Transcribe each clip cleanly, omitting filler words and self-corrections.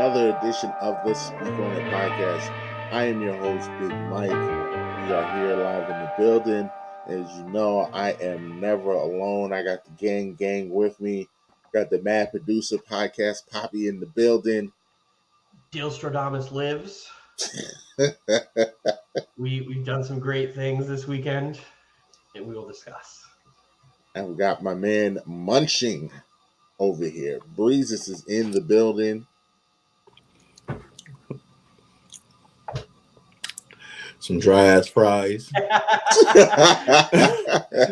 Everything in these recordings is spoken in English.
another edition of the Speak On It podcast. I am your host, Big Mike. We are here live in the building. As you know, I am never alone. I got the gang with me. Got the Mad Producer Podcast Poppy in the building. Dilstradamus lives. We've done some great things this weekend, and we will discuss. And we got my man Munching over here. Breezes is in the building. Some dry ass fries.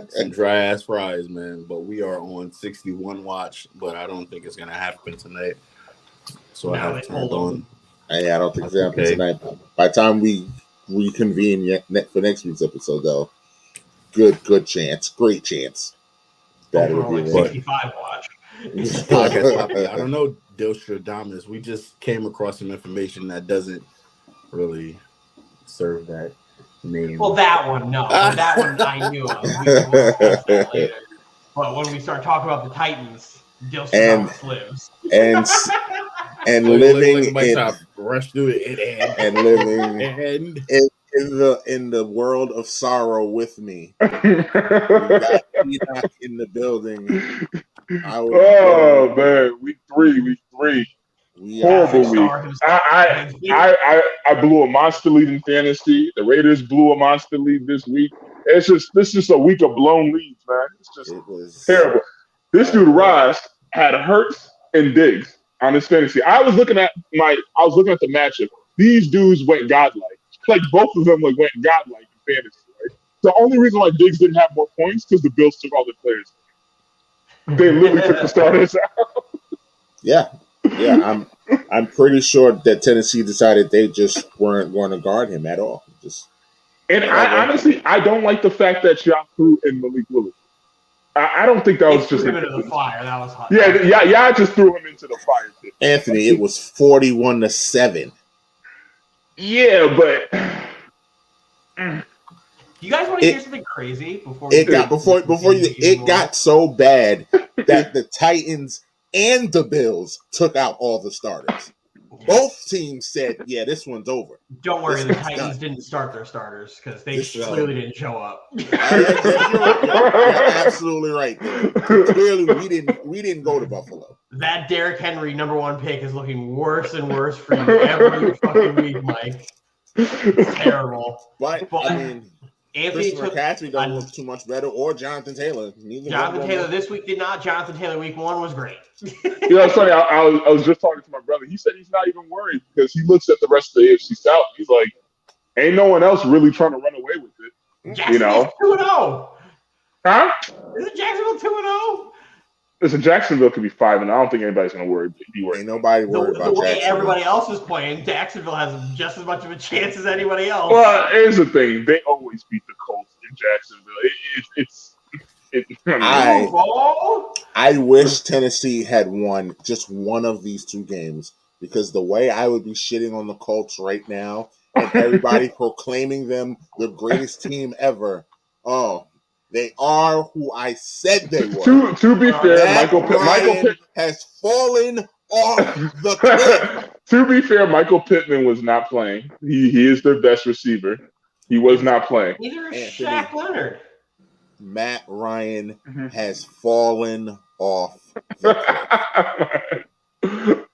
Some dry ass fries, man. But we are on 61 watch, but I don't think it's gonna happen tonight. So I have turned on. Yeah, I don't think it's gonna happen tonight. By the time we reconvene for next week's episode, though, good chance, great chance. That would be 65 watch. I don't know, Dilstradamus. We just came across some information that doesn't really serve that name. Well, that one, no. That one I knew of. We will discuss that later. But when we start talking about the Titans, Dilstradamus lives. And living rush through it and living in the world of sorrow with me. We got Enoch in the building. Man, week three. Horrible week. I blew a monster lead in fantasy. The Raiders blew a monster lead this week. This is a week of blown leads, man. It was terrible. This dude Ross had Hurts and Diggs on his fantasy. I was looking at the matchup. These dudes went godlike. Like both of them went godlike in fantasy. Right? The only reason why Diggs didn't have more points because the Bills took all the players. They literally took the starters out. Yeah, I'm pretty sure that Tennessee decided they just weren't going to guard him at all. I don't like the fact that Yaku and Malik Willis. I don't think that was just into the fire. That was hot. Yeah, just threw him into the fire pit. Anthony, it was 41-7. Yeah, but you guys want to hear something crazy before it got so bad that the Titans and the Bills took out all the starters. Both teams said, "Yeah, this one's over." Don't worry, the Titans didn't start their starters because they clearly didn't show up. You're absolutely right. Clearly, we didn't go to Buffalo. That Derrick Henry #1 pick is looking worse and worse for you every fucking week, Mike. It's terrible. But I mean, Anthony McCaffrey don't look too much better, or Jonathan Taylor. Jonathan Taylor this week did not. Jonathan Taylor week 1 was great. It's funny. I was just talking to my brother. He said he's not even worried because he looks at the rest of the AFC South. He's like, ain't no one else really trying to run away with it. Jacksonville's 2-0. Huh? Isn't Jacksonville 2-0? Listen, Jacksonville could be 5-0. I don't think anybody's going to be worried. Ain't nobody worried about the way Jacksonville. Everybody else is playing, Jacksonville has just as much of a chance as anybody else. Well, here's the thing. They always beat the Colts in Jacksonville. I wish Tennessee had won just one of these two games because the way I would be shitting on the Colts right now and everybody proclaiming them the greatest team ever. Oh, they are who I said they were. To be fair, Michael Pittman has fallen off the cliff. To be fair, Michael Pittman was not playing. He is their best receiver. He was not playing. Neither is Shaq Leonard. Matt Ryan has fallen off the cliff.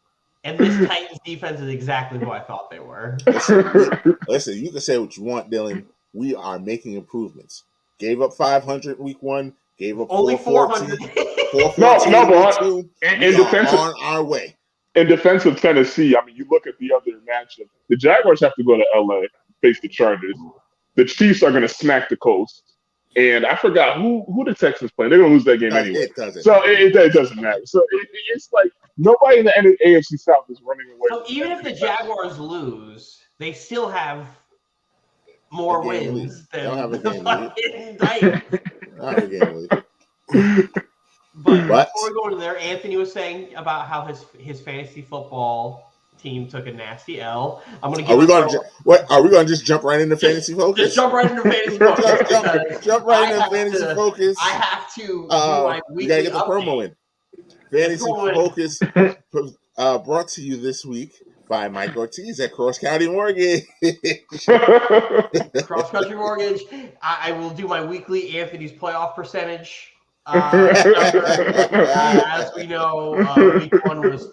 And this Titans defense is exactly who I thought they were. Listen, you can say what you want, Dylan. We are making improvements. Gave up 500 week 1. Gave up only 400. 414. In defense, on our way. In defense of Tennessee, I mean, you look at the other matchup. The Jaguars have to go to LA, face the Chargers. The Chiefs are going to smack the Colts. And I forgot who the Texans playing. They're going to lose that game anyway. It doesn't. So it doesn't matter. So it's like nobody in the AFC South is running away. So even if the Jaguars lose, they still have more wins than the fucking Titans. But before we go into there, Anthony was saying about how his fantasy football team took a nasty L. I'm going to give. Are we going to just jump right into fantasy focus? Just jump right into fantasy focus. jump right into fantasy focus. I have to do my weekly. You got to get the update. promo in. Fantasy focus brought to you this week Find Mike Ortiz at Cross County Mortgage. Cross Country Mortgage. I will do my weekly Anthony's playoff percentage. As we know, week 1 was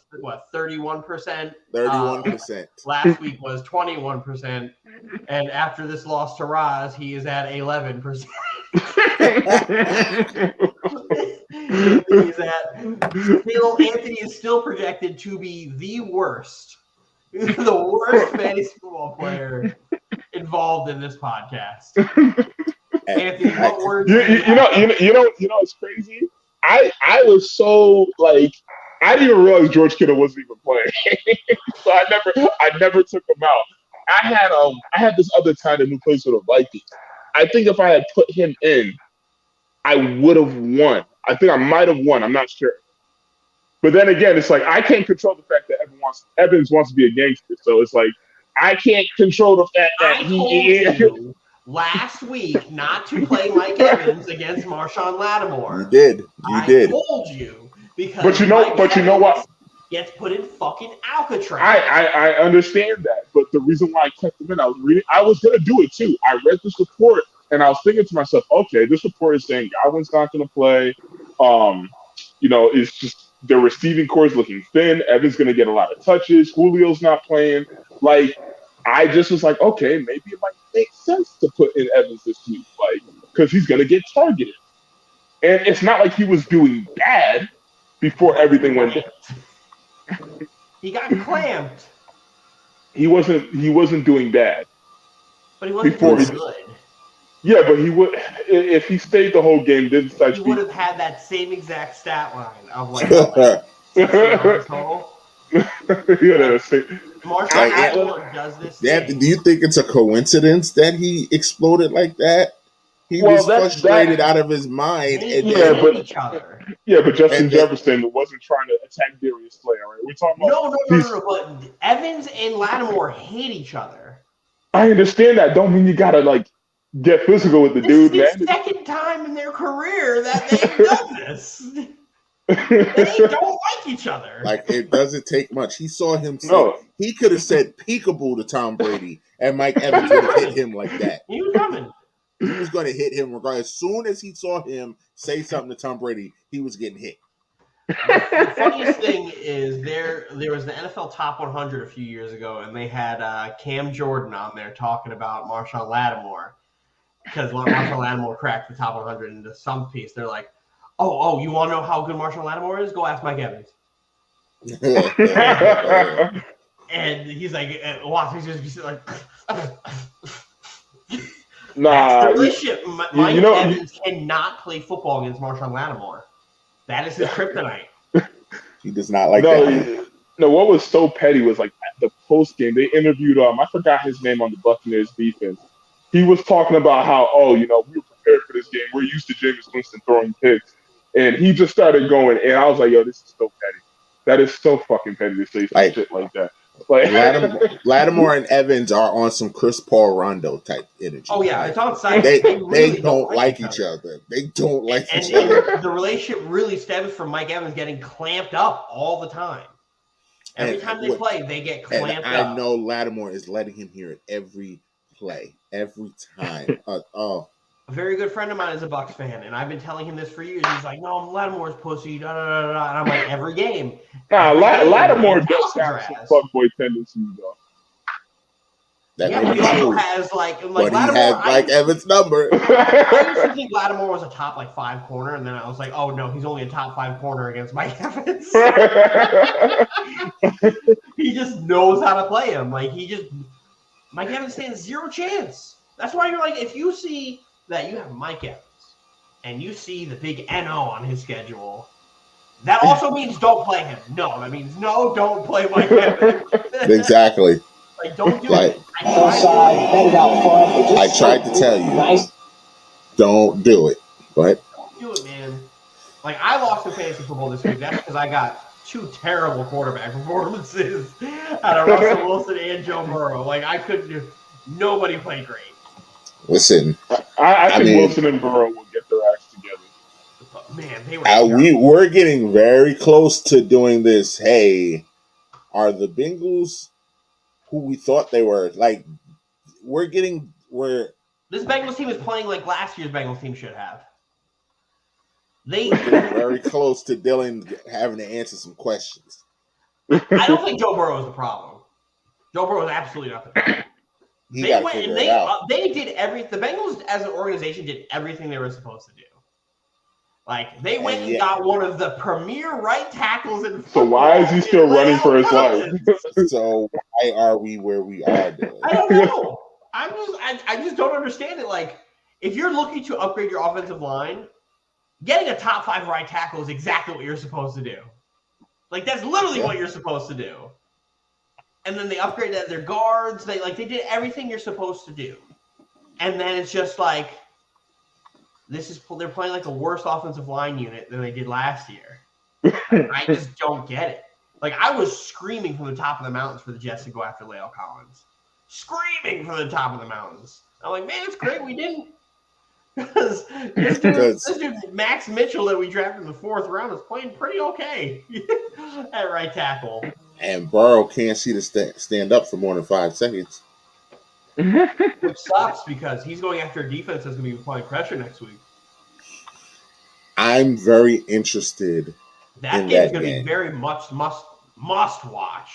31%. 31%. Last week was 21%, and after this loss to Roz, he is at 11%. Anthony is still projected to be the worst fantasy football player involved in this podcast. Anthony, what words? You know, it's crazy. I was so like, I didn't even realize George Kittle wasn't even playing, so I never took him out. I had this other tight end who plays for the Vikings. I think if I had put him in, I would have won. I think I might have won. I'm not sure. But then again, it's like I can't control the fact that Evans wants to be a gangster. So it's like I can't control the fact that I told you last week not to play Mike Evans against Marshawn Lattimore. You did. I told you because. But you know what? Gets put in fucking Alcatraz. I understand that, but the reason why I kept him in, I was gonna do it too. I read this report and I was thinking to myself, okay, this report is saying Godwin's not gonna play. It's just the receiving core is looking thin. Evan's gonna get a lot of touches. Julio's not playing. Like, I just was like, okay, maybe it might make sense to put in Evans this week, like, because he's gonna get targeted. And it's not like he was doing bad before everything went down. He got clamped. He wasn't doing bad. But he wasn't doing good. Yeah, but he would if he stayed the whole game. Didn't start. He would have had that same exact stat line of like total. Marshawn does this. Do you think it's a coincidence that he exploded like that? He was frustrated out of his mind. But Justin Jefferson wasn't trying to attack Darius Slay. Right? We're talking about no. But Evans and Lattimore hate each other. I understand that. Don't mean you gotta like get physical with the dude, man. It's the second time in their career that they've done this. They don't like each other. Like, it doesn't take much. He saw him say, he could have said peekaboo to Tom Brady, and Mike Evans would have hit him like that. He was coming. He was going to hit him regardless. As soon as he saw him say something to Tom Brady, he was getting hit. The funniest thing is there was the NFL Top 100 a few years ago, and they had Cam Jordan on there talking about Marshawn Lattimore because Marshawn Lattimore cracked the Top 100 into some piece. They're like, oh, you want to know how good Marshawn Lattimore is? Go ask Mike Evans. And he's like, he's just like. Nah, the relationship. Mike Evans cannot play football against Marshawn Lattimore. That is his kryptonite. He does not like that. No, what was so petty was like at the post game, they interviewed I forgot his name on the Buccaneers defense. He was talking about how, we were prepared for this game. We're used to Jameis Winston throwing picks. And he just started going, and I was like, yo, this is so petty. That is so fucking petty to say some shit like that. Like Lattimore and Evans are on some Chris Paul Rondo type energy. Oh yeah, it's on site. They really don't like each other. They don't like each other. The relationship really stems from Mike Evans getting clamped up all the time. Every time they play, they get clamped up. I know Lattimore is letting him hear it every play, every time. A very good friend of mine is a Bucs fan, and I've been telling him this for years. He's like, "No, Lattimore's pussy." Da, da, da, da. And I'm like, every game. Lattimore does have some fuckboy tendencies, though. He also has but Lattimore, he had Evans' number. I used to think Lattimore was a top 5 corner, and then I was like, oh no, he's only a top 5 corner against Mike Evans. He just knows how to play him. Mike Evans stands zero chance. That's why you're like, if you see that you have Mike Evans and you see the big NO on his schedule, that also means don't play him. No, that means no, don't play Mike Evans. Exactly. Don't do it. I tried to tell you. Don't do it. But don't do it, man. I lost in fantasy football this week. That's because I got 2 terrible quarterback performances out of Russell Wilson and Joe Burrow. I couldn't do. Nobody played great. Listen, I think Wilson and Burrow will get their acts together. Man, they were. We're getting very close to doing this. Hey, are the Bengals who we thought they were. Like this Bengals team is playing like last year's Bengals team should have. We're getting very close to Dylan having to answer some questions. I don't think Joe Burrow is the problem. Joe Burrow is absolutely not the problem. They went and they did the Bengals as an organization did everything they were supposed to do. Like they went and got one of the premier right tackles in football. So why is he still running for his life? So why are we where we are, Dylan? I don't know. I just don't understand it. Like if you're looking to upgrade your offensive line, getting a top 5 right tackle is exactly what you're supposed to do. Like that's literally what you're supposed to do. And then they upgraded their guards. They did everything you're supposed to do. And then it's just like they're playing like a worse offensive line unit than they did last year. I just don't get it. Like I was screaming from the top of the mountains for the Jets to go after La'el Collins. Screaming from the top of the mountains. I'm like, man, it's great we didn't. Because this dude Max Mitchell that we drafted in the 4th round is playing pretty okay at right tackle. And Burrow can't see to stand up for more than 5 seconds. Which sucks because he's going after a defense that's going to be applying pressure next week. I'm very interested. That game's going to be very much must watch.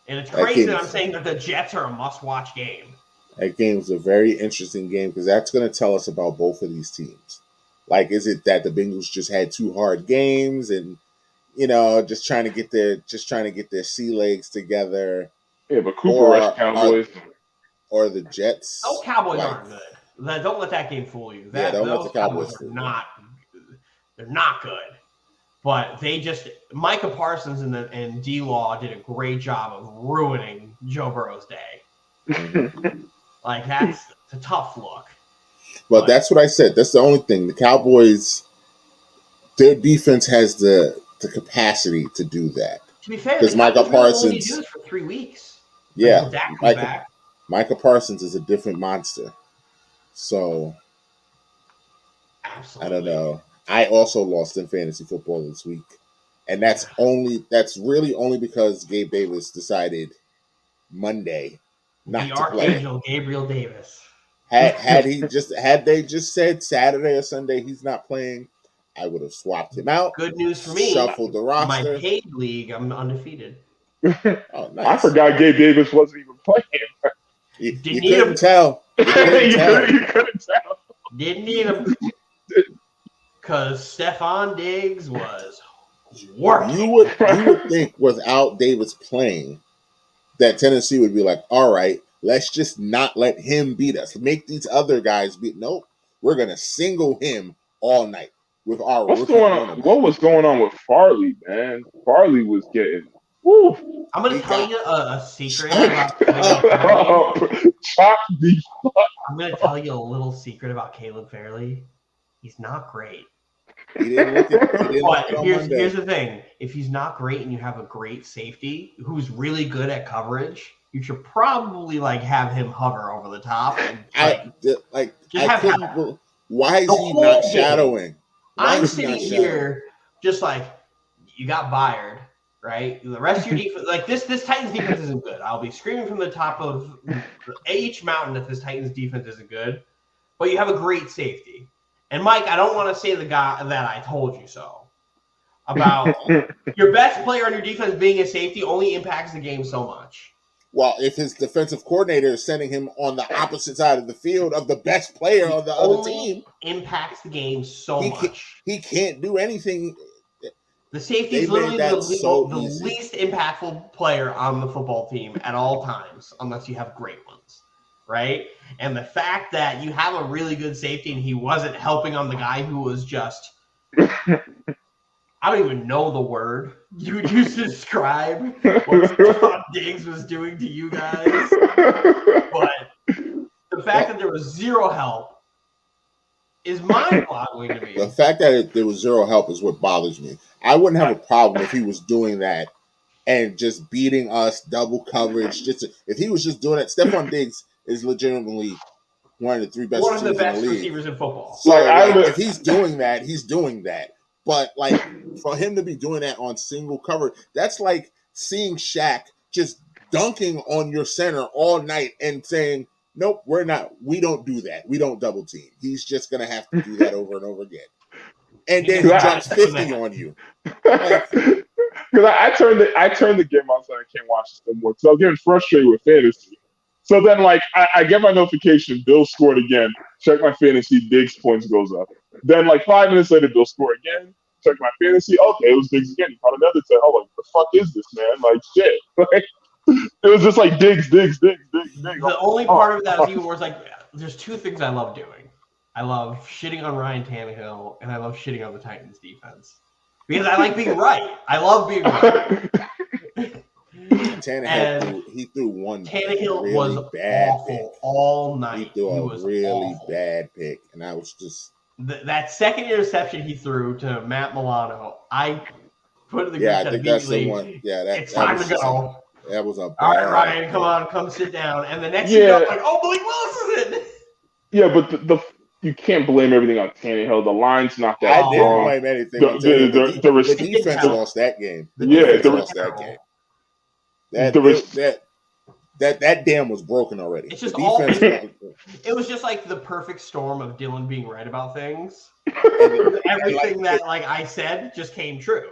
And it's crazy that I'm saying that the Jets are a must watch game. That game's a very interesting game because that's going to tell us about both of these teams. Like, is it that the Bengals just had 2 hard games and just trying to get their sea legs together? Yeah, but Cooper Rush Cowboys or the Jets. Those Cowboys aren't good. Don't let that game fool you. Don't let the Cowboys fool you. They're not good. But Micah Parsons and D-Law did a great job of ruining Joe Burrow's day. Like that's a tough look. But that's what I said. That's the only thing. The Cowboys, their defense has the capacity to do that. To be fair, because Micah Parsons only do this for 3 weeks. Yeah, Micah Parsons is a different monster. So absolutely. I don't know. I also lost in fantasy football this week, and that's really only because Gabe Davis decided Monday not to play. The Archangel Gabriel Davis. Had they just said Saturday or Sunday he's not playing, I would have swapped him out. Good news for me. Shuffled the roster. My paid league, I'm undefeated. Oh, nice. I forgot Gabe Davis wasn't even playing. You couldn't tell. You couldn't tell. Didn't need him. Because Stephon Diggs was working. You would think without Davis playing that Tennessee would be like, all right, let's just not let him beat us. Make these other guys beat. Nope. We're going to single him all night with our What's going on? What was going on with Farley, man? Farley was getting. Woo. I'm going to tell you a secret. I'm going to tell you a little secret about Caleb Fairley. He's not great. He didn't look but here's the thing. If he's not great and you have a great safety who's really good at coverage, you should probably have him hover over the top. And, why is he not shadowing? I'm sitting here just you got Byard, right? The rest of your defense, this Titans defense isn't good. I'll be screaming from the top of each mountain if this Titans defense isn't good. But you have a great safety. And Mike, I don't want to say the guy that I told you so about your best player on your defense being a safety only impacts the game so much. Well, if his defensive coordinator is sending him on the opposite side of the field of the best player on the other team, impacts the game so much. He can't do anything. The safety is literally the least impactful player on the football team at all times, unless you have great ones. Right? And the fact that you have a really good safety and he wasn't helping on the guy who was just I don't even know the word you would use to describe what Stephon Diggs was doing to you guys. But the fact that there was zero help is mind-boggling to me. The fact that there was zero help is what bothers me. I wouldn't have a problem if he was doing that and just beating us, double coverage. If he was just doing it, Stephon Diggs is legitimately one of the 3 best one of the best in the league. Receivers in football. So if he's doing that, he's doing that. But for him to be doing that on single cover, that's like seeing Shaq just dunking on your center all night and saying, nope, we're not. We don't do that. We don't double team. He's just going to have to do that over and over again. And then he drops 50 on you. Because I turned the game on so I can't watch this no more. So I was getting frustrated with fantasy. So then, like, I get my notification, Bill scored again. Check my fantasy, Diggs points goes up. Then, like, 5 minutes later, Bill scored again. Check my fantasy. Okay, it was Diggs again. He caught another 10. Oh, like, what the fuck is this, man? Like, shit. Like, it was just like Diggs. The only part of that is even worse. Like, there's two things I love doing. I love shitting on Ryan Tannehill, and I love shitting on the Titans defense. Because I like being right. I love being right. Tannehill he threw one Tannehill really was bad awful pick. all night. He threw a really awful. bad pick, and I was just that second interception he threw to Matt Milano. I put in the group chat I think that's the immediately. one. Yeah, It's time to go. That was a bad all right, Ryan, come sit down. And the next thing I'm like, oh, Blake Willis is in. Yeah, but the you can't blame everything on Tannehill. The line's not that strong. I didn't blame anything. The defense lost that game. The defense lost that game. That dam was broken already. It's just it was just like the perfect storm of Dylan being right about things. Everything that I said just came true.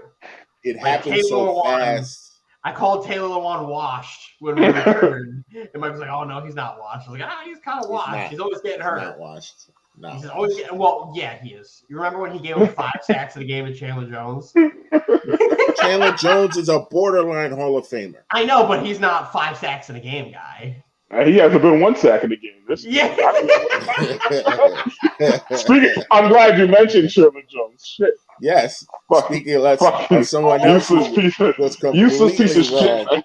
It happened so fast. I called Taylor Lewan washed when we returned. And Mike was like, oh, no, he's not washed. I was like, he's kind of washed. He's always getting hurt. Not washed. No. He's always getting, he is. You remember when he gave him 5 sacks in a game to Chandler Jones? Chandler Jones is a borderline Hall of Famer. I know, but he's not 5 sacks in a game guy. He hasn't been 1 sack in the game. I'm glad you mentioned Chandler Jones. Shit. Yes. Speaking of someone else who was completely wrong.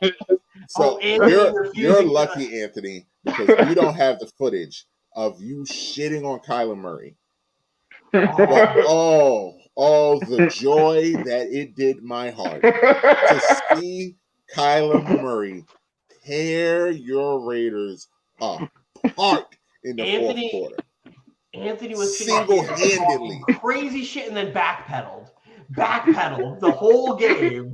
So you're lucky, Anthony, because you don't have the footage of you shitting on Kyler Murray. But the joy that it did my heart to see Kyler Murray tear your Raiders apart in the fourth quarter. Anthony was single-handedly crazy shit and then backpedaled the whole game.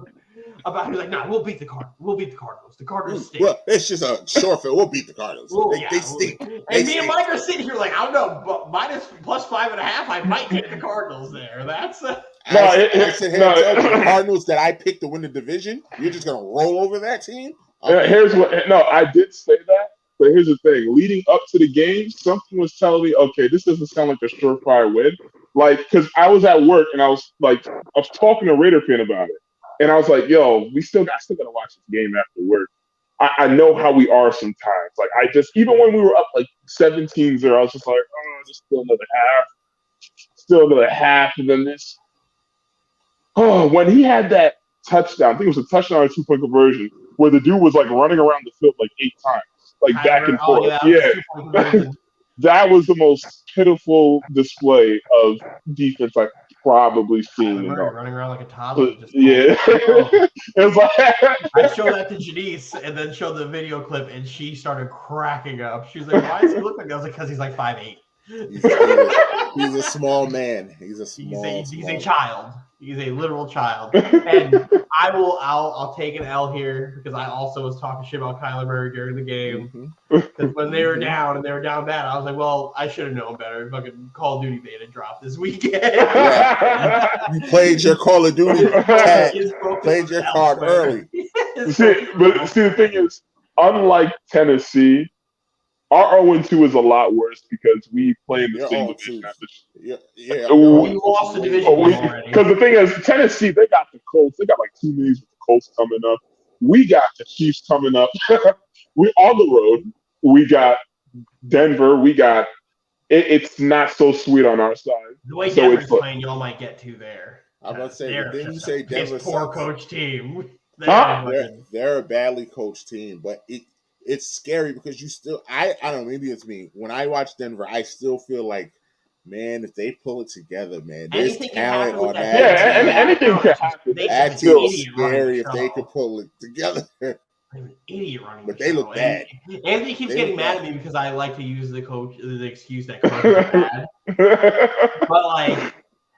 He was like, no, we'll beat the Cardinals. We'll beat the Cardinals. The Cardinals stink. Well, it's just a short field. We'll beat the Cardinals. They stink. And me and Mike are sitting here like, I don't know, but +5.5, I might take the Cardinals there. That's the Cardinals that I picked to win the division. You're just gonna roll over that team. I did say that, but here's the thing. Leading up to the game, something was telling me, okay, this doesn't sound like a surefire win. Like, because I was at work and I was talking to a Raider fan about it. And I was like, yo, I still got to watch this game after work. I know how we are sometimes. Like, even when we were up 17-0, I was just like, just still another half. And then this, when he had that touchdown, I think it was a touchdown or a 2-point conversion, where the dude was running around the field 8 times, back and forth. That was the most pitiful display of defense I've probably seen. Running around like a toddler. It was I showed that to Janice and then showed the video clip, and she started cracking up. She was like, "Why does he look like that?" I was like, "Because he's 5'8". He's a small man. He's a child. He's a literal child. And I'll take an L here because I also was talking shit about Kyler Murray during the game. Because when they were down and they were down bad, I was like, well, I should have known better. Fucking Call of Duty beta dropped this weekend. You played your Call of Duty played your card early. See, the thing is, unlike Tennessee, our 0-2 is a lot worse because we play in the same division. We lost the division already. Because the thing is, Tennessee, they got the Colts. They got 2 days with the Colts coming up. We got the Chiefs coming up. We're on the road. We got Denver. We got it's not so sweet on our side. The way Denver's playing, y'all might get to there. I'm about to say, didn't you say Denver? Poor coach team. They're a badly coached team, but it's scary because you still I don't know, maybe it's me. When I watch Denver, I still feel like, man, if they pull it together, man, there's talent on that. Yeah, and anything can happen. That team's scary if they could pull it together. I'm an idiot running, but they look bad. Anthony keeps getting mad at me because I like to use the excuse that coach is bad.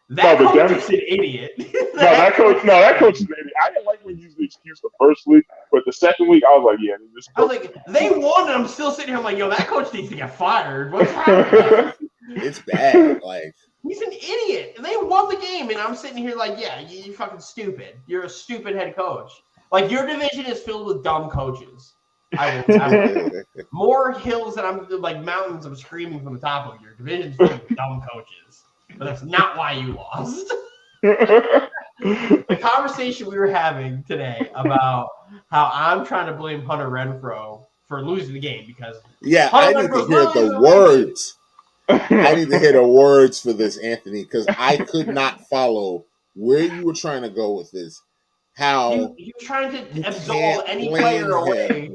But coach is an idiot. That coach is an idiot. I didn't like when you use the excuse the first week, But the second week, I was like, yeah. I was like, they won, and I'm still sitting here. I'm like, yo, that coach needs to get fired. What's happening? It's bad. Like, he's an idiot. And they won the game, and I'm sitting here like, yeah, you're fucking stupid. You're a stupid head coach. Like, your division is filled with dumb coaches. I will more hills than I'm like mountains. I'm screaming from the top of your division's filled with dumb coaches. But that's not why you lost. The conversation we were having today about how I'm trying to blame Hunter Renfrow for losing the game because I need to hear the words. I need to hear the words for this, Anthony, because I could not follow where you were trying to go with this. How you trying to absolve any player away.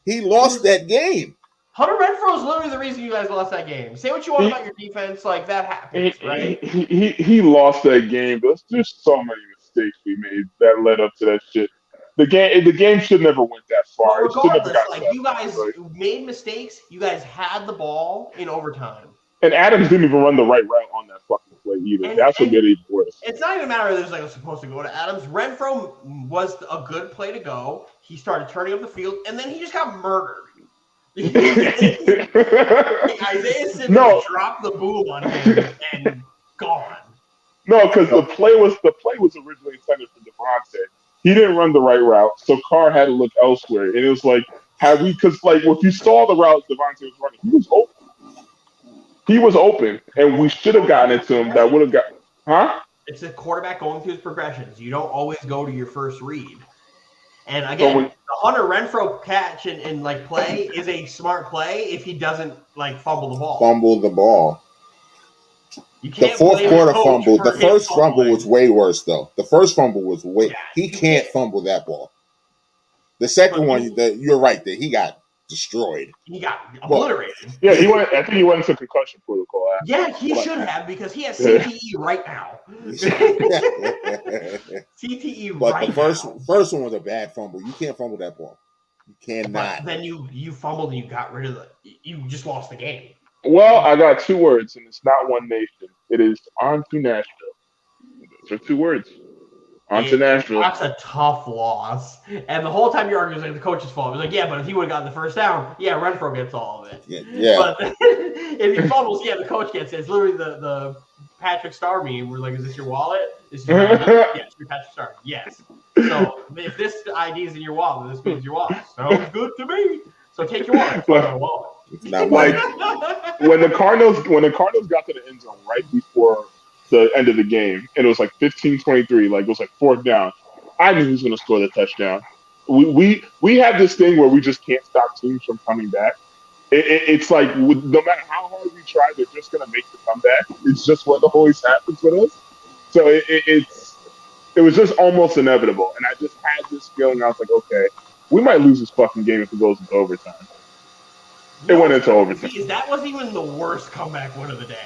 He lost that game. Hunter Renfrow is literally the reason you guys lost that game. Say what you want about your defense, like that happens, right? He lost that game. There's just so many mistakes we made that led up to that shit. The game should never went that far. But regardless, like you guys made mistakes. You guys had the ball in overtime. And Adams didn't even run the right route on that fucking play either. That's what made it even worse. It's not even a matter of there's like supposed to go to Adams. Renfrow was a good play to go. He started turning up the field, and then he just got murdered. Isaiah Simmons dropped the boom on him and gone. No, because the play was originally intended for Devontae. He didn't run the right route, so Carr had to look elsewhere. And it was like, because like if you saw the route Devontae was running, he was open. He was open, and we should have gotten it to him. That would have got, huh? It's a quarterback going through his progressions. You don't always go to your first read. And again, the Hunter Renfrow catch and like play is a smart play if he doesn't like fumble the ball. The fourth quarter fumble. The first fumble was way worse though. The first fumble was way. Yeah, he can't fumble that ball. The second one, you're right that he got destroyed. He got obliterated. Yeah, I think he went into concussion protocol. Yeah, he should have because he has CTE right now. CTE but right the first one was a bad fumble. You can't fumble that ball. You cannot. But then you fumbled and you got rid of you just lost the game. Well, I got two words, and it's not one nation. It is on to Nashville. Those are two words. On to Nashville. That's a tough loss. And the whole time you're arguing, like the coach's fault. It was like, yeah, but if he would have gotten the first down, Renfrow gets all of it. Yeah. But if he fumbles, the coach gets it. It's literally the Patrick Star meme. We're like, is this your wallet? Is your wallet? Yes, your Patrick Star. Yes. So if this ID is in your wallet, this means your wallet. Sounds good to me. So take your wallet. Your wallet. It's not like when the Cardinals got to the end zone right before the end of the game, and it was like 15-23, like it was like fourth down. I knew he was going to score the touchdown. We have this thing where we just can't stop teams from coming back. It's like no matter how hard we try, they're just going to make the comeback. It's just what always happens with us. So it was just almost inevitable, and I just had this feeling. I was like, okay, we might lose this fucking game if it goes into overtime. It went into overtime. That wasn't even the worst comeback win of the day.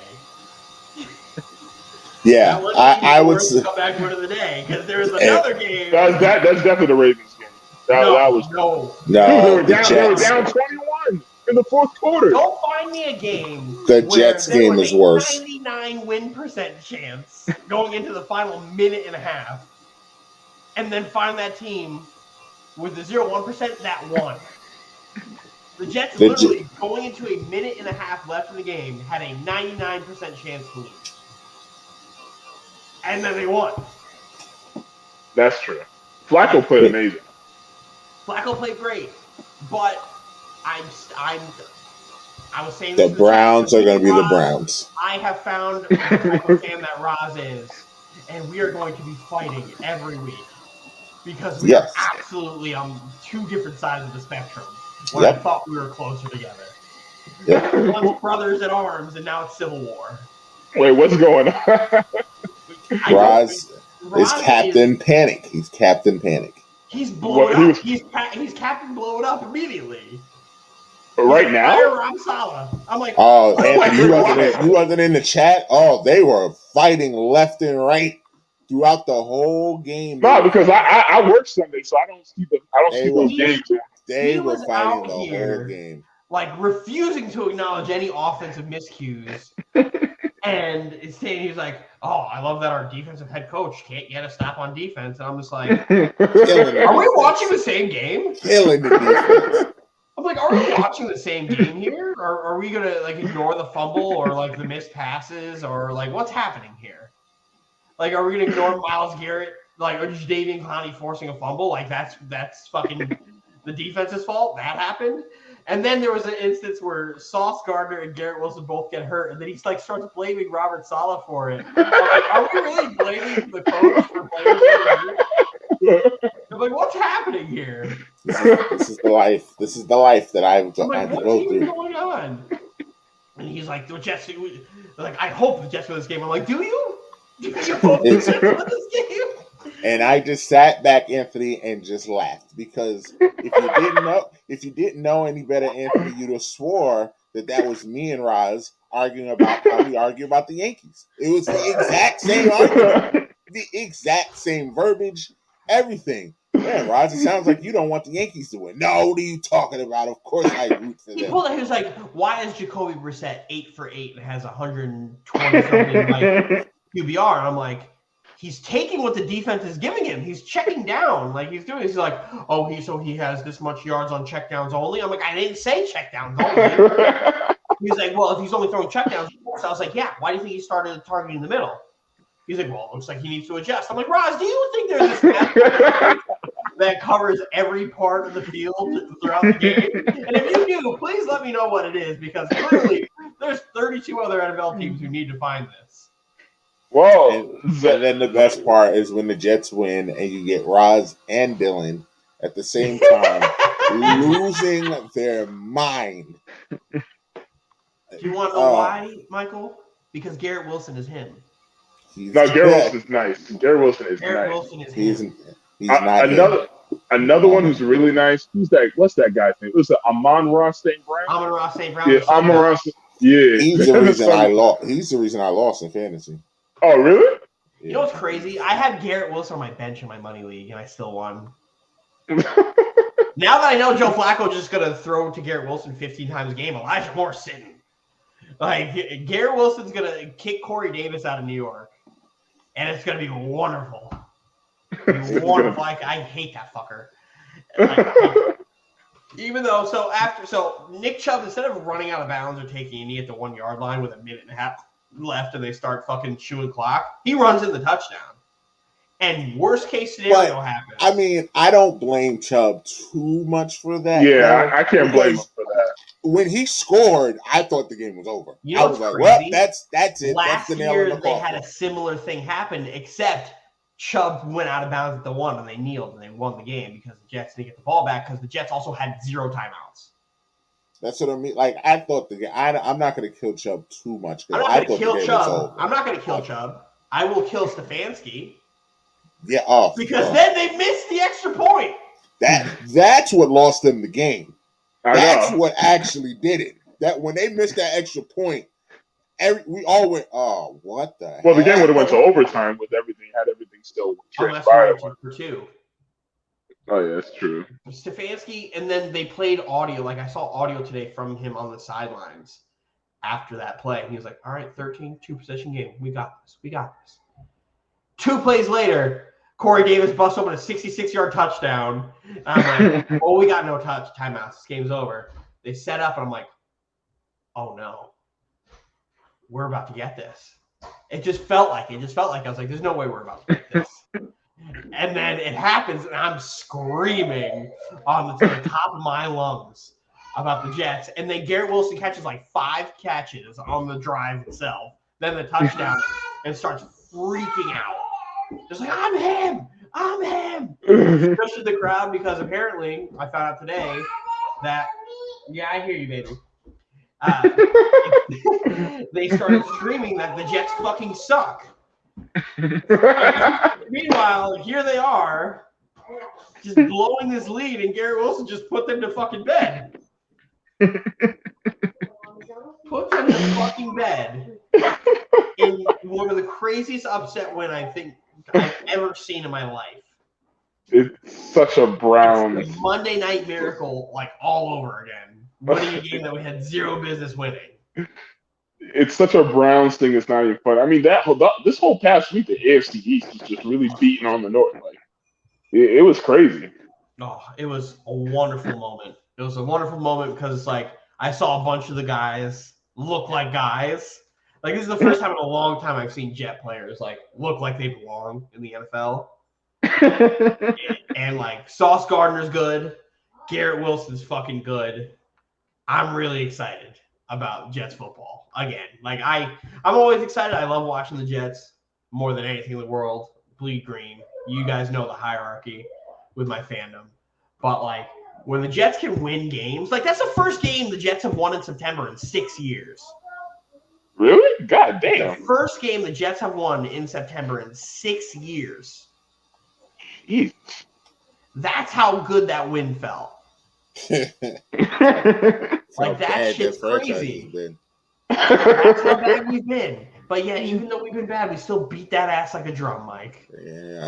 Yeah, I would say comeback win of the day because there was another game. That's definitely the Ravens game. That was no. They were down 21 in the fourth quarter. Don't find me a game. The Jets game is worse. 99 win % chance going into the final minute and a half, and then find that team with the 0-1% that won. The Jets literally going into a minute and a half left in the game had a 99% chance to lose. And then they won. That's true. Flacco played amazing. Flacco played great, but I was saying the Browns are going to be the Browns. I have found the type of fan that Roz is, and we are going to be fighting every week because we are absolutely on two different sides of the spectrum. When I thought we were closer together. Once brothers in arms, and now it's civil war. Wait, what's going on? Roz is Captain Panic. He's Captain Panic. He's blown up. He's Captain Blow It Up immediately. Right now? I'm like, Anthony, you wasn't in the chat. Oh, they were fighting left and right throughout the whole game. No, because I work Sunday, so I don't see those games. They were fighting the whole game. Like refusing to acknowledge any offensive miscues. And it's saying he's like, "Oh, I love that our defensive head coach can't get a snap on defense." And I'm just like, "Are we watching the same game?" Killing the defense. I'm like, "Are we watching the same game here? Or are we gonna like ignore the fumble or like the missed passes or like what's happening here? Like, are we gonna ignore Myles Garrett like or just Davian Clowney forcing a fumble? Like that's fucking the defense's fault. That happened." And then there was an instance where Sauce Gardner and Garrett Wilson both get hurt, and then he like starts blaming Robert Saleh for it. I'm like, are we really blaming the coach for players getting hurt? I'm like, what's happening here? This is the life. This is the life that I've I'm like, had to what's go even through. going on? And he's like, the Jets. Like, I hope the Jets win this game. I'm like, do you? Do you hope the Jets win this game? And I just sat back, Anthony, and just laughed because if you didn't know any better, Anthony, you'd have swore that was me and Roz arguing about how we argue about the Yankees. It was the exact same argument, the exact same verbiage, everything. Man, Roz, it sounds like you don't want the Yankees to win. No, what are you talking about? Of course I root for them. He pulled it. He was like, why is Jacoby Brissett 8 for 8 and has 120 something like QBR? And I'm like, he's taking what the defense is giving him. He's checking down. Like he's doing. He's like, oh, he has this much yards on checkdowns only. I'm like, I didn't say checkdowns only. He's like, well, if he's only throwing checkdowns, so I was like, yeah. Why do you think he started targeting the middle? He's like, well, it looks like he needs to adjust. I'm like, Roz, do you think there's this that covers every part of the field throughout the game? And if you do, please let me know what it is because clearly there's 32 other NFL teams who need to find this. Whoa! And then the best part is when the Jets win and you get Roz and Dylan at the same time losing their mind. Do you want to know why, Michael? Because Garrett Wilson is him. Garrett Wilson's nice. Garrett Wilson is Garrett nice. Wilson is he's him. Another one who's really nice. Who's that? What's that guy's name? It was Amon-Ra St. Brown. Amon-Ra St. Brown. Yeah, Amon-Ra. Yeah. He's the reason I lost. He's the reason I lost in fantasy. Oh, really? You know what's crazy? I had Garrett Wilson on my bench in my money league, and I still won. Now that I know Joe Flacco just going to throw to Garrett Wilson 15 times a game, Elijah Moore's sitting. Like, Garrett Wilson's going to kick Corey Davis out of New York, and it's going to be wonderful. Wonderful. I hate that fucker. Even though, so Nick Chubb, instead of running out of bounds or taking a knee at the 1 yard line with a minute and a half left and they start fucking chewing clock, he runs in the touchdown. And worst case scenario happens. I mean, I don't blame Chubb too much for that. Yeah, I can't blame him for that. When he scored, I thought the game was over. You know I was like, well, that's it. Last that's the nail year, in the they coffin. had a similar thing happen, except Chubb went out of bounds at the 1 and they kneeled and they won the game because the Jets didn't get the ball back because the Jets also had 0 timeouts. That's what I mean. Like, I thought I'm not going to kill Chubb too much. I'm not going to kill Chubb. I'm not going to kill Chubb. I will kill Stefanski. Yeah, because then they missed the extra point. That's what lost them the game. That's know. what actually did it. That when they missed that extra point, we all went, "Oh, what the?" Well, the game would have went to overtime with everything still transpired. For 2. Oh yeah, that's true. Stefanski, and then they played audio. Like I saw audio today from him on the sidelines after that play. And he was like, "All right, 13, 2-possession game. We got this. 2 plays later, Corey Davis busts open a 66-yard touchdown. And I'm like, oh, we got no timeouts. This game's over. They set up, and I'm like, oh, no. We're about to get this. It just felt like I was like, there's no way we're about to get this. And then it happens, and I'm screaming to the top of my lungs about the Jets. And then Garrett Wilson catches like 5 catches on the drive itself. Then the touchdown, and starts freaking out. Just like, I'm him. Especially the crowd, because apparently I found out today that, yeah, I hear you, baby. They started screaming that the Jets fucking suck. Meanwhile, here they are, just blowing this lead, and Garrett Wilson just put them to fucking bed. Put them to fucking bed in one of the craziest upset win I think I've ever seen in my life. It's such a Brown. It's a Monday Night Miracle, like all over again. Winning a game that we had 0 business winning. it's such a Browns thing. It's not even fun. I mean, this whole past week, the AFC East was just really beating on the North. Like it was crazy. Oh, it was a wonderful moment. It was a wonderful moment because it's like I saw a bunch of the guys look like guys. Like this is the first time in a long time I've seen Jet players like look like they belong in the NFL. and like Sauce Gardner's good, Garrett Wilson's fucking good. I'm really excited about Jets football again. Like I'm always excited. I love watching the Jets more than anything in the world. Bleed green. You guys know the hierarchy with my fandom. But like when the Jets can win games, like that's the first game the Jets have won in September in 6 years. Really? God damn. The first game the Jets have won in September in 6 years. Jeez. That's how good that win felt. Like that shit's crazy. That's how bad we've been. But yet, even though we've been bad, we still beat that ass like a drum, Mike. Yeah.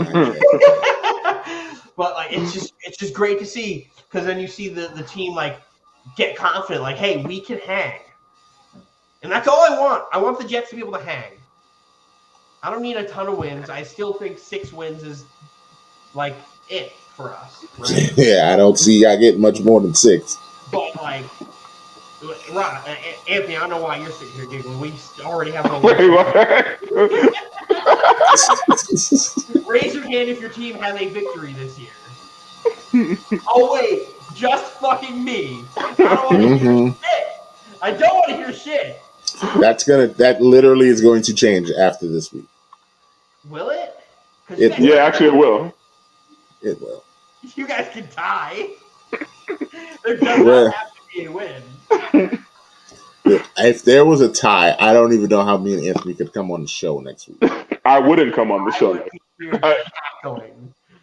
But like it's just great to see because then you see the team like get confident, like, hey, we can hang. And that's all I want. I want the Jets to be able to hang. I don't need a ton of wins. I still think 6 wins is like it for us. Right? Yeah, I don't see y'all getting much more than 6. But like, Ron, Anthony, I don't know why you're sitting here giggling. We already have no. Raise your hand if your team has a victory this year. Oh wait, just fucking me. I don't want to hear shit. I don't want to hear shit. That literally is going to change after this week. Will it? Yeah, actually it will. It will. You guys can tie. There does not have to be a win. If there was a tie, I don't even know how me and Anthony could come on the show next week. I wouldn't come on the show.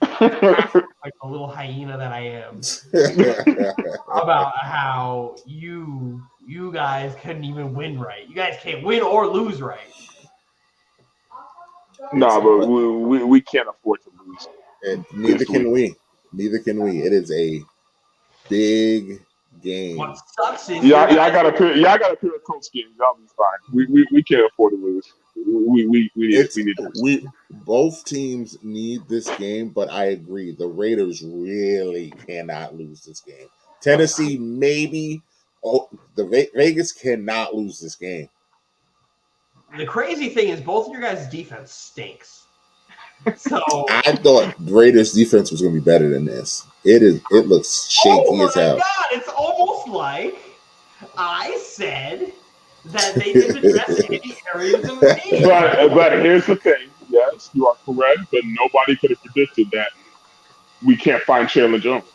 Like a little hyena that I am. About how you guys couldn't even win right. You guys can't win or lose right. No, but we can't afford to lose. And neither can we. Neither can we. It is a big game. What sucks is I got a pair of Colts games. Y'all be fine. We can't afford to lose. We need to lose. Both teams need this game, but I agree. The Raiders really cannot lose this game. Tennessee maybe. Oh, the Vegas cannot lose this game. The crazy thing is both of your guys' defense stinks. So I thought Raiders' defense was going to be better than this. It looks shaky as hell. Oh my God! It's almost like I said that they didn't address any areas of the game. But here's the thing. Yes, you are correct, but nobody could have predicted that we can't find Chandler Jones.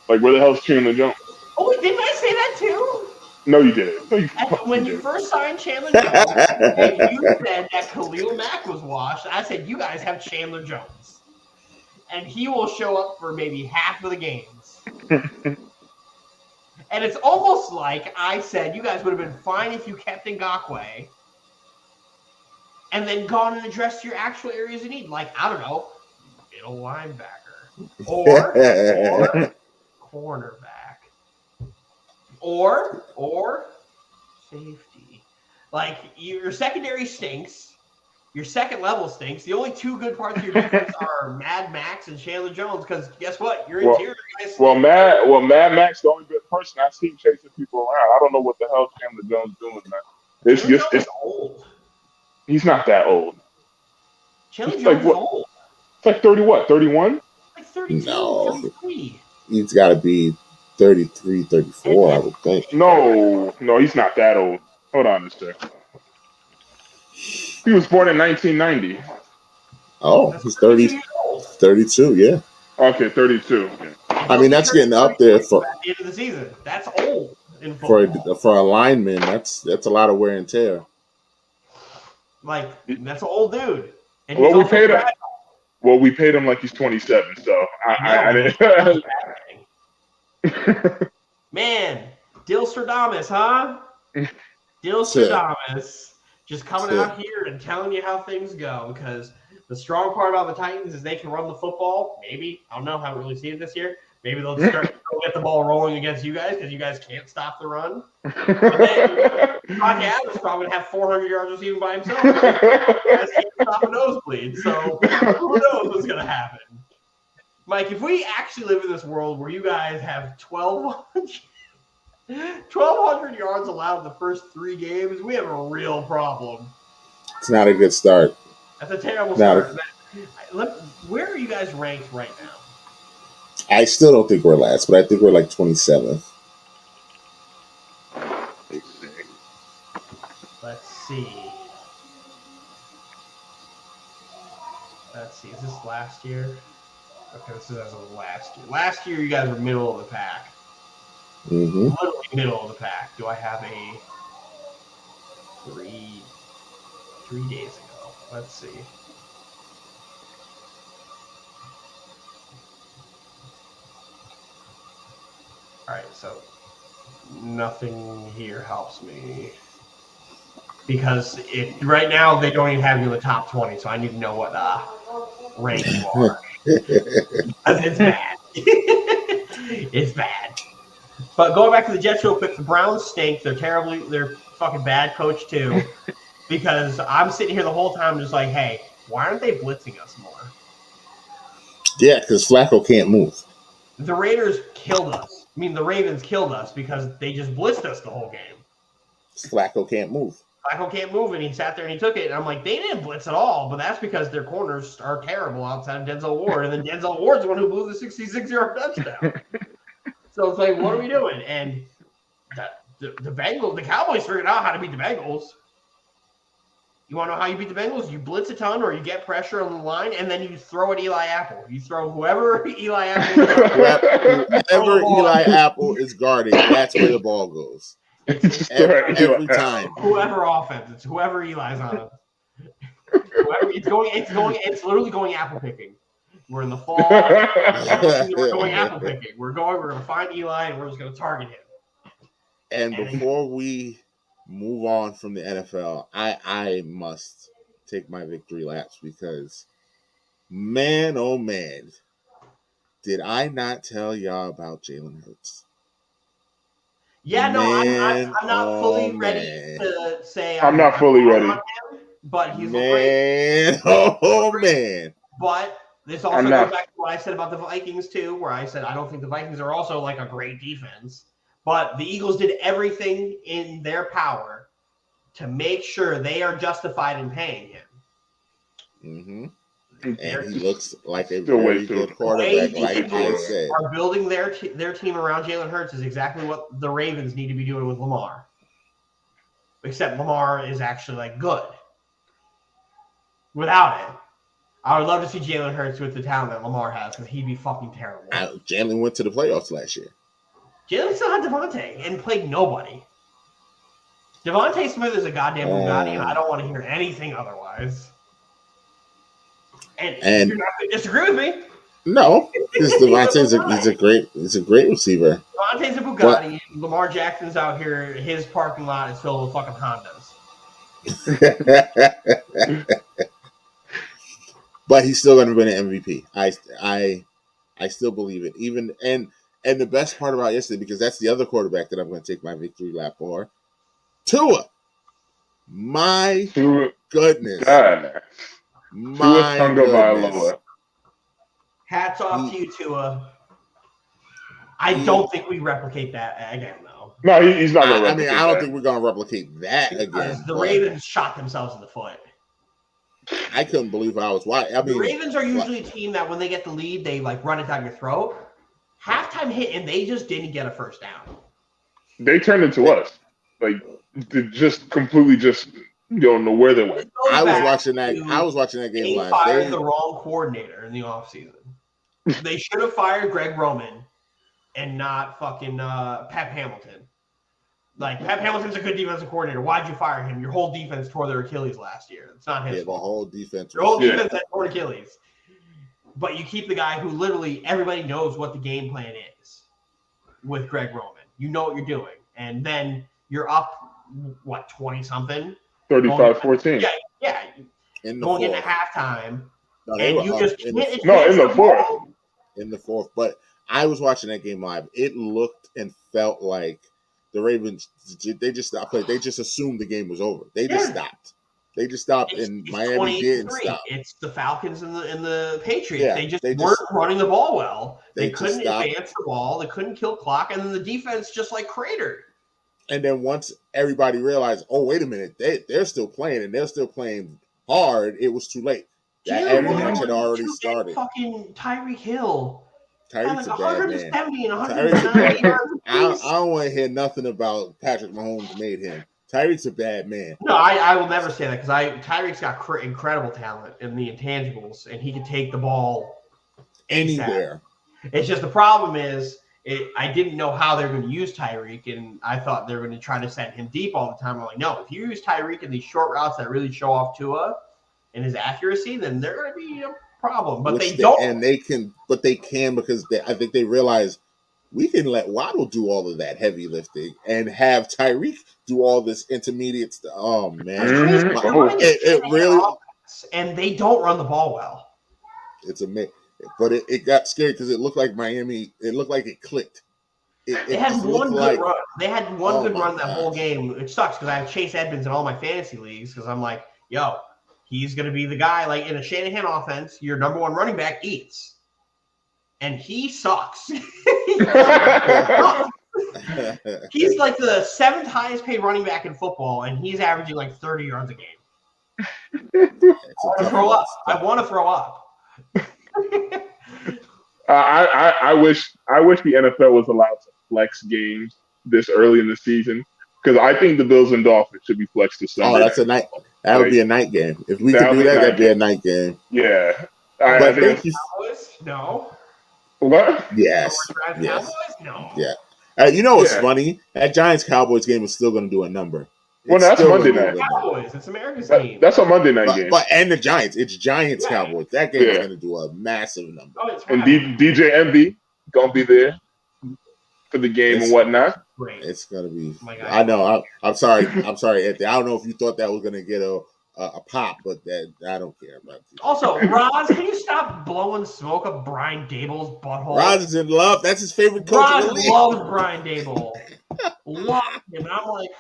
Like, where the hell's Chandler Jones? Oh, didn't I say that too? No, you didn't. When you first signed Chandler Jones, and you said that Khalil Mack was washed, I said, you guys have Chandler Jones. And he will show up for maybe half of the games. And it's almost like I said, you guys would have been fine if you kept Ngakoue and then gone and addressed your actual areas of need. Like, I don't know, middle linebacker or cornerback. Or safety. Like, your secondary stinks. Your second level stinks. The only 2 good parts of your defense are Mad Max and Chandler Jones, because guess what? Your interior guys. Mad Max, the only good person I've seen chasing people around. I don't know what the hell Chandler Jones doing, man. It's old. He's not that old. Chandler Jones is old. It's like 30 what? 31? Like 32, 33. He's got to be 33, 34, I would think. No, he's not that old. Hold on a second. He was born in 1990. Oh, he's 32, yeah. Okay, 32. Okay. I mean, that's getting up there for at the end of the season. That's old in football. For a lineman. That's a lot of wear and tear. Like, that's an old dude. And well, we paid him like he's 27. So I didn't. Man, Dilstradamus, huh? Dilstradamus. Just coming out here and telling you how things go, because the strong part about the Titans is they can run the football. Maybe. I don't know. Haven't really seen it this year. Maybe they'll get the ball rolling against you guys because you guys can't stop the run. But then Devontae Adams is probably going to have 400 yards receiving by himself. You guys can't stop a nosebleed. So who knows what's going to happen? Mike, if we actually live in this world where you guys have 1,200 yards allowed in the first 3 games, we have a real problem. It's not a good start. That's a terrible start. Where are you guys ranked right now? I still don't think we're last, but I think we're like 27th. Let's see. Is this last year? Okay, this is as of last year. Last year, you guys were middle of the pack. Mm-hmm. Literally middle of the pack. Do I have a 3 days ago? Let's see. All right, so nothing here helps me because right now they don't even have you in the top 20, so I need to know what rank you are. It's bad. It's bad. But going back to the Jets real quick, the Browns stink. They're fucking bad coach too. Because I'm sitting here the whole time just like, hey, why aren't they blitzing us more? Yeah, because Flacco can't move. The Raiders killed us. I mean, the Ravens killed us because they just blitzed us the whole game. Flacco can't move. Flacco can't move, and he sat there and he took it. And I'm like, they didn't blitz at all, but that's because their corners are terrible outside of Denzel Ward. And then Denzel Ward's the one who blew the 66-yard touchdown. So it's like, what are we doing? And the Cowboys figured out how to beat the Bengals. You want to know how you beat the Bengals? You blitz a ton or you get pressure on the line, and then you throw at Eli Apple. You throw whoever Eli Apple is. Whoever Eli Apple is guarding, that's where the ball goes. Every time. Whoever offense, it's whoever Eli's on. It's literally going apple picking. We're in the fall. We're going apple picking. We're going to find Eli and we're just going to target him. And before we move on from the NFL, I must take my victory laps because, man, oh man, did I not tell y'all about Jalen Hurts? Yeah, I'm not fully ready to say I'm not fully ready. Him, but he's man, oh man. But this also goes back to what I said about the Vikings too, where I said I don't think the Vikings are also like a great defense. But the Eagles did everything in their power to make sure they are justified in paying him. Mm-hmm. And he looks like a very good quarterback, like I said. Are building their team around Jalen Hurts is exactly what the Ravens need to be doing with Lamar. Except Lamar is actually like good. Without it, I would love to see Jalen Hurts with the talent that Lamar has because he'd be fucking terrible. Jalen went to the playoffs last year. Jalen still had Devontae and played nobody. Devontae Smith is a goddamn Bugatti, and I don't want to hear anything otherwise. And you're not going to disagree with me. No, because Devontae's he's a great receiver. Devontae's a Bugatti. Lamar Jackson's out here. His parking lot is filled with fucking Hondas. But he's still going to win an MVP. I still believe it. Even and the best part about yesterday, because that's the other quarterback that I'm going to take my victory lap for, Tua. My goodness. God. My goodness. Hats off to you, Tua. I don't think we replicate that again, though. No, he's not going to replicate I don't think we're going to replicate that again. The Ravens shot themselves in the foot. I couldn't believe what I was watching. The Ravens are usually a team that when they get the lead, they like run it down your throat. Halftime hit, and they just didn't get a first down. They turned into us. Like, they just completely you don't know where they went. I was watching that game live. They fired the wrong coordinator in the offseason. They should have fired Greg Roman and not fucking Pep Hamilton. Like, Pep Hamilton's a good defensive coordinator. Why'd you fire him? Your whole defense tore their Achilles last year. It's not his fault. The whole defense. Your whole defense had torn Achilles. But you keep the guy who literally everybody knows what the game plan is with Greg Roman. You know what you're doing. And then you're up, 20-something? 35-14. Yeah. Going into halftime. No, and you just can't. in the fourth. In the fourth. But I was watching that game live. It looked and felt like the Ravens. They just stopped playing. They just assumed the game was over. They just stopped. They just stopped, and Miami didn't stop. It's the Falcons and the Patriots. Yeah, they weren't running the ball well. They couldn't advance the ball. They couldn't kill clock, and then the defense just like cratered. And then once everybody realized, oh, wait a minute, they're still playing, and they're still playing hard, it was too late. That match had already started. Fucking Tyreek Hill. Tyreek's like a bad 170 man. and 190 I don't want to hear nothing about Patrick Mahomes made him. Tyreek's a bad man. No, I will never say that because Tyreek's got incredible talent in the intangibles, and he can take the ball anywhere. It's just the problem is I didn't know how they're going to use Tyreek, and I thought they were going to try to send him deep all the time. I'm like, no, if you use Tyreek in these short routes that really show off Tua and his accuracy, then they're going to be a problem. But they don't. And they can because I think they realize we can let Waddle do all of that heavy lifting and have Tyreek do all this intermediate stuff. Oh, man. It really. And they don't run the ball well. It's amazing. But it got scary because it looked like Miami. It looked like it clicked. They had one good run. They had one good run that whole game. It sucks because I have Chase Edmonds in all my fantasy leagues because I'm like, yo, he's going to be the guy. Like in a Shanahan offense, your number one running back eats. And he sucks. He's like the 7th highest paid running back in football, and he's averaging like 30 yards a game. I want to throw up. I wish the NFL was allowed to flex games this early in the season because I think the Bills and Dolphins should be flexed to Sunday. Oh, that's a night. That would be a night game. If we could do that, that'd be a night game. Yeah. But thank you. No. What? Yes. Cowboys? No. Yeah. You know what's funny? That Giants-Cowboys game is still going to do a number. Well, that's Monday night. Cowboys. It's America's team. That's a Monday night game. And the Giants. It's Giants-Cowboys. That game is going to do a massive number. And DJ MB going to be there for the game and whatnot. Great. It's going to be. I know. I'm sorry. I'm sorry, Anthony. I don't know if you thought that was going to get a pop, but that I don't care about you. Also, Roz, can you stop blowing smoke up Brian Dable's butthole? Roz is in love. That's his favorite coach in the league. Roz loves Brian Dable. Love him. And I'm like,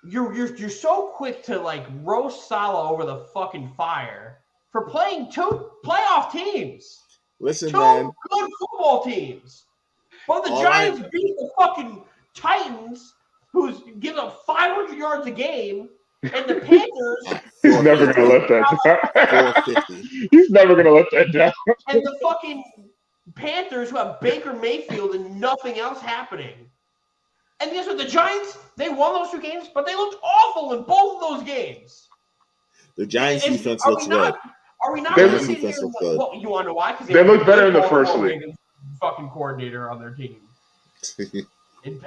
you're so quick to like roast Salah over the fucking fire for playing 2 playoff teams. Listen, 2 man. good football teams. But the Giants beat the fucking Titans, who's giving up 500 yards a game. And the Panthers. He's never going to let that down. He's never going to let that down. And the fucking Panthers who have Baker Mayfield and nothing else happening. And guess what? The Giants, they won those 2 games, but they looked awful in both of those games. The Giants' defense looks good. Are we not going to sit here and you want to know why? Because they look better in the first league. Fucking coordinator on their team. They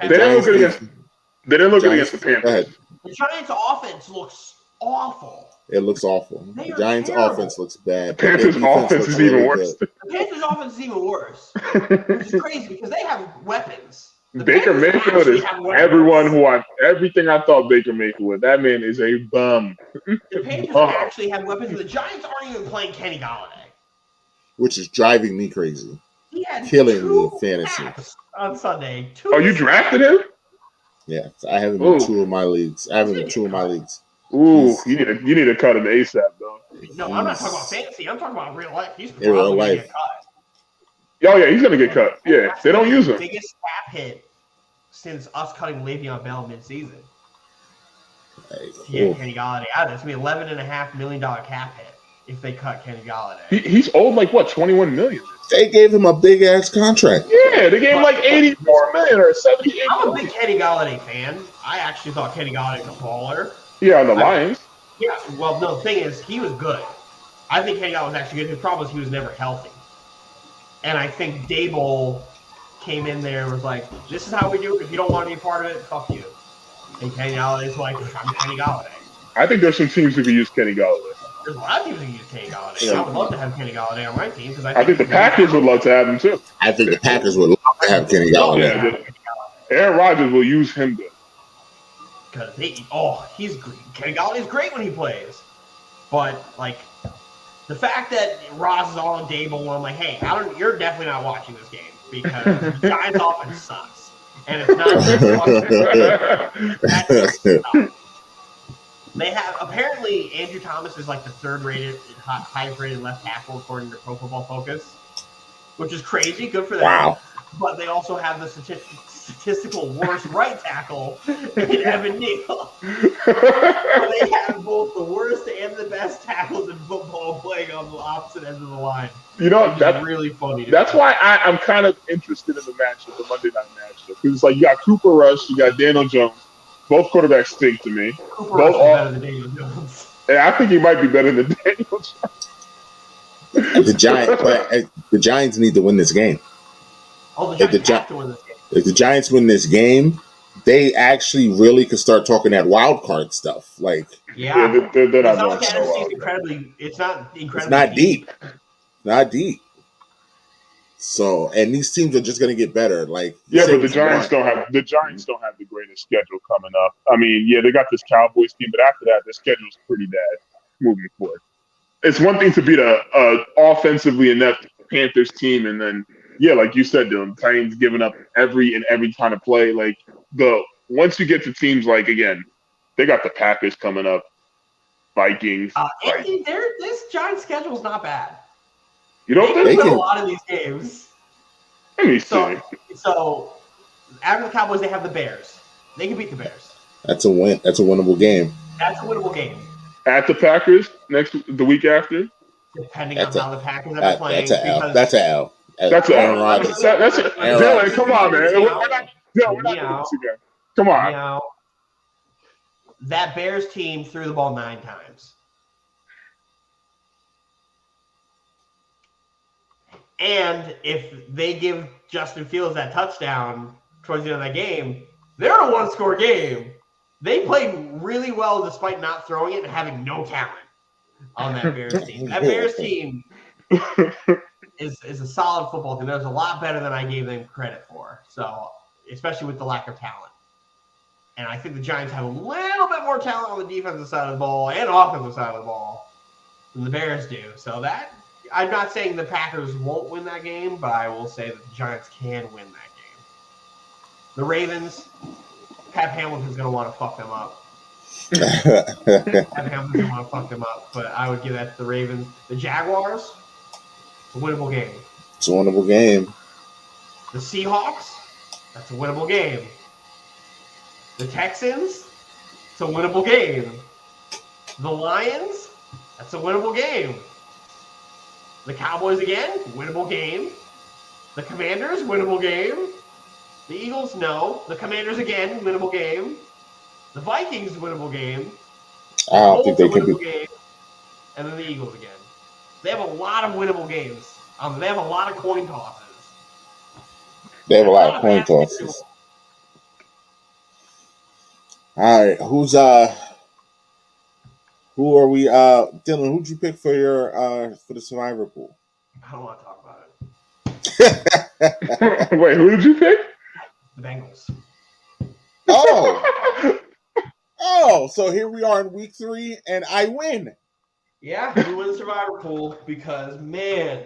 didn't look good against the Panthers. The Giants' offense looks awful. It looks awful. The Giants' offense looks bad. The Panthers' offense is even worse. The Panthers' offense is even worse. Which is crazy because they have weapons. Baker Mayfield is everything I thought Baker Mayfield was. That man is a bum. The Panthers actually have weapons, and the Giants aren't even playing Kenny Galladay. Which is driving me crazy. He had killing me in fantasy. On Sunday. Oh, you drafted him? Yeah, I have him in 2 of my leagues. Ooh, you need to cut him ASAP, though. No, I'm not talking about fantasy. I'm talking about real life. He's in real life. Get cut. Oh yeah, he's gonna get cut. Yeah, they don't use him. Biggest cap hit since us cutting Le'Veon Bell mid-season. Kenny Galladay out. It's gonna be $11.5 million cap hit if they cut Kenny Galladay. He's owed like what, $21 million. They gave him a big ass contract. Yeah, they gave him like $84 million or $78 million. I'm a big Kenny Galladay fan. I actually thought Kenny Galladay was a baller. Yeah, on the Lions. Yeah, well, no, the thing is, he was good. I think Kenny Galladay was actually good. His problem was he was never healthy. And I think Dable came in there and was like, this is how we do it. If you don't want to be a part of it, fuck you. And Kenny Galladay's like, I'm Kenny Galladay. I think there's some teams who could use Kenny Galladay. There's a lot of teams who can use Kenny Galladay. Yeah. I would love to have Kenny Galladay on my team. I think the Packers would love to have him, too. I think the Packers would love to have Kenny Galladay. Yeah, Aaron Rodgers will use him, though. Because he's great. Kenny Galladay's great when he plays. But, like, the fact that Ross is all on Dable, I'm like, hey, you're definitely not watching this game. because the Giants' offense sucks. And it's not just that's sucks. They have apparently Andrew Thomas is like the highest rated left tackle according to Pro Football Focus, which is crazy. Good for them. Wow. But they also have the statistical worst right tackle in Evan Neal. They have both the worst and the best tackles in football playing on the opposite ends of the line. That's really funny. That's why I'm kind of interested in the matchup, the Monday night matchup, because it's like you got Cooper Rush, you got Daniel Jones. Both quarterbacks stink to me. Cooper Rush is better than Daniel Jones. And I think he might be better than Daniel Jones. The Giants need to win this game. Oh, the Giants have to win this game. If the Giants win this game, they actually really could start talking that wild card stuff. Like, they're not going to so It's not incredibly. It's not deep. Not deep. So, and these teams are just going to get better. Like, but the Giants don't have the greatest schedule coming up. I mean, they got this Cowboys team, but after that, their schedule's pretty bad moving forward. It's one thing to beat a offensively inept Panthers team, and then like you said, Dylan, Titans giving up every kind of play. Like once you get to teams like again, they got the Packers coming up, Vikings. This Giants schedule is not bad. You don't think they can win a lot of these games? Let me see. So after the Cowboys, they have the Bears. They can beat the Bears. That's a win. That's a winnable game. That's a winnable game. At the Packers the week after. Depending on how the Packers are playing. That's an L. That's Aaron Rodgers. Dylan, come on, man. We're not doing this again. Come on. That Bears team threw the ball 9 times. And if they give Justin Fields that touchdown towards the end of that game, they're a one-score game. They played really well despite not throwing it and having no talent on that Bears team. That Bears team is a solid football team. That was a lot better than I gave them credit for. So, especially with the lack of talent. And I think the Giants have a little bit more talent on the defensive side of the ball and offensive side of the ball than the Bears do. So that I'm not saying the Packers won't win that game, but I will say that the Giants can win that game. The Ravens, Pat Hamilton's going to want to fuck them up. Pat Hamilton's going to want to fuck them up, but I would give that to the Ravens. The Jaguars, it's a winnable game. It's a winnable game. The Seahawks, that's a winnable game. The Texans, it's a winnable game. The Lions, that's a winnable game. The Cowboys again, winnable game. The Commanders, winnable game. The Eagles, no. The Commanders again, winnable game. The Vikings, winnable game. I don't think they can be. Game. And then the Eagles again. They have a lot of winnable games. They have a lot of coin tosses. They have a lot of coin tosses. All right, who are we? Dylan, who'd you pick for your for the Survivor pool? I don't want to talk about it. Wait, who did you pick? The Bengals. Oh, so here we are in week 3, and I win. Yeah, you win the Survivor pool because, man,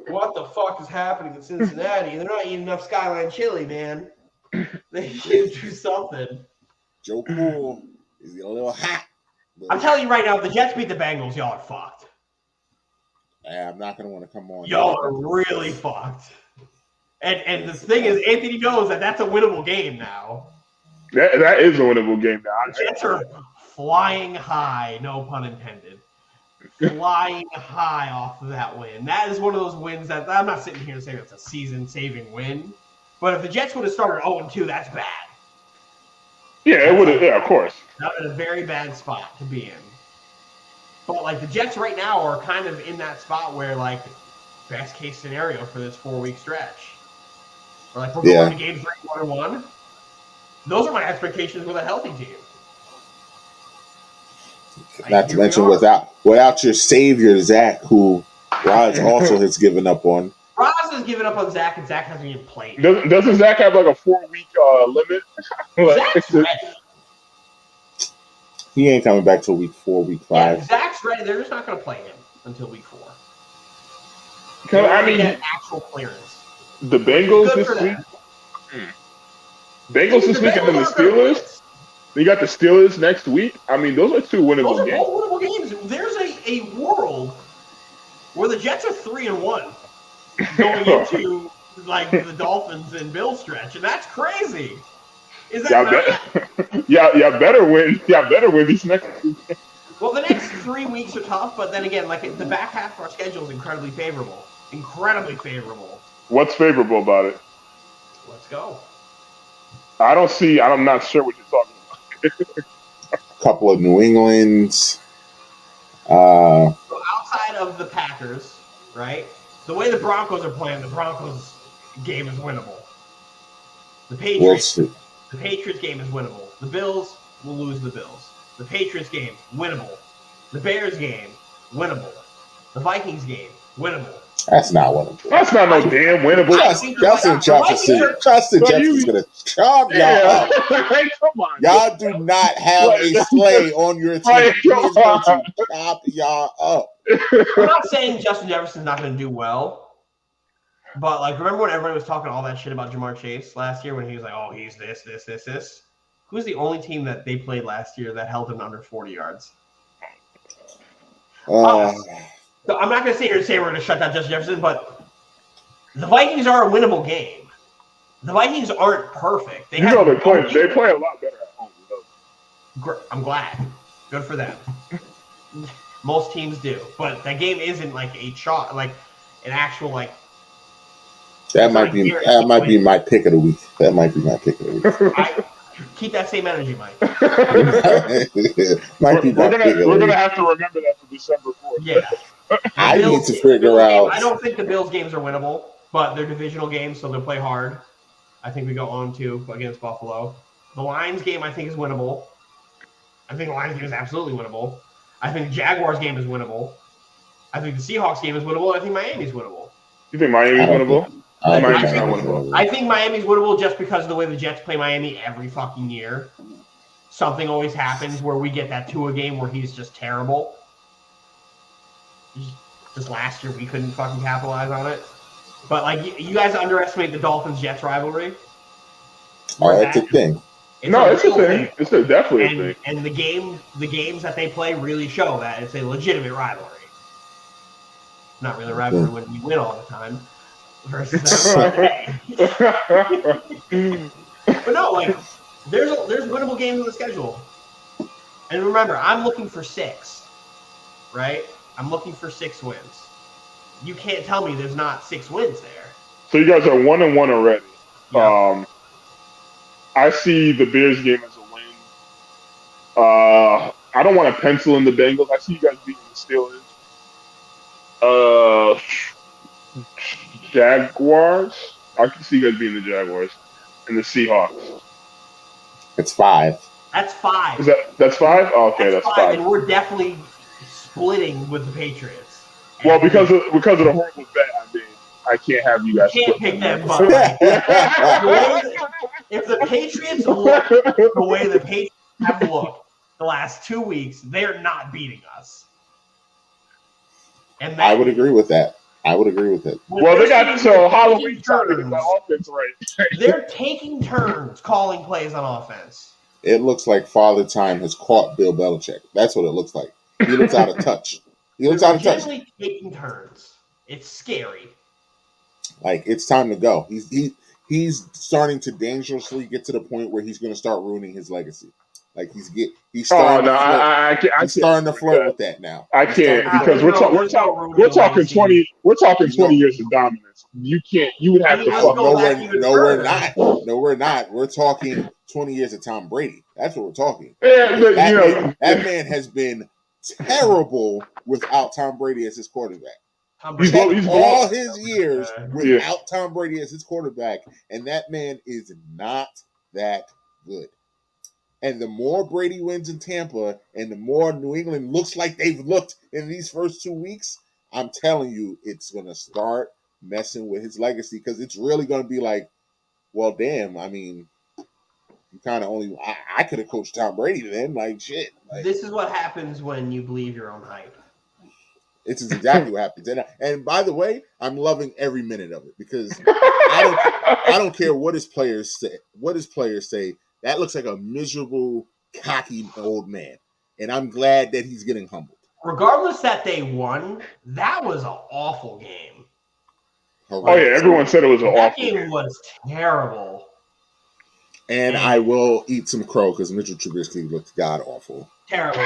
what the fuck is happening in Cincinnati? They're not eating enough Skyline chili, man. They should do something. Joe Cool is a little hot. I'm telling you right now, if the Jets beat the Bengals, y'all are fucked. I'm not going to want to come on. Y'all are really fucked. And the thing is, Anthony knows that that's a winnable game now. That is a winnable game now. The Jets are flying high, no pun intended. Flying high off of that win. That is one of those wins that I'm not sitting here and saying it's a season-saving win. But if the Jets would have started 0-2, that's bad. Yeah, it would have. Yeah, of course. That was a very bad spot to be in. But like the Jets right now are kind of in that spot where like best case scenario for this 4-week stretch. Or like we're going to game 3, 1-1. Those are my expectations with a healthy team. Not to mention without your savior Zach, who Roz also has given up on. Roz has given up on Zach, and Zach hasn't even played. Doesn't Zach have like a 4-week limit? Zach's ready. He ain't coming back till week 4, week 5. Yeah, Zach's ready. They're just not going to play him until week 4. I mean, actual clearance. The Bengals this week. Bengals this week, and then the Steelers. You got the Steelers next week. I mean, those are two winnable games. Those are both winnable games. There's a world where the Jets are 3-1 going into like the Dolphins and Bills stretch, and that's crazy. Is that y'all better win. Y'all better win these next 2 games. Well, the next 3 weeks are tough, but then again, like the back half of our schedule is incredibly favorable. Incredibly favorable. What's favorable about it? Let's go. I'm not sure what you're talking about. A couple of New England's. So outside of the Packers, right? The way the Broncos are playing, the Broncos game is winnable. The Patriots game is winnable. The Bills will lose the Bills. The Patriots game, winnable. The Bears game, winnable. The Vikings game, winnable. That's not winnable. That's not no damn winnable. Justin Jefferson's gonna chop y'all up. Come on, y'all do not have a sleigh on your team. He is going to chop y'all up. I'm not saying Justin Jefferson's not going to do well, but like, remember when everybody was talking all that shit about Jamar Chase last year when he was like, "Oh, he's this." Who's the only team that they played last year that held him to under 40 yards? So I'm not going to sit here and say we're going to shut down Justin Jefferson, but the Vikings are a winnable game. The Vikings aren't perfect. They play a lot better at home. I'm glad. Good for them. Most teams do, but that game isn't like a shot, like an actual like. That might be my pick of the week. That might be my pick of the week. Keep that same energy, Mike. We're gonna have to remember that for December 4th. Yeah. I need to figure out. I don't think the Bills games are winnable, but they're divisional games, so they'll play hard. I think we go 0-2 against Buffalo. The Lions game, I think, is winnable. I think the Lions game is absolutely winnable. I think the Jaguars game is winnable. I think the Seahawks game is winnable. I think Miami's winnable. You think Miami's winnable? I think Miami's winnable just because of the way the Jets play Miami every fucking year. Something always happens where we get that Tua game where he's just terrible. Just last year we couldn't fucking capitalize on it. But like you guys underestimate the Dolphins-Jets rivalry. Oh, that's a thing. It's a thing. It's definitely a thing. And the games that they play really show that it's a legitimate rivalry. Not really a rivalry when we win all the time. Versus but no, like there's winnable games in the schedule. And remember, I'm looking for 6. Right? I'm looking for 6 wins. You can't tell me there's not 6 wins there. So you guys are 1-1 already. Yeah. I see the Bears game as a win. I don't want to pencil in the Bengals. I see you guys beating the Steelers. Jaguars. I can see you guys beating the Jaguars and the Seahawks. It's 5. That's 5. That's 5? Oh, okay, that's 5. And we're definitely splitting with the Patriots. Well, because of the horrible bet I made, I can't have you guys. You can't pick them, but like, if the Patriots look the way the Patriots have looked the last 2 weeks, they're not beating us. And I would agree with that. Well, they got until Halloween time to get that offense right. They're taking turns calling plays on offense. It looks like Father Time has caught Bill Belichick. That's what it looks like. He looks out of touch. They're taking turns. It's scary. Like, it's time to go. He's starting to dangerously get to the point where he's going to start ruining his legacy. Like he's starting to flirt with that now. I can't because we're talking 20 years of dominance. You can't. You would have to. No, we're not. We're talking 20 years of Tom Brady. That's what we're talking. That man has been terrible without Tom Brady as his quarterback. He's all his years without Tom Brady as his quarterback, and that man is not that good. And the more Brady wins in Tampa and the more New England looks like they've looked in these first 2 weeks, I'm telling you, it's going to start messing with his legacy because it's really going to be like, well, damn, I mean, you kind of only, I could have coached Tom Brady then, like, shit. Like, this is what happens when you believe your own hype. It's exactly what happens. And by the way, I'm loving every minute of it because I don't care what his players say. What his players say, that looks like a miserable, cocky old man, and I'm glad that he's getting humbled. Regardless that they won, that was an awful game. Oh yeah, everyone said it was an awful game. That game was terrible. And I will eat some crow because Mitchell Trubisky looked god awful. Terrible.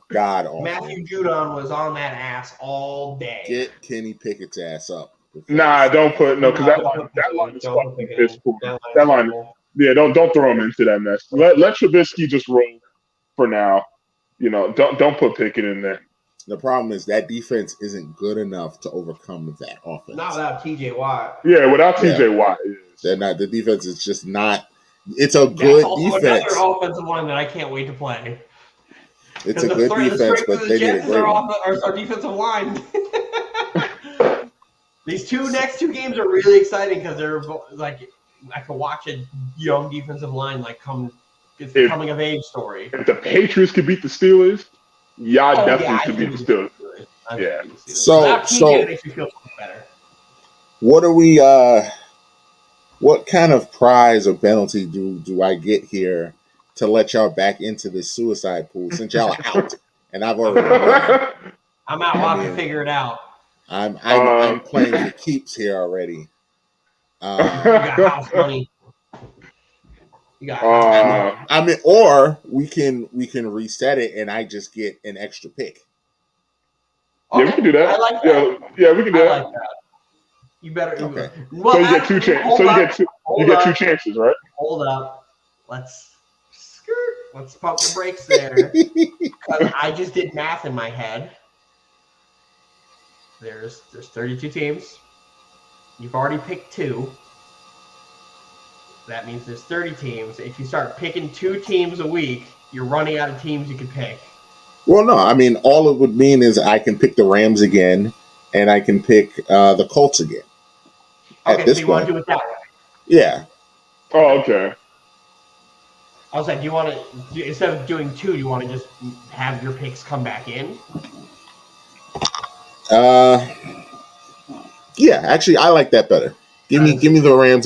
God awful. Matthew Judon was on that ass all day. Get Kenny Pickett's ass up. Nah, don't put because that line is fucking piss poor. That line, yeah, don't throw him into that mess. Let Trubisky just roll for now. You know, don't put Pickett in there. The problem is that defense isn't good enough to overcome that offense. Not without TJ Watt. Yeah, without TJ Watt, they're not. The defense is just not. It's a good defense. Another offensive line that I can't wait to play. It's a good defense, but they need a great one. Our defensive line. These next two games are really exciting because they're like I can watch a young defensive line it's a coming of age story. If the Patriots could beat the Steelers, definitely could beat the Steelers. Yeah. So it makes me feel better. What are we? What kind of prize or penalty do I get here to let y'all back into this suicide pool since y'all are out and I've already won? I'm out. I'll have to figure it out. I'm playing for keeps here already. You got house money. You got I mean, or we can reset it and I just get an extra pick. Yeah, we can do that. I like that. Yeah, we can do that. Like that. You better. Okay. Well, so you get two chances. So you get two chances, right? Hold up. Let's pump the brakes there. Because I just did math in my head. There's 32 teams. You've already picked 2. That means there's 30 teams. If you start picking 2 teams a week, you're running out of teams you can pick. Well, no. I mean, all it would mean is I can pick the Rams again, and I can pick the Colts again. Okay, so you want to do it that way? Yeah. Oh, okay. I was like, do you want to, instead of doing 2, do you want to just have your picks come back in? Yeah, actually, I like that better. Give me the Rams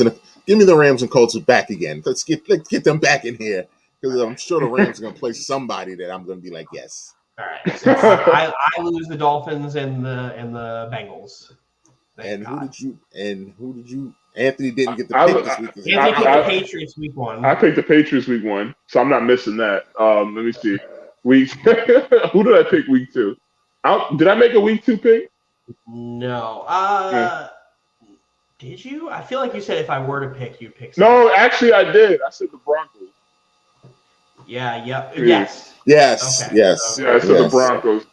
and Colts back again. Let's get them back in here because I'm sure the Rams are going to play somebody that I'm going to be like, yes. All right. So I lose the Dolphins and the Bengals. Who did you? Anthony didn't get the pick this week. Anthony picked the Patriots week 1. I picked the Patriots week 1, so I'm not missing that. Let me see. Who did I pick week 2? Did I make a week 2 pick? No. Did you? I feel like you said if I were to pick, you'd pick. No, actually, I did. I said the Broncos. Yeah. Yep. Yeah. Yes. Yes. Okay. Yes. Yeah, I said the Broncos.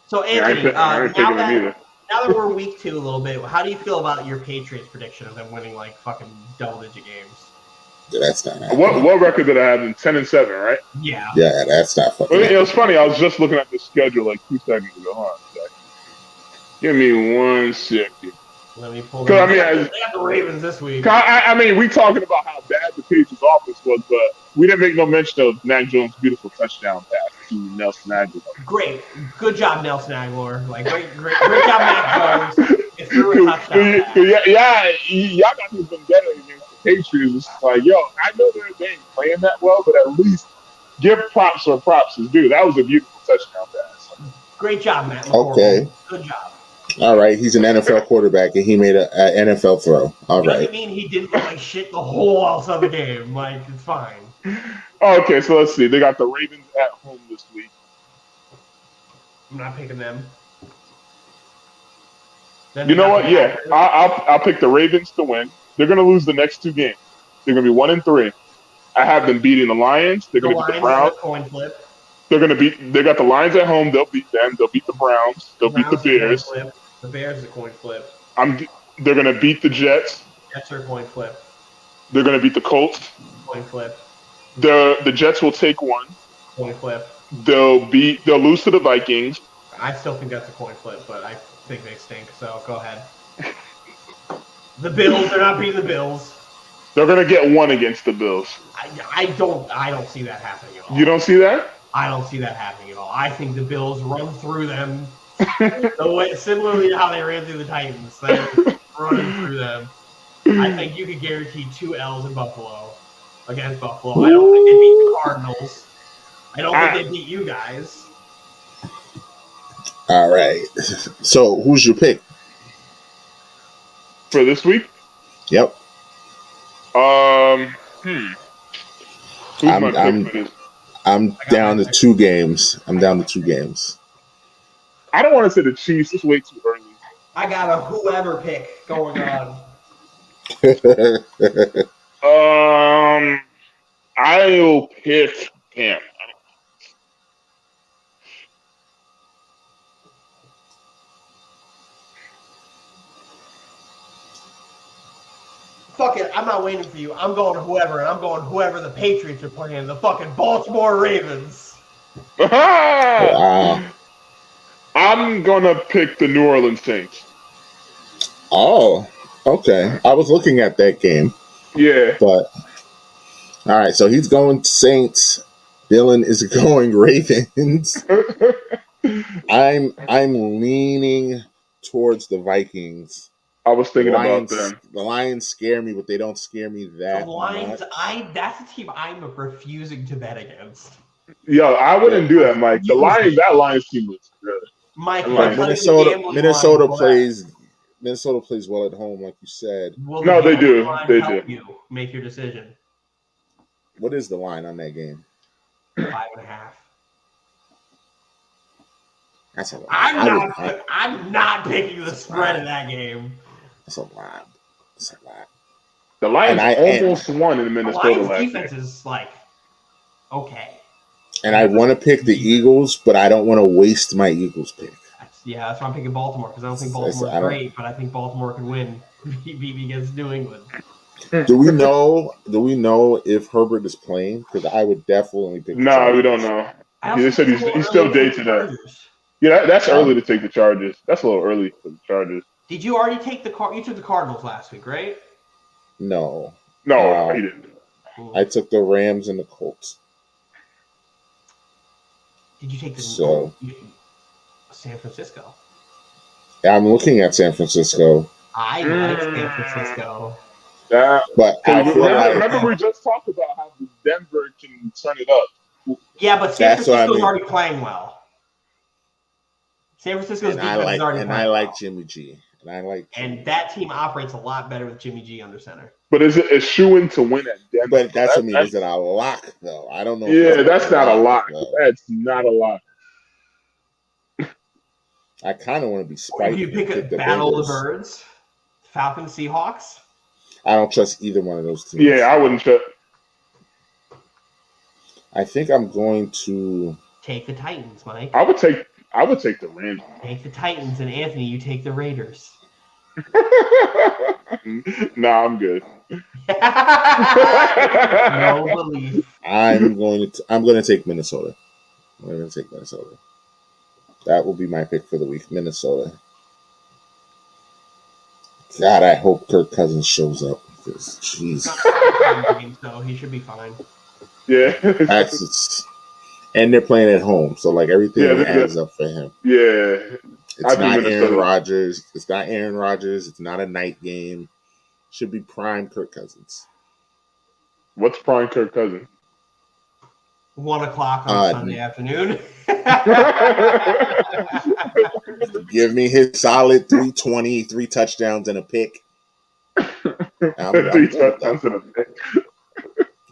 So Anthony, I ain't picking them either. Now that we're week 2 a little bit, how do you feel about your Patriots prediction of them winning like fucking double-digit games? Yeah, that's not happening. What record did I have? 10-7, right? Yeah. Yeah, that's not fucking. It was funny. I was just looking at the schedule like 2 seconds ago. Hold on a second. Give me 1 second. Let me pull. They have the Ravens this week. I mean, we talking about how bad the Patriots' offense was, but we didn't make no mention of Mac Jones' beautiful touchdown pass to Nelson Aguilar. Great, good job, Nelson Aguilar. Like great job, Mac Jones. It threw a touchdown. Y'all got this vendetta against the Patriots. It's like, yo, I know they ain't playing that well, but at least give props where props is due. That was a beautiful touchdown pass. Great job, Matt. Okay. Good job. All right, he's an NFL quarterback, and he made an NFL throw. All right. Doesn't mean he didn't look like shit the whole else of the game. Like, it's fine. Okay, so let's see. They got the Ravens at home this week. I'm not picking them. You know what? Yeah, I'll pick the Ravens to win. They're going to lose the next 2 games. They're going to be 1-3. I have them beating the Lions. They're going to beat the Browns. Coin flip. They got the Lions at home. They'll beat them. They'll beat the Browns. They'll beat the Bears. The Bears is a coin flip. They're going to beat the Jets. Jets are a coin flip. They're going to beat the Colts. Coin flip. The Jets will take 1. Coin flip. They'll lose to the Vikings. I still think that's a coin flip, but I think they stink. So go ahead. The Bills. They're not beating the Bills. They're going to get 1 against the Bills. I don't see that happening at all. You don't see that? I don't see that happening at all. I think the Bills run through them Similarly to how they ran through the Titans, they were running through them. I think you could guarantee 2 L's in Buffalo against Buffalo. I don't think they beat the Cardinals. I don't think they beat you guys. All right. So who's your pick for this week? Yep. Who's my pick for this? I'm down to 2 games. I don't want to say the Chiefs. It's way too early. I got a whoever pick going on. I'll pick him. Fuck it, I'm not waiting for you. I'm going whoever, and I'm going whoever the Patriots are playing. The fucking Baltimore Ravens. Wow. I'm gonna pick the New Orleans Saints. Oh, okay. I was looking at that game. Yeah. But all right, so he's going Saints. Dylan is going Ravens. I'm leaning towards the Vikings. I was thinking about them. The Lions scare me, but they don't scare me that The Lions, much. That's a team I'm refusing to bet against. Yo, I wouldn't do that, Mike. That Lions team looks good. Mike, Minnesota plays well at home, like you said. No, they do. They do. You make your decision. What is the line on that game? 5.5. That's a lot. I'm not picking the spread in that game. That's a lot. The Lions almost won in Minnesota last year. Defense is like okay. And I want to pick the Eagles, but I don't want to waste my Eagles pick. That's why I'm picking Baltimore, because I don't think Baltimore's great, but I think Baltimore can win against New England. Do we know if Herbert is playing? Because I would definitely pick. No, we don't know. They said he's still day to day. Yeah, that's early to take the Chargers. That's a little early for the Chargers. Did you already take you took the Cardinals last week, right? No, he didn't. I took the Rams and the Colts. Did you take the San Francisco? Yeah, I'm looking at San Francisco. I like San Francisco. But remember we just talked about how Denver can turn it up. Yeah, but San Francisco's already playing well. San Francisco's defense is already playing well. And I like Jimmy G. And that team operates a lot better with Jimmy G under center. But is it a shoo-in to win at Denver? But that's what I mean. Is it a lock, though? I don't know. Yeah, that's not a lock. That's not a lock. I kind of want to be spiked. You pick a battle of the birds? Falcons, Seahawks? I don't trust either one of those teams. Yeah, I wouldn't trust. I think I'm going to take the Titans, Mike. I would take the Rams. Take the Titans, and Anthony, you take the Raiders. Nah, I'm good. No belief. I'm going to take Minnesota. I'm going to take Minnesota. That will be my pick for the week, Minnesota. God, I hope Kirk Cousins shows up. Because, jeez. So he should be fine. Yeah. And they're playing at home, so like everything adds up for him. Yeah. It's not Aaron Rodgers. It's not Aaron Rodgers. It's not a night game. Should be prime Kirk Cousins. What's prime Kirk Cousins? 1 o'clock on Sunday afternoon. Give me his solid 320, 3 touchdowns and a pick. 3 touchdowns and a pick.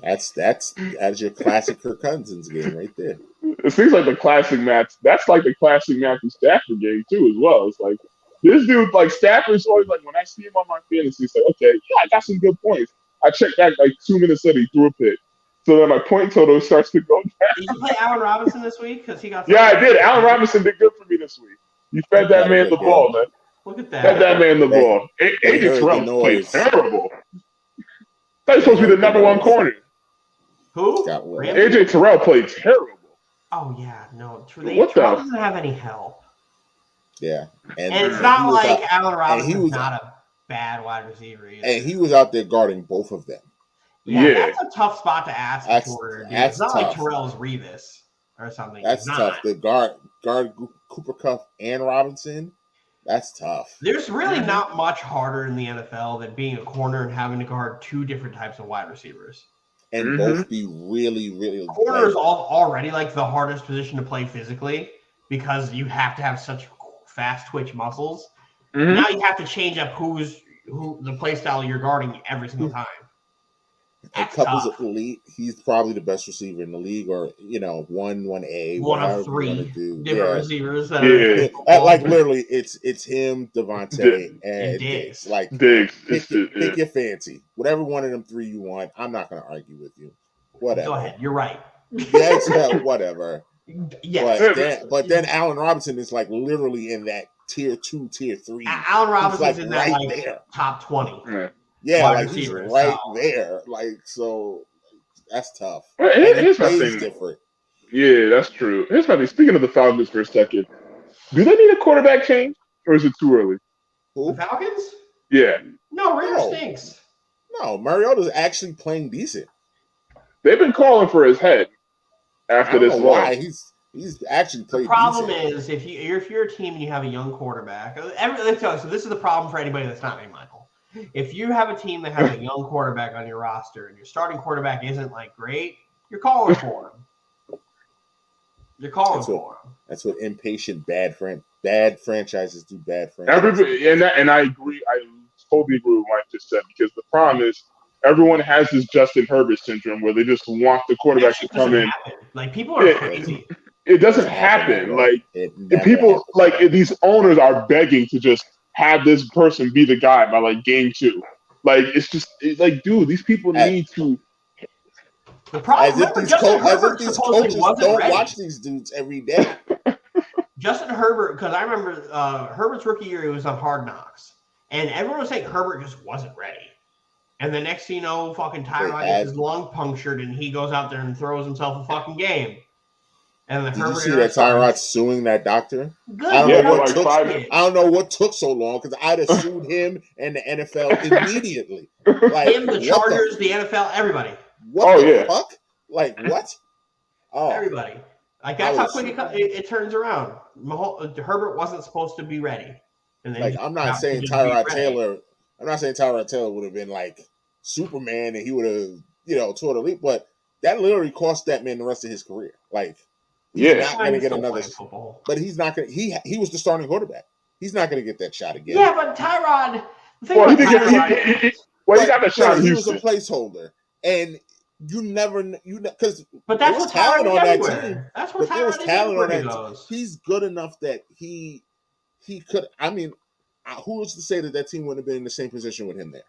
That's your classic Kirk Cousins game right there. It seems like the classic match. That's like the classic Matthew Stafford game too, as well. It's like this dude, like Stafford's always like when I see him on my fantasy, it's like, okay, yeah, I got some good points. I check back like 2 minutes later, he threw a pick. So then my point total starts to go down. Did you play Allen Robinson this week? Because he got. Yeah, I did. Allen Robinson did good for me this week. You fed that man the ball, man. Look at that. Fed that man the ball. AJ Terrell played terrible. That's supposed to be the number 1 corner. Who? AJ Terrell played terrible. Oh yeah, no. Terrell doesn't have any help. Yeah, and it's not like Allen Robinson's not a bad wide receiver either. And he was out there guarding both of them. Yeah, that's a tough spot to ask for. It's not like Terrell's Revis. or something. That's tough. The guard Cooper Kupp and Robinson. That's tough. There's really not much harder in the NFL than being a corner and having to guard two different types of wide receivers. And both be really, really. Corner is already like the hardest position to play physically because you have to have such fast twitch muscles. Now you have to change up who the play style you're guarding every single time. And Kupp is elite. He's probably the best receiver in the league, or 1A, one of three different receivers. Like literally, it's him, Devontae, and Diggs. Like Diggs, pick your fancy, whatever one of them three you want. I'm not going to argue with you. Whatever. Go ahead. You're right. Yeah, whatever. Yes. But then Allen Robinson is like literally in that tier 2, tier 3. Allen Robinson's like in that right there. Top 20. Yeah, like he's right there. Like, so that's tough. Well, here's my thing. Different. Yeah, that's true. Here's my thing. Speaking of the Falcons for a second, do they need a quarterback change, or is it too early? Who? The Falcons? Yeah. No, Ridder stinks. No, Mariota's actually playing decent. They've been calling for his head after this loss. Why? He's actually played. The problem is if you're a team and you have a young quarterback. So this is the problem for anybody that's not named Michael. If you have a team that has a young quarterback on your roster and your starting quarterback isn't like great, you're calling for him. You're calling for him. That's what impatient bad franchises do. Bad franchises. Everybody, and I agree. I totally agree with what Mike just said, because the problem is everyone has this Justin Herbert syndrome where they just want the quarterback to come in. Like, people are crazy. It doesn't happen. Like, people like these owners are begging to just have this person be the guy by like game 2. Like, it's just like, dude, these people need to. The problem is these coaches don't watch these dudes every day. Justin Herbert, because I remember Herbert's rookie year, he was on Hard Knocks, and everyone was saying Herbert just wasn't ready. And the next thing you know, fucking Tyrod gets his lung punctured, and he goes out there and throws himself a fucking game. And Did you see that Tyrod suing that doctor? Good. I don't know what took so long, because I'd have sued him and the NFL immediately. Like, him, the Chargers, the NFL, everybody. What the fuck? Like, what? Oh, everybody. Like, that's how quick it turns around. Herbert wasn't supposed to be ready. And then I'm not saying Tyrod Taylor would have been like Superman and he would have, tore the leap, but that literally cost that man the rest of his career. Like, he's not going to get another. But he's not going to. He was the starting quarterback. He's not going to get that shot again. Yeah, but Tyrod. He got the shot. He was a placeholder, and you never, because. But that's what talent on that team. That's what there was talent on that team. He's good enough that he could. I mean, who was to say that team wouldn't have been in the same position with him there?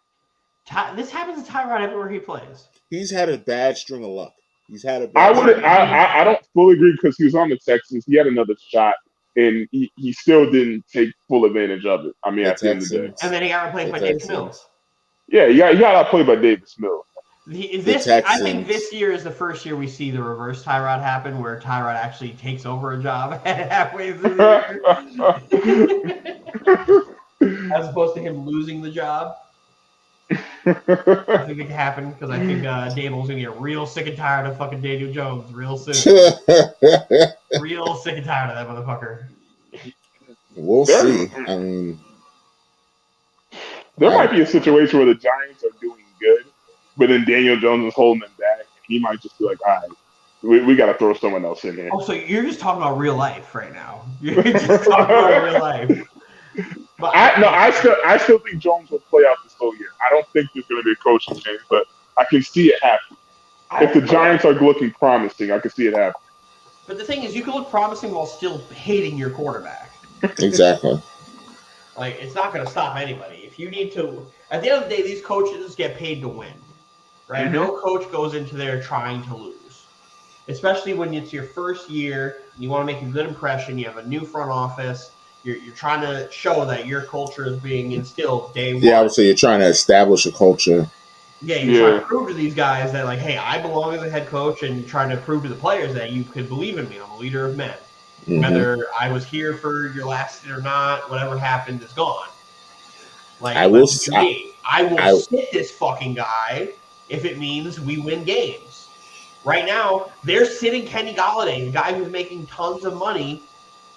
This happens to Tyrod everywhere he plays. He's had a bad string of luck. He's had a. I don't fully agree, because he was on the Texans. He had another shot, and he still didn't take full advantage of it. I mean, at the end of the day. And then he got replaced by Davis Mills. Yeah, he got outplayed by Davis Mills. I think this year is the first year we see the reverse Tyrod happen, where Tyrod actually takes over a job halfway through the year, as opposed to him losing the job. I think it can happen, because I think Dable's gonna get real sick and tired of fucking Daniel Jones real soon. Real sick and tired of that motherfucker. We'll see. I mean, there might be a situation where the Giants are doing good, but then Daniel Jones is holding them back. He might just be like, all right, we got to throw someone else in here. Oh, so you're just talking about real life right now. You're just talking about real life. But I still think Jones will play out this whole year. I don't think there's going to be a coaching change, but I can see it happen. If the Giants are looking promising, I can see it happen. But the thing is, you can look promising while still hating your quarterback. Exactly. Like, it's not going to stop anybody. If you need to, at the end of the day, these coaches get paid to win, right? Mm-hmm. No coach goes into there trying to lose, especially when it's your first year. You want to make a good impression. You have a new front office. You're trying to show that your culture is being instilled day one. Yeah, I would say you're trying to establish a culture. Yeah, you're trying to prove to these guys that, like, hey, I belong as a head coach, and you're trying to prove to the players that you could believe in me. I'm a leader of men. Mm-hmm. Whether I was here for your last or not, whatever happened is gone. Like, I will sit this fucking guy if it means we win games. Right now, they're sitting Kenny Golladay, the guy who's making tons of money,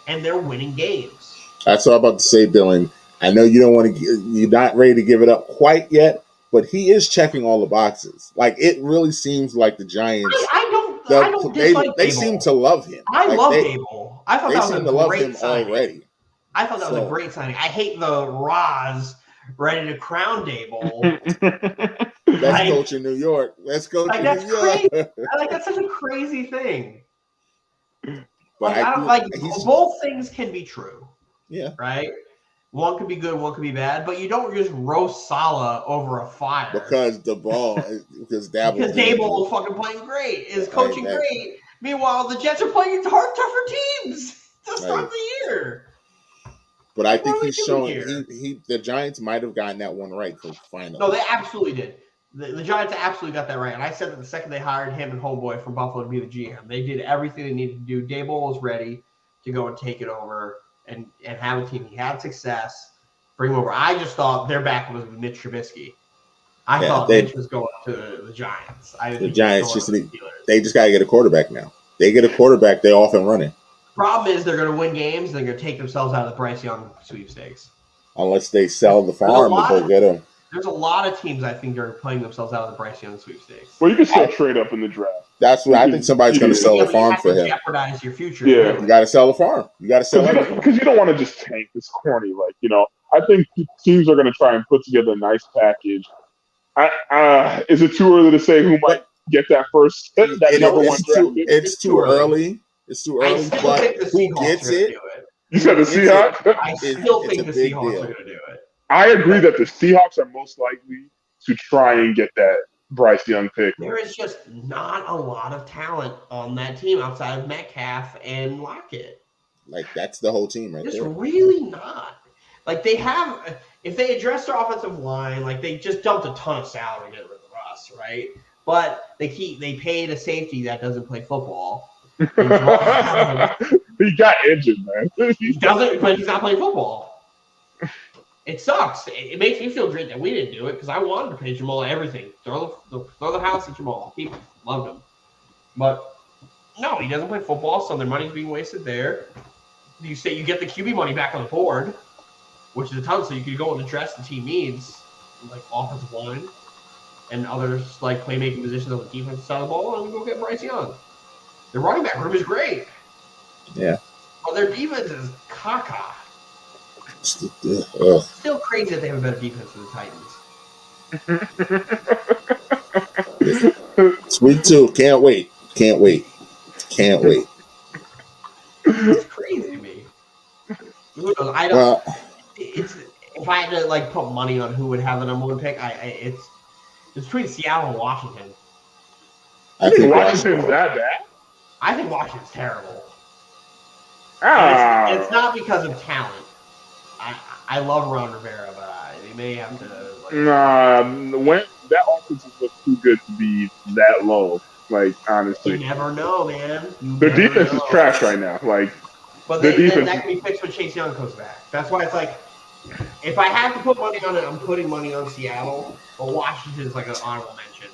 and they're winning games. That's what I'm about to say, Dylan. I know you don't want to. You're not ready to give it up quite yet, but he is checking all the boxes. Like it really seems like the Giants. I don't dislike they Dable. seem to love him. I love Dable. I thought that was a great signing. Already. I thought that was a great signing. I hate the Roz ready to crown Dable. Best coach in New York. Let's go to New York. That's such a crazy thing. But both things can be true. Yeah. Right? One could be good, one could be bad, but you don't just roast Salah over a fire. Because because Dable is fucking playing great, is coaching great. Meanwhile, the Jets are playing tougher teams to start the year. But I think he's shown the Giants might have gotten that one right for finally. No, they absolutely did. The Giants absolutely got that right. And I said that the second they hired him and Homeboy from Buffalo to be the GM, they did everything they needed to do. Dable was ready to go and take it over and have a team. He had success. Bring him over. I just thought their back was Mitch Trubisky. I thought Mitch was going to the Giants. The Giants they just got to get a quarterback now. They get a quarterback, they're off and running. Problem is they're going to win games and they're going to take themselves out of the Bryce Young sweepstakes. Unless they sell the farm before get him. There's a lot of teams I think are playing themselves out of the Bryce Young sweepstakes. Well, you can still trade up in the draft. That's what I think somebody's going to sell the farm for him. Jeopardize your future. Yeah, you got to sell the farm. You got to sell it because you don't want to just tank. It's corny, I think teams are going to try and put together a nice package. Is it too early to say who might get that first? Number one draft pick? It's too early. It's too early. But who gets it? You said the Seahawks. I still think the Seahawks are going to do it. I agree that the Seahawks are most likely to try and get that Bryce Young pick. There is just not a lot of talent on that team outside of Metcalf and Lockett. Like, that's the whole team right there. It's really not. Like, they have – if they address their offensive line, like, they just dumped a ton of salary to get rid of Russ, right? But they paid a safety that doesn't play football. He got injured, man. He doesn't – but he's not playing football. It sucks. It makes me feel great that we didn't do it because I wanted to pay Jamal everything. Throw the house at Jamal. People loved him. But, no, he doesn't play football, so their money's being wasted there. You say you get the QB money back on the board, which is a ton, so you could go and address the team needs, like offensive line and others, like playmaking positions on the defensive side of the ball, and go get Bryce Young. Their running back room is great. Yeah. But their defense is caca. Still crazy that they have a better defense than the Titans. It's week 2. Can't wait. It's crazy to me. I don't. If I had to put money on who would have the number 1 pick, it's between Seattle and Washington. I think Washington's that bad. I think Washington's terrible. It's not because of talent. I love Ron Rivera, but they may have to. When that offense looks too good to be that low. Honestly, you never know, man. The defense is trash right now. But the defense that can be fixed when Chase Young comes back. That's why it's if I have to put money on it, I'm putting money on Seattle. But Washington's an honorable mention.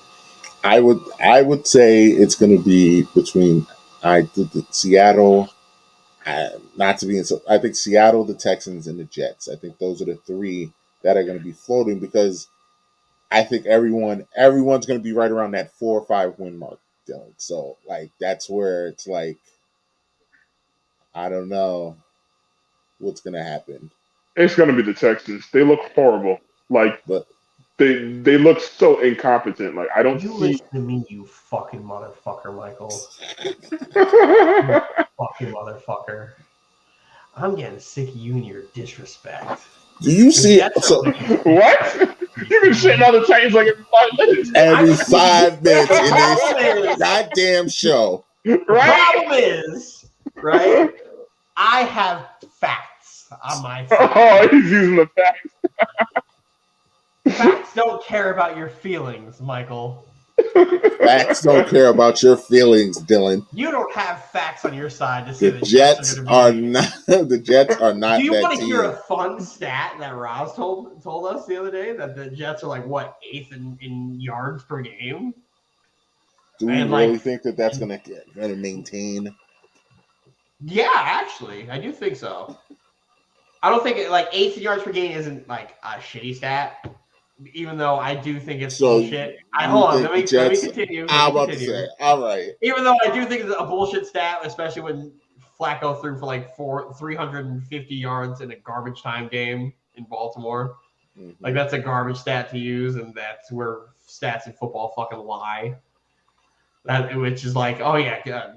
I would say it's going to be between Seattle. I think Seattle, the Texans, and the Jets. I think those are the 3 that are going to be floating because I think everyone's going to be right around that 4 or 5 win mark, Dylan. So that's where it's I don't know what's going to happen. It's going to be the Texans. They look horrible. But they look so incompetent. I don't. You listen to me, you fucking motherfucker, Michael. You fucking motherfucker. I'm getting sick of you and your disrespect. Do you see it? What? You've been shitting on the Titans every 5 minutes. Every 5 minutes in this goddamn show. Right? The problem is, right? I have facts on my side. Oh, he's using the facts. Facts don't care about your feelings, Michael. Facts don't care about your feelings, Dylan. You don't have facts on your side to say the Jets are not. The Jets are not. Do you want to hear a fun stat that Roz told us the other day that the Jets are 8th in yards per game? Do we really think that that's gonna maintain? Yeah, actually, I do think so. I don't think 18 yards per game isn't like a shitty stat, even though I do think it's bullshit. Hold on, let me continue. I'm about to say, all right. Even though I do think it's a bullshit stat, especially when Flacco threw for 350 yards in a garbage time game in Baltimore. Mm-hmm. Like, that's a garbage stat to use, and that's where stats in football fucking lie. Which is like, oh yeah,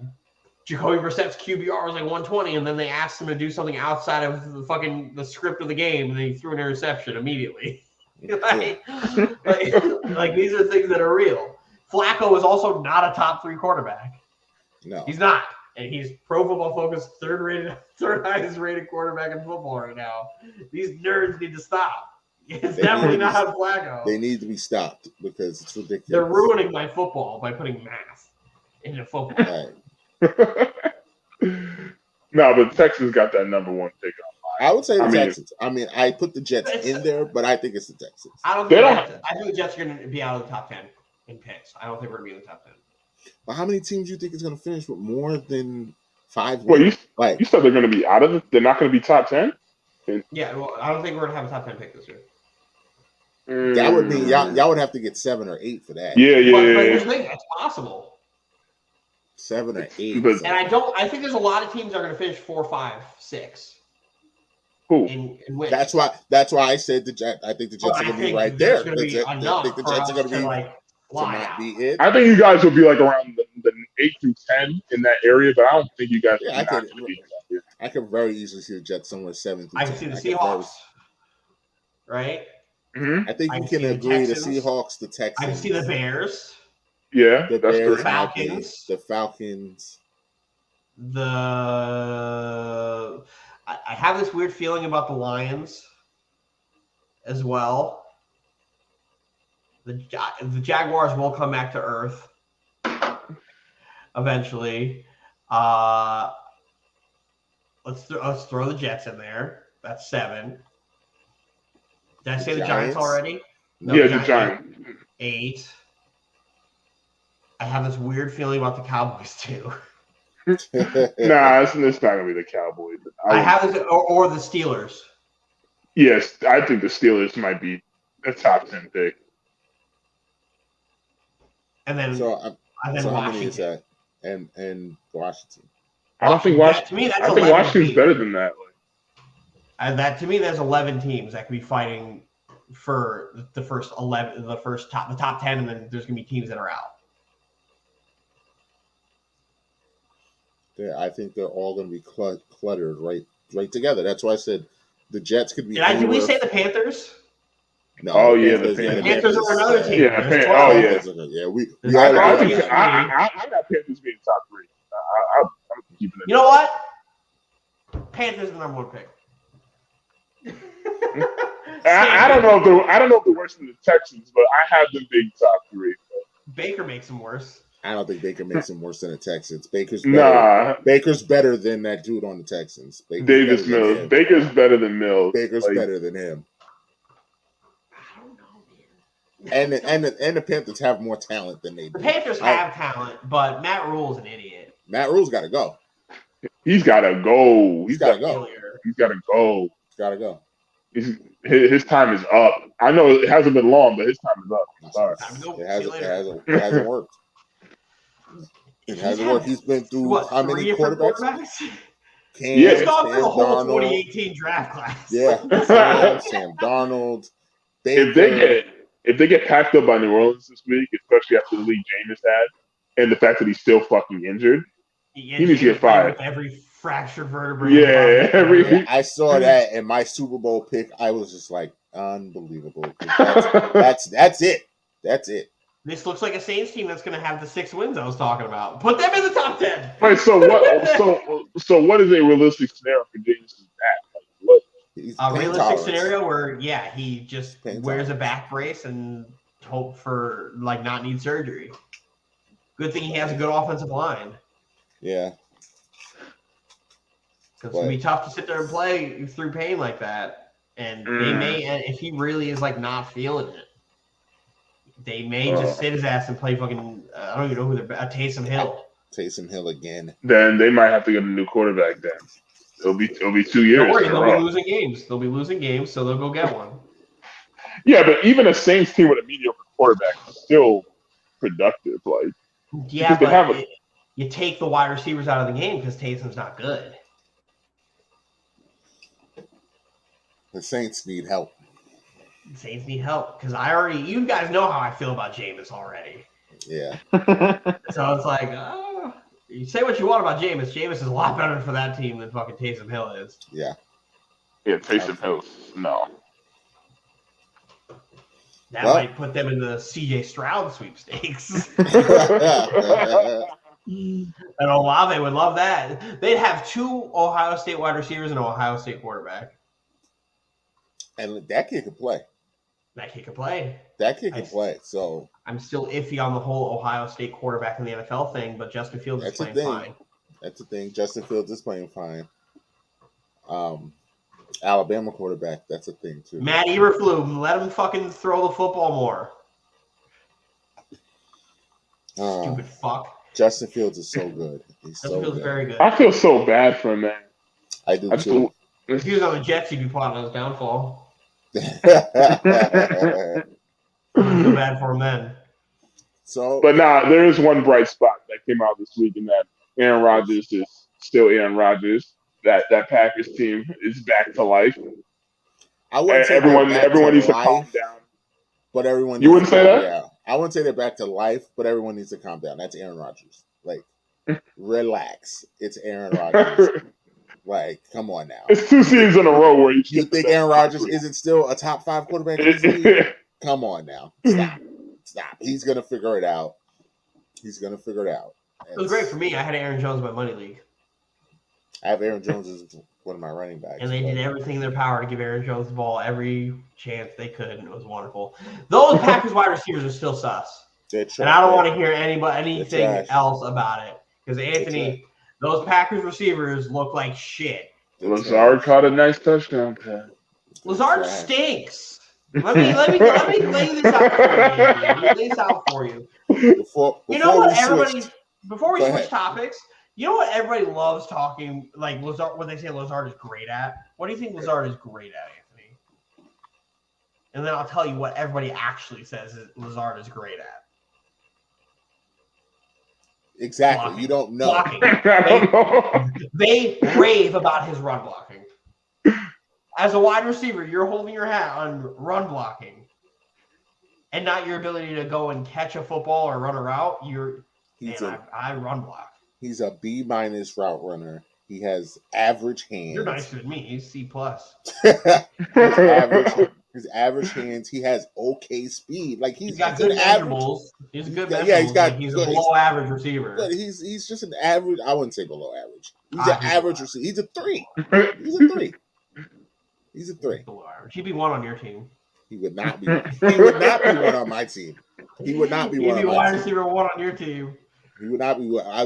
Jacoby Brissett's QBR was like 120, and then they asked him to do something outside of the script of the game, and he threw an interception immediately. like these are things that are real. Flacco is also not a top 3 quarterback. No, he's not, and he's Pro Football Focus third highest rated quarterback in football right now. These nerds need to stop. It's definitely not Flacco. They need to be stopped because it's ridiculous. They're ruining my football by putting math into football. No, but Texas got that number 1 pick up. I would say the Texans. I mean, I put the Jets in there, but I think it's the Texans. I think the Jets are going to be out of the top 10 in picks. I don't think we're going to be in the top 10. But how many teams do you think is going to finish with more than 5 wins? Well, you said they're going to be out of it? They're not going to be top 10? Yeah, well, I don't think we're going to have a top 10 pick this year. That would mean y'all would have to get 7 or 8 for that. Yeah. But here's the thing, that's possible. 7 or 8. And I think there's a lot of teams that are going to finish 4, 5, 6. Who? In wins. That's why I said the Jets. I think the Jets are going to be right there. I think the Jets are going to be not be it. I think you guys will be like around the 8 through 10 in that area, but I don't think you guys. I could very easily see the Jets somewhere 7 through 10. I can see the Seahawks, right? Mm-hmm. I think you can agree the Seahawks, the Texans. I can see the Bears. Yeah, the Bears, the Falcons. The Falcons. I have this weird feeling about the Lions as well. The Jaguars will come back to earth eventually. Let's throw the Jets in there. That's 7. Did I say the Giants already? No, yeah, the Giants. 8. I have this weird feeling about the Cowboys too. Nah, it's not gonna be the Cowboys. I have this, or the Steelers. Yes, I think the Steelers might be a top 10 pick. And then, how many is that? And Washington. I don't think Washington. To me, that's I think Washington's teams. Better than that. That to me, there's 11 teams that could be fighting for the first 11, the top 10, and then there's gonna be teams that are out. Yeah, I think they're all going to be cluttered right together. That's why I said the Jets could be. Did we say the Panthers? No. Oh yeah, the Panthers are another team. Yeah, I got Panthers being top 3. I'm keeping it. You know what? Panthers are the number 1 pick. I don't know if they're worse than the Texans, but I have them being top 3. Baker makes them worse. I don't think Baker makes him worse than the Texans. Baker's better than that dude on the Texans. Davis Mills. Baker's better than Mills. Baker's better than him. I don't know, man. And the Panthers have more talent than they do. The Panthers have talent, but Matt Rule's an idiot. Matt Rule's got to go. He's got to go. He's got to go. He's got to go. He's got to go. His time is up. I know it hasn't been long, but his time is up. Sorry. It hasn't worked. It hasn't worked. He's been through how many quarterbacks? He's gone through the whole 2018 draft class. Yeah, Sam Darnold. Baker. If they get packed up by New Orleans this week, especially after the league Jameis had, and the fact that he's still fucking injured, he needs to get fired. Every fractured vertebrae. Yeah, I saw that in my Super Bowl pick. I was just like, unbelievable. That's it. That's it. This looks like a Saints team that's going to have the 6 wins I was talking about. Put them in the top 10. Right. So what is a realistic scenario for James' back? A realistic scenario where he just wears a back brace and hope for not need surgery. Good thing he has a good offensive line. Yeah. Because it's going to be tough to sit there and play through pain like that. And they may, if he really is not feeling it. They may just sit his ass and play fucking. I don't even know who they're. Taysom Hill. Taysom Hill again. Then they might have to get a new quarterback. Then it'll be 2 years. Don't worry, they'll be losing games. They'll be losing games, so they'll go get one. Yeah, but even a Saints team with a mediocre quarterback is still productive. Like, yeah, but you take the wide receivers out of the game because Taysom's not good. The Saints need help. The Saints need help because you guys know how I feel about Jameis already. Yeah. So it's like, you say what you want about Jameis. Jameis is a lot better for that team than fucking Taysom Hill is. Yeah. Yeah, Taysom Hill. No. That might put them in the C.J. Stroud sweepstakes. And Olave would love that. They'd have 2 Ohio State wide receivers and an Ohio State quarterback. And that kid could play. That kid could play. That kid can play. So I'm still iffy on the whole Ohio State quarterback in the NFL thing, but Justin Fields is playing fine. That's the thing. Justin Fields is playing fine. Alabama quarterback, that's a thing too. Matt Eberflus, let him fucking throw the football more. Stupid fuck. Justin Fields is so good. Justin Fields is very good. I feel so bad for him, man. I do too. If he was on the Jets, he'd be plotting on his downfall. I feel bad for him then. But there is one bright spot that came out this week, and that Aaron Rodgers is still Aaron Rodgers. That Packers team is back to life. I wouldn't say everyone needs to life, calm down. But everyone you wouldn't say that? Yeah, I wouldn't say they're back to life, but everyone needs to calm down. That's Aaron Rodgers. Like, relax. It's Aaron Rodgers. Like, come on now. It's 2 seasons in a row where you think Aaron Rodgers isn't still a top 5 quarterback in this league? Come on now. Stop. He's gonna figure it out. It was great for me. I had Aaron Jones in my money league. I have Aaron Jones as one of my running backs. And they did everything in their power to give Aaron Jones the ball every chance they could, and it was wonderful. Those Packers wide receivers are still sus. And I don't want to hear anything else about it. Because Anthony, those Packers receivers look like shit. Lazard caught a nice touchdown pass. Lazard stinks. Let me lay this out for you. Before we switch topics, you know what everybody loves talking, like Lazard, what they say Lazard is great at? What do you think Lazard is great at, Anthony? And then I'll tell you what everybody actually says Lazard is great at. Exactly. Blocking. You don't know. Blocking. They rave about his run blocking. As a wide receiver, you're holding your hat on run blocking and not your ability to go and catch a football or run a route. I run block. He's a B- route runner. He has average hands. You're nicer than me. He's C+. His average hands. He has okay speed. Like he's got good measurables. He's a good measurables. He's a below average receiver. But he's just an average. I wouldn't say below average. He's an average receiver. He's a 3. He's a 3. Below average. He'd be 1 on your team. He would not be. He would not be 1 on my team. He would not be 1 on my team. He'd be wide receiver 1 on your team. He would not be. I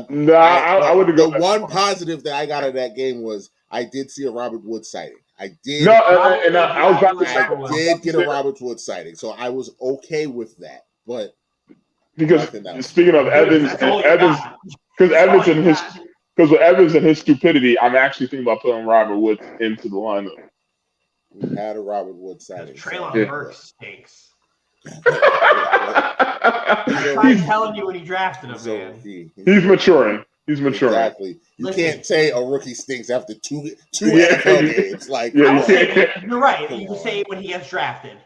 would go. The one positive that I got out of that game was I did see a Robert Woods sighting. I did. I was about to say I did get a Robert Woods sighting, so I was okay with that. But because speaking of Evans with Evans and his stupidity, I'm actually thinking about putting Robert Woods into the lineup. We had a Robert Woods sighting. Traylon Burks stinks. He's telling you when he drafted him, man. He's maturing. Exactly. You can't say a rookie stinks after two NFL games. Like you're right. You can say it when he gets drafted.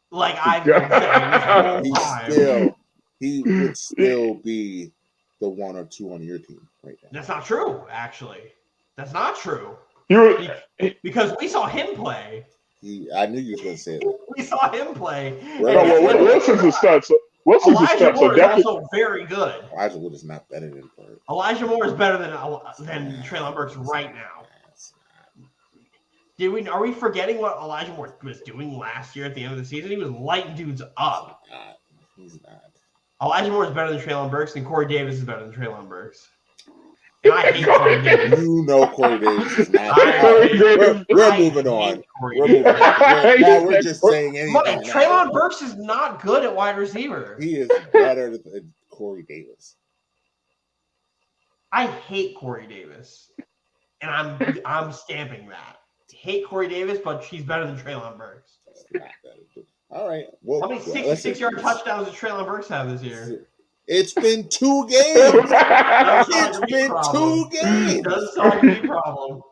Like I've been saying he would still be the 1 or 2 on your team right now. That's not true, actually. That's not true. Because we saw him play. I knew you were going to say that. We saw him play. Wilson's a stud. Elijah Moore is also very good. Elijah Wood is not better than Burks. Elijah Moore is better than Traylon Burks right now. Are we forgetting what Elijah Moore was doing last year at the end of the season? He was lighting dudes up. He's not. Elijah Moore is better than Traylon Burks, and Corey Davis is better than Traylon Burks. And I hate Corey Davis. You know Corey Davis is not. We're moving on. We're just saying anything. Treylon Burks is not good at wide receiver. He is better than Corey Davis. I hate Corey Davis, and I'm stamping that. Hate Corey Davis, but she's better than Treylon Burks. All right. Well, how many 66-yard touchdowns does Treylon Burks have this year? It's been 2 games. It's been 2 games. Doesn't solve any problem.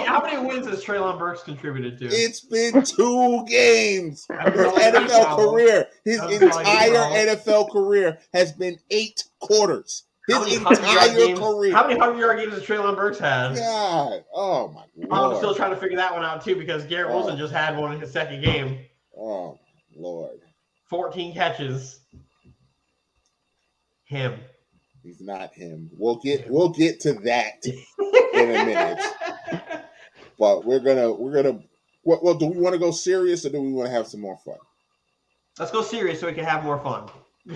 How many wins has Treylon Burks contributed to? It's been 2 games. His NFL career, his entire NFL career has been 8 quarters. His entire career. How many 100-yard games has Treylon Burks had? God. Oh, my Lord. I'm still trying to figure that one out, too, because Garrett Wilson just had one in his second game. Oh, Lord. 14 catches. Him. He's not him. We'll get to that in a minute. But we're gonna. Well, do we want to go serious or do we want to have some more fun? Let's go serious so we can have more fun. All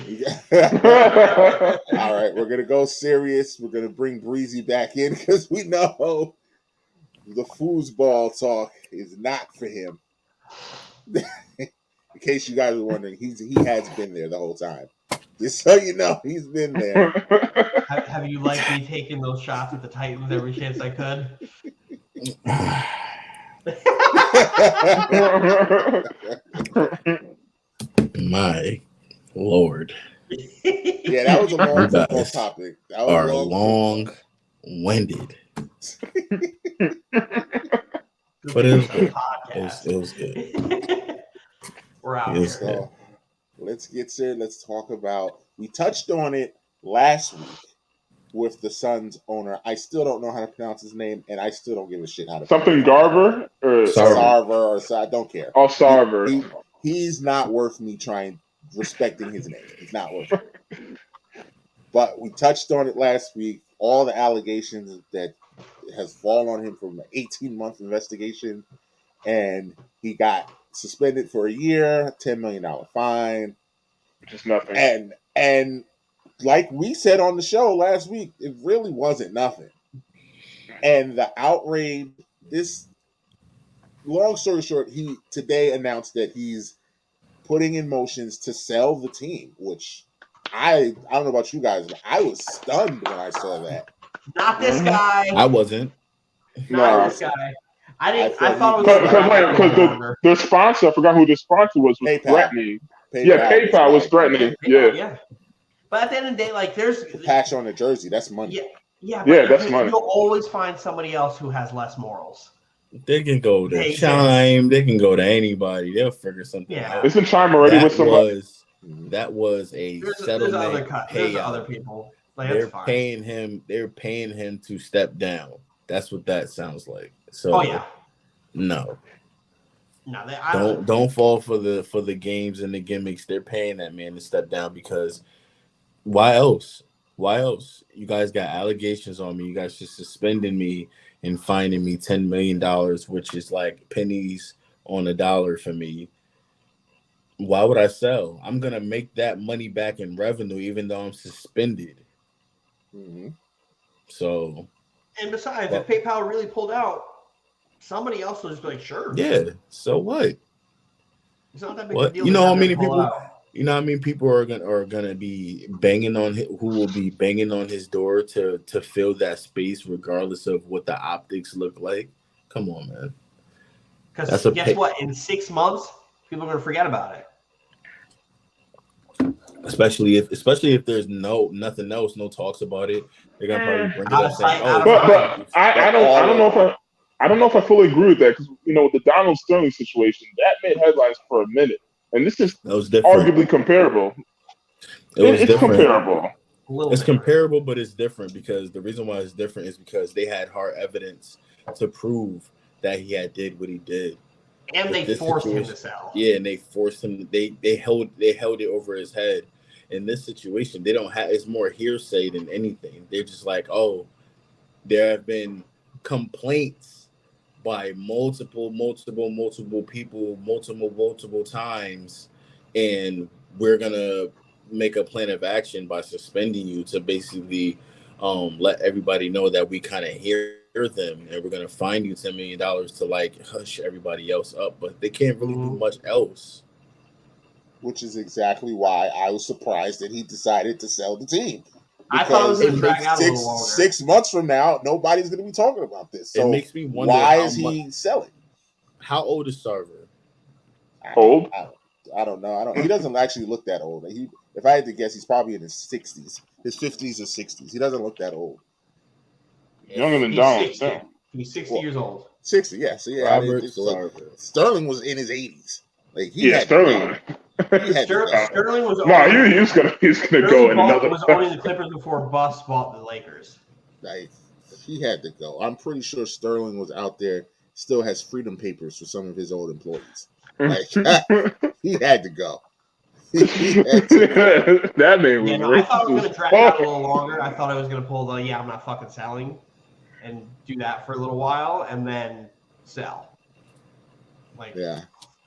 right, we're gonna go serious. We're gonna bring Breezy back in because we know the foosball talk is not for him. In case you guys were wondering, he has been there the whole time. Just so you know, he's been there. Have you liked me taking those shots at the Titans every chance I could? My Lord. Yeah, that was a long football topic. That was long-winded. But it was good. It was good. We're out here. So, let's get serious. Let's talk about. We touched on it last week with the Suns owner. I still don't know how to pronounce his name, and I still don't give a shit how to. Something Garver or Sarver or I don't care. Oh, Sarver. He's not worth me respecting his name. He's not worth it. But we touched on it last week. All the allegations that has fallen on him from an 18-month investigation, and he got suspended for a year, $10 million fine. Just nothing. And like we said on the show last week, it really wasn't nothing. And the outrage, long story short, he today announced that he's putting in motions to sell the team, which I don't know about you guys, but I was stunned when I saw that. Not this guy. I wasn't. Not this guy. I thought it was because the sponsor, I forgot who the sponsor was threatening. PayPal was threatening. Yeah. But at the end of the day, like there's the patch on the jersey, that's money. Yeah, that's money. You'll always find somebody else who has less morals. They can go to Chime. They can go to anybody. They'll figure something out. Isn't Chime already with somebody? That was a settlement payout. There's other people. Like, they're paying him. They're paying him to step down. That's what that sounds like. So, no. Don't fall for the games and the gimmicks. They're paying that man to step down because why else? Why else? You guys got allegations on me. You guys just suspending me and fining me $10 million, which is like pennies on a dollar for me. Why would I sell? I'm gonna make that money back in revenue, even though I'm suspended. Mm-hmm. So, and besides, if PayPal really pulled out, somebody else will just be like, sure. Yeah. So what? It's not that big a deal. You know how many people? You know how many people are gonna be banging on who will be banging on his door to fill that space, regardless of what the optics look like. Come on, man. Because guess what? In 6 months, people are gonna forget about it. Especially if there's nothing else, no talks about it. They're gonna probably bring it up. But I don't know if I fully agree with that because with the Donald Sterling situation, that made headlines for a minute, and this is arguably comparable. It's comparable. It's comparable, but it's different because the reason why it's different is because they had hard evidence to prove that he had did what he did. And they forced him to sell. Yeah, and they forced him. They held it over his head. In this situation, they don't have. It's more hearsay than anything. They're just like, oh, there have been complaints by multiple people, multiple times, and we're gonna make a plan of action by suspending you to basically let everybody know that we kind of hear them, and we're gonna find you $10 million to like hush everybody else up, but they can't really do much else. Which is exactly why I was surprised that he decided to sell the team. I thought it was going to drag out a little longer. 6 months from now, nobody's going to be talking about this. So it makes me wonder why is he selling? How old is Sarver? Old? I don't know. He doesn't actually look that old. If I had to guess, he's probably in his 60s, his 50s or 60s. He doesn't look that old. Younger than Donald Trump. He's 60 years old. 60, yeah. So yeah, Robert Sarver. Sterling was in his 80s. Like Sterling. Sterling was. He's gonna go in another. Was owning the Clippers before Buss bought the Lakers. Like he had to go. I'm pretty sure Sterling was out there. Still has freedom papers for some of his old employees. Like he had to go. That man was. I thought it was gonna drag out a little longer. I thought I was gonna pull the I'm not fucking selling, and do that for a little while, and then sell. Like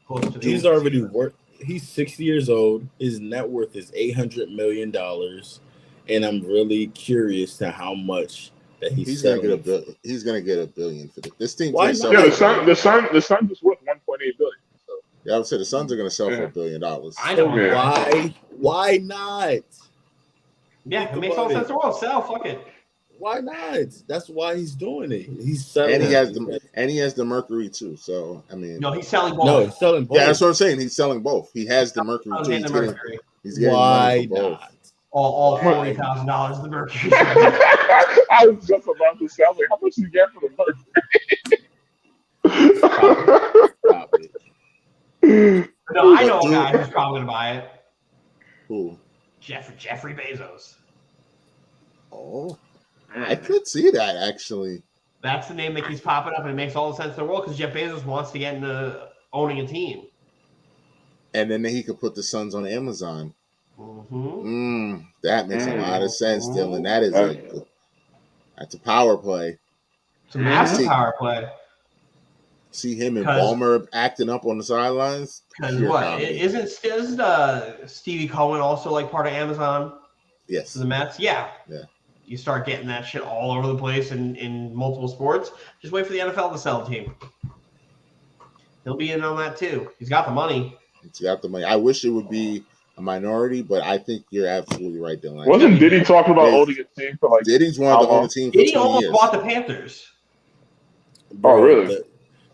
close to the he's already worth. He's 60 years old. His net worth is $800 million, and I'm really curious to how much that he's gonna get He's gonna get $1 billion for this team. Why not? Yeah, the Sun is worth $1.8 billion. So. Yeah, I would say the Suns are gonna sell for $1 billion. I know. Why? Why not? Yeah, it makes all sense in the world. Sell, fuck it. Why not? That's why he's doing it. He's selling. And he has the Mercury too. So I mean, no, he's selling both. No, he's selling both. Yeah, that's what I'm saying. He's selling both. He has the Mercury too. He's getting why both. not? All $40,000 of the Mercury. I was just about to say, how much you get for the Mercury? Stop it. No, I know a guy who's probably gonna buy it. Who? Jeffrey Bezos. Oh. I could see that actually. That's the name that keeps popping up, and it makes all the sense in the world because Jeff Bezos wants to get into owning a team. And then he could put the Suns on Amazon. Mm-hmm. That makes a lot of sense, Dylan. That is that's a power play. It's a massive power play. See him and Ballmer acting up on the sidelines. Because what? Isn't Stevie Cohen also like part of Amazon? Yes. The Mets? Yeah. You start getting that shit all over the place in multiple sports. Just wait for the NFL to sell the team. He'll be in on that too. He's got the money. I wish it would be a minority, but I think you're absolutely right, Dylan. Wasn't Diddy talking about owning a team for like? Diddy's wanted to own a team for 20 years. Diddy almost bought the Panthers. Oh, really?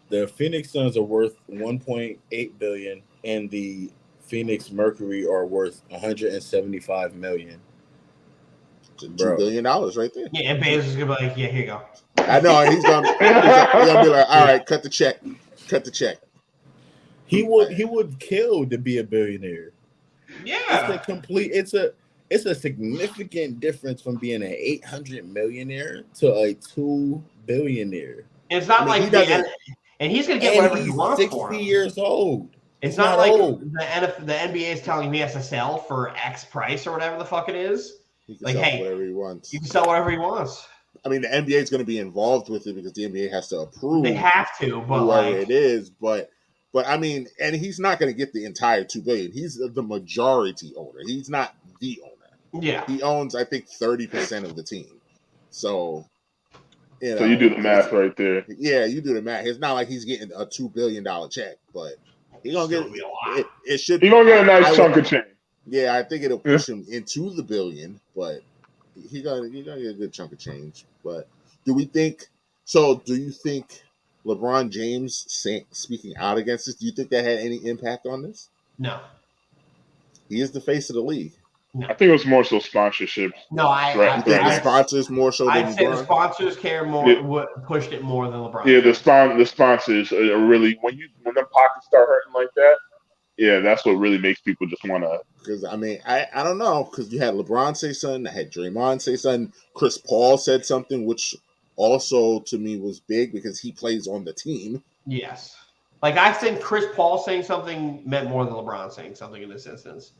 The Phoenix Suns are worth $1.8 billion, and the Phoenix Mercury are worth $175 million. $2 billion right there. Yeah, and Bezos is gonna be like, "Yeah, here you go." I know, and he's gonna be like, "All right, cut the check." He would kill to be a billionaire. Yeah, it's a significant difference from being an 800 millionaire to a 2 billionaire. It's not like and he's gonna get whatever he wants 60 for him. Years old. It's not like the NBA is telling him he has to sell for X price or whatever the fuck it is. He can sell whatever he wants. You can sell whatever he wants. I mean, the NBA is going to be involved with it because the NBA has to approve. They have to, but whoever it is. But I mean, and he's not going to get the entire $2 billion. He's the majority owner. He's not the owner. Yeah, he owns, I think, 30% of the team. So, so you do the math right there. Yeah, you do the math. It's not like he's getting a $2 billion check, but he's gonna get it. It should. He's gonna get a nice chunk of change. Yeah, I think it'll push him into the billion, but he's gonna get a good chunk of change. But do you think LeBron James speaking out against this, do you think that had any impact on this? No. He is the face of the league. No. I think it was more so sponsorship. No, I think the sponsors more so than LeBron? I'd say the sponsors care more, pushed it more than LeBron. Yeah, the sponsors are really, when the pockets start hurting like that, yeah, that's what really makes people just want to. Because, I mean, I don't know. Because you had LeBron say something. I had Draymond say something. Chris Paul said something, which also, to me, was big because he plays on the team. Yes. Like, I think Chris Paul saying something meant more than LeBron saying something in this instance.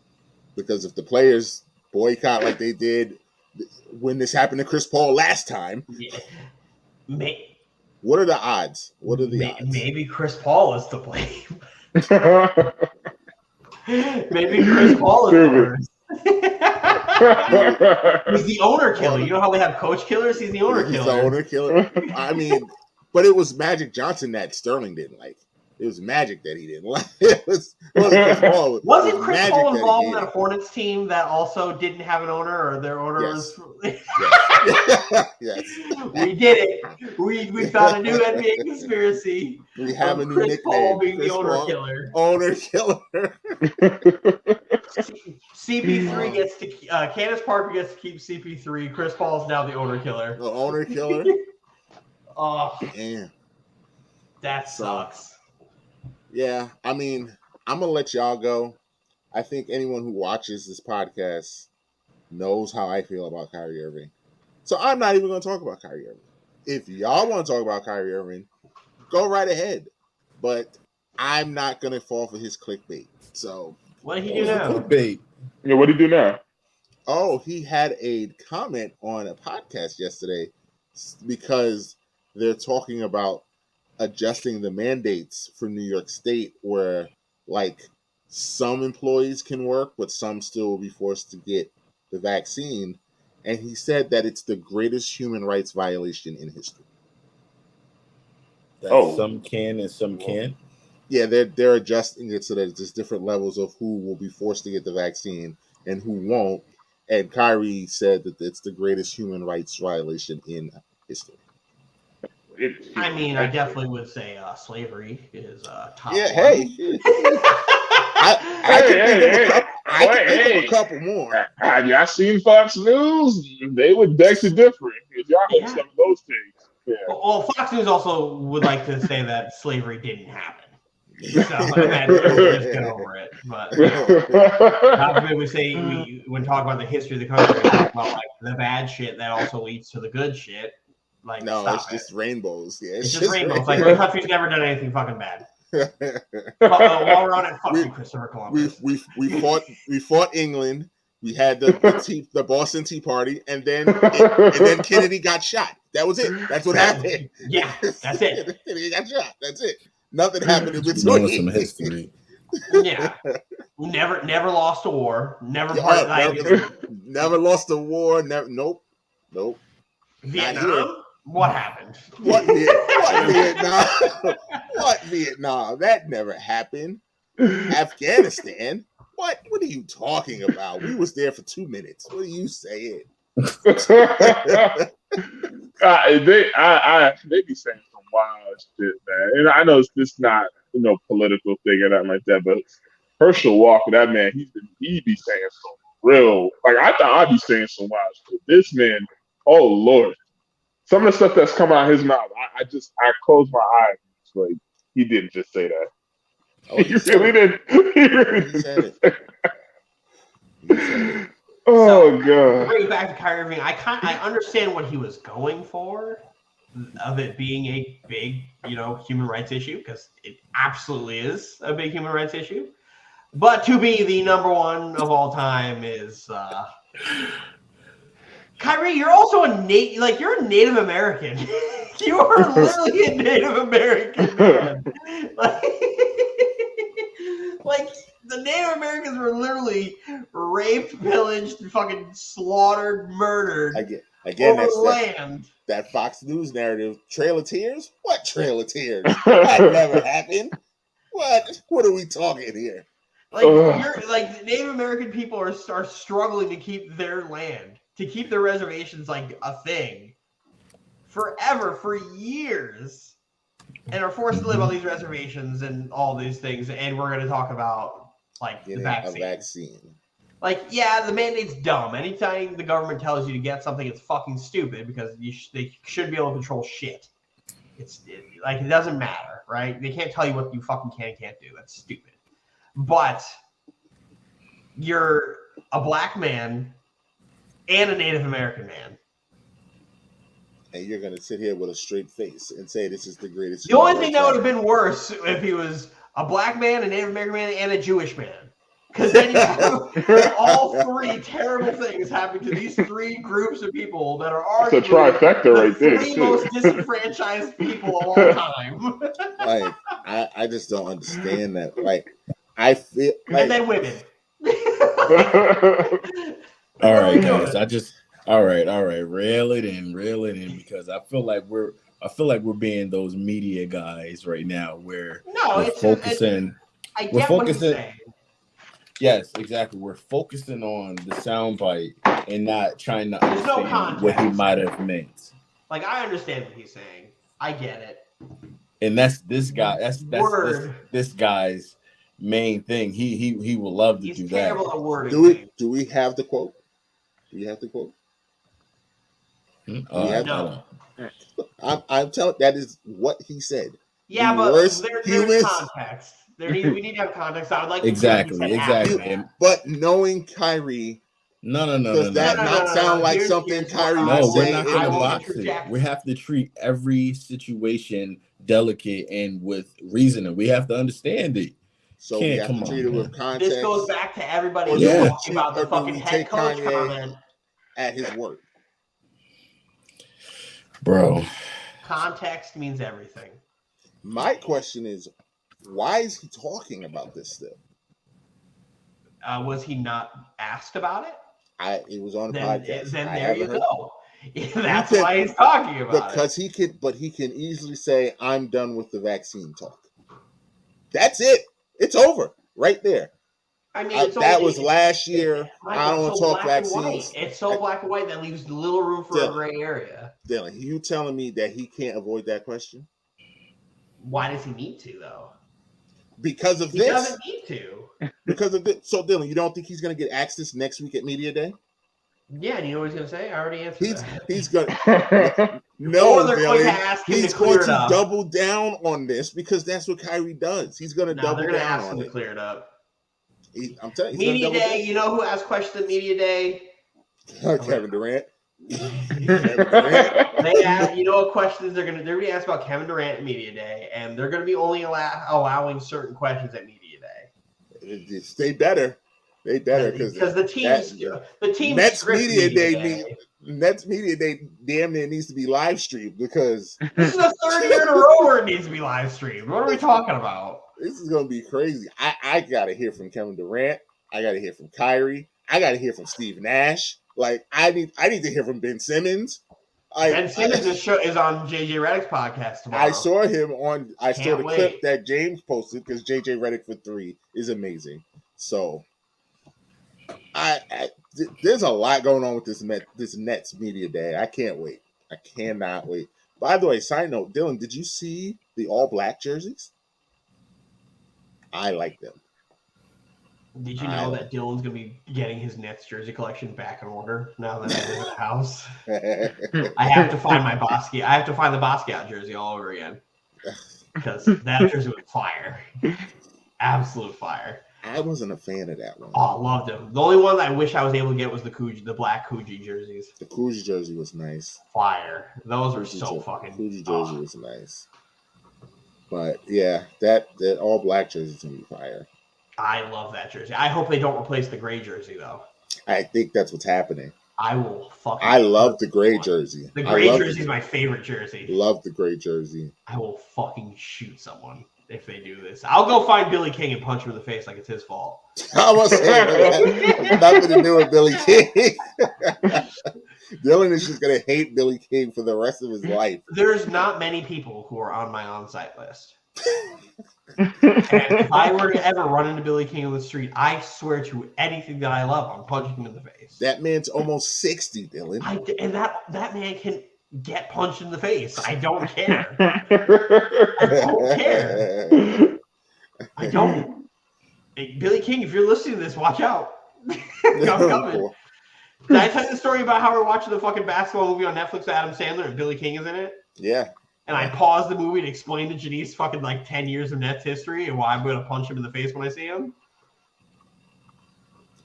Because if the players boycott like they did when this happened to Chris Paul last time, what are the odds? What are the odds? Maybe Chris Paul is to blame. Maybe Chris Paul is the worst. He's the owner killer. You know how they have coach killers? He's the owner killer. He's the owner killer. I mean, but it was Magic Johnson that Sterling didn't like. It was Magic that he didn't like. Wasn't Chris Paul. Wasn't Chris Paul involved in that Hornets team that also didn't have an owner, or their owner was? Yes. We did it. We found a new NBA conspiracy. We have a new Chris nickname. Paul being Chris the owner Paul, killer. Owner killer. CP3 gets to Candace Parker gets to keep CP3. Chris Paul is now the owner killer. The owner killer. Oh, damn. That sucks. Yeah, I mean, I'm gonna let y'all go. I think anyone who watches this podcast knows how I feel about Kyrie Irving. So I'm not even gonna talk about Kyrie Irving. If y'all want to talk about Kyrie Irving, go right ahead. But I'm not gonna fall for his clickbait. So what did he do now? Clickbait. Yeah, what did he do now? Oh, he had a comment on a podcast yesterday because they're talking about adjusting the mandates for New York State where like some employees can work, but some still will be forced to get the vaccine. And he said that it's the greatest human rights violation in history. That some can and some can't? Yeah, they're adjusting it so that there's different levels of who will be forced to get the vaccine and who won't. And Kyrie said that it's the greatest human rights violation in history. I mean, I definitely would say slavery is top. Yeah, one. hey. I can think of a couple more. Have y'all seen Fox News? They would beg to differ if y'all heard some of those things. Yeah. Well, Fox News also would like to say that slavery didn't happen. So we'll just get over it. But we say when talking about the history of the country, we talk about like the bad shit that also leads to the good shit. Like no, it's just rainbows. Yeah, it's just rainbows. Like the country's never done anything fucking bad. While we're on it, fuck you, Christopher Columbus. We fought England. We had the Boston Tea Party, and then Kennedy got shot. That was it. That's what happened. Yeah, that's it. Kennedy got shot. That's it. Nothing happened in between. Some history. Yeah, never lost a war. Never lost a war. Nope. Vietnam. What happened? What Vietnam? What Vietnam? That never happened. Afghanistan. What are you talking about? We was there for 2 minutes. What are you saying? They be saying some wild shit, man. And I know it's not political thing or nothing like that, but Herschel Walker, that man, he be saying some real, like I thought I'd be saying some wild shit. This man, oh Lord, some of the stuff that's coming out of his mouth, I closed my eyes. It's like he didn't just say that. Oh, he really didn't. He said it. Oh God! Bring it back to Kyrie Irving. I understand what he was going for, of it being a big, human rights issue, because it absolutely is a big human rights issue. But to be the number one of all time is Kyrie. You're also you're a Native American. You are literally a Native American man. Like the Native Americans were literally raped, pillaged, fucking slaughtered, murdered again, over land. That Fox News narrative. Trail of Tears? What Trail of Tears? That never happened. What are we talking here? Like Native American people are struggling to keep their land, to keep their reservations like a thing forever, for years. And are forced to live on these reservations and all these things, and we're going to talk about the vaccine. A vaccine. The mandate's dumb. Anytime the government tells you to get something, it's fucking stupid because they should be able to control shit. It doesn't matter, right? They can't tell you what you fucking can and can't do. That's stupid. But you're a black man and a Native American man. And you're going to sit here with a straight face and say this is the greatest. The only thing that would have been worse if he was a black man, a Native American man, and a Jewish man. Because then you have all three terrible things happening to these three groups of people that are arguably it's a trifecta right there. The three most disenfranchised people of all time. I just don't understand that. I feel and then women. All right, guys. All right. Reel it in because I feel like we're being those media guys right now where we're focusing. I get what he's saying. Yes, exactly. We're focusing on the soundbite and not trying to understand what he might have meant. Like, I understand what he's saying. I get it. And that's this guy. That's this guy's main thing. He will love to do that. He's terrible at wording. Do we have the quote? Do you have the quote? No. I'm telling. That is what he said. Yeah, but there's context. We need to have context. I would like exactly. But knowing Kyrie, does that not sound like something Kyrie would say? We're not going to box it. We have to treat every situation delicate and with reasoning. We have to understand it. So we have to treat it with context. This goes back to everybody talking about the fucking head coach comment at his word. Bro. Context means everything. My question is, why is he talking about this still? Was he not asked about it? It was on the podcast. Then there you go. That's why he's talking about it. But he can easily say, "I'm done with the vaccine talk." That's it. It's over right there. I mean, that was last year. I don't want to talk vaccines. It's so black and white that leaves little room for a gray area. Dylan, you telling me that he can't avoid that question? Why does he need to, though? Because of this. He doesn't need to. Because of this. So, Dylan, you don't think he's going to get asked this next week at Media Day? Yeah, and you know what he's going to say? I already answered that. He's going to... No, Dylan. He's going to double down on this because that's what Kyrie does. He's going to double down on it. They're going to ask him to clear it up. I'm telling you. Media Day, you know who asked questions at Media Day? Kevin Durant. They ask, you know what questions they're going to ask about Kevin Durant at Media Day, and they're going to be only allowing certain questions at Media Day. They better because the team Nets Media Day damn near needs to be live streamed because this is the third year in a row where it needs to be live streamed. What are we talking about? This is gonna be crazy. I gotta hear from Kevin Durant. I gotta hear from Kyrie. I gotta hear from Steve Nash. Like I need to hear from Ben Simmons. Ben Simmons is on JJ Redick's podcast tomorrow. I saw him on. I saw the clip that James posted because JJ Redick for 3 is amazing. So, there's a lot going on with this Nets Media Day. I can't wait. I cannot wait. By the way, side note, Dylan, did you see the all black jerseys? I like them. Did you know that Dylan's going to be getting his Nets jersey collection back in order now that I live in the house? I have to find my Basquiat. I have to find the Basquiat jersey all over again because that jersey was fire. Absolute fire. I wasn't a fan of that one. Oh, I loved him. The only one that I wish I was able to get was the black Coogee jerseys. The Coogee jersey was nice. Fire. Those were so fucking... Coogee jersey was nice. But, yeah, that all black jersey is going to be fire. I love that jersey. I hope they don't replace the gray jersey, though. I think that's what's happening. I will fucking... I love the gray jersey. The gray jersey is my favorite jersey. Love the gray jersey. I will fucking shoot someone if they do this. I'll go find Billy King and punch him in the face like it's his fault. I was saying, nothing to do with Billy King. Dylan is just going to hate Billy King for the rest of his life. There's not many people who are on my on-site list. And if I were to ever run into Billy King on the street, I swear to anything that I love, I'm punching him in the face. That man's almost 60, Dylan. And that man can get punched in the face. I don't care. I don't care. I don't. Hey, Billy King, if you're listening to this, watch out. I'm coming. Did I tell you the story about how we're watching the fucking basketball movie on Netflix with Adam Sandler and Billy King is in it? Yeah. And I paused the movie to explain to Janice fucking like 10 years of Nets history and why I'm going to punch him in the face when I see him.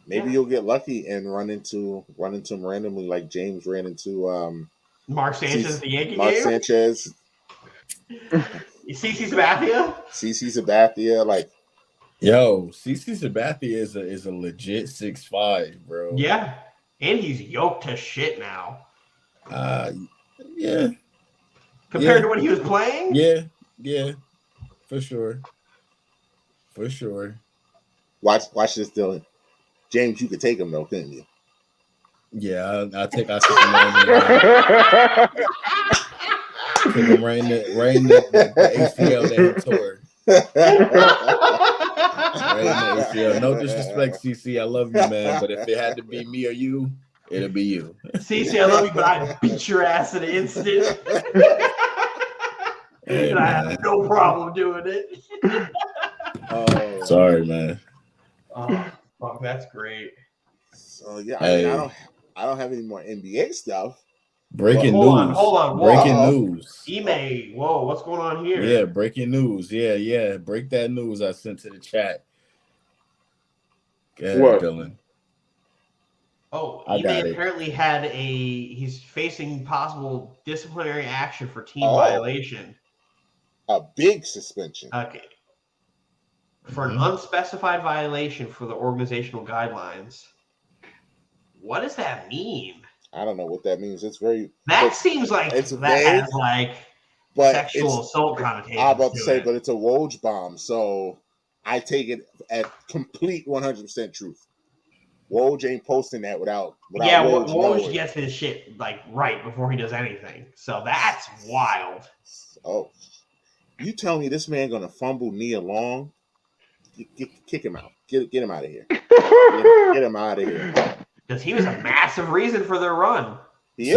Maybe you'll get lucky and run into him randomly like James ran into Mark Sanchez at the Yankee Mark game? Sanchez. CC Sabathia? CC Sabathia, like... Yo, CC Sabathia is a legit 6'5", bro. Yeah. And he's yoked to shit now. Yeah. Compared to when he was playing? Yeah. For sure. Watch this, Dylan. James, you could take him though, couldn't you? Yeah, I took him right in the ACL that he tore. Right in the ACL. No disrespect, CC. I love you, man. But if it had to be me or you, it'll be you. CC, I love you, but I'd beat your ass in an instant. Hey, and I have no problem doing it. Sorry, man. Oh, fuck, that's great. So yeah, I mean, I don't have any more NBA stuff. Breaking news. Hold on. Breaking news. Ime, whoa, what's going on here? Yeah, breaking news. Yeah. Break that news I sent to the chat. Go ahead, What? Dylan. Oh, Ime apparently he's facing possible disciplinary action for team violation. A big suspension. Okay. For an unspecified violation for the organizational guidelines. What does that mean? I don't know what that means. It's seems like it's vague, has like sexual assault connotations. I'm about to say, but it's a Woj bomb, so I take it at complete 100% truth. Woj ain't posting that without Woj gets his shit like right before he does anything, so that's wild. Oh, you tell me this man gonna fumble Nia Long? Kick him out. Get him out of here. Get him out of here. Because he was a massive reason for their run. It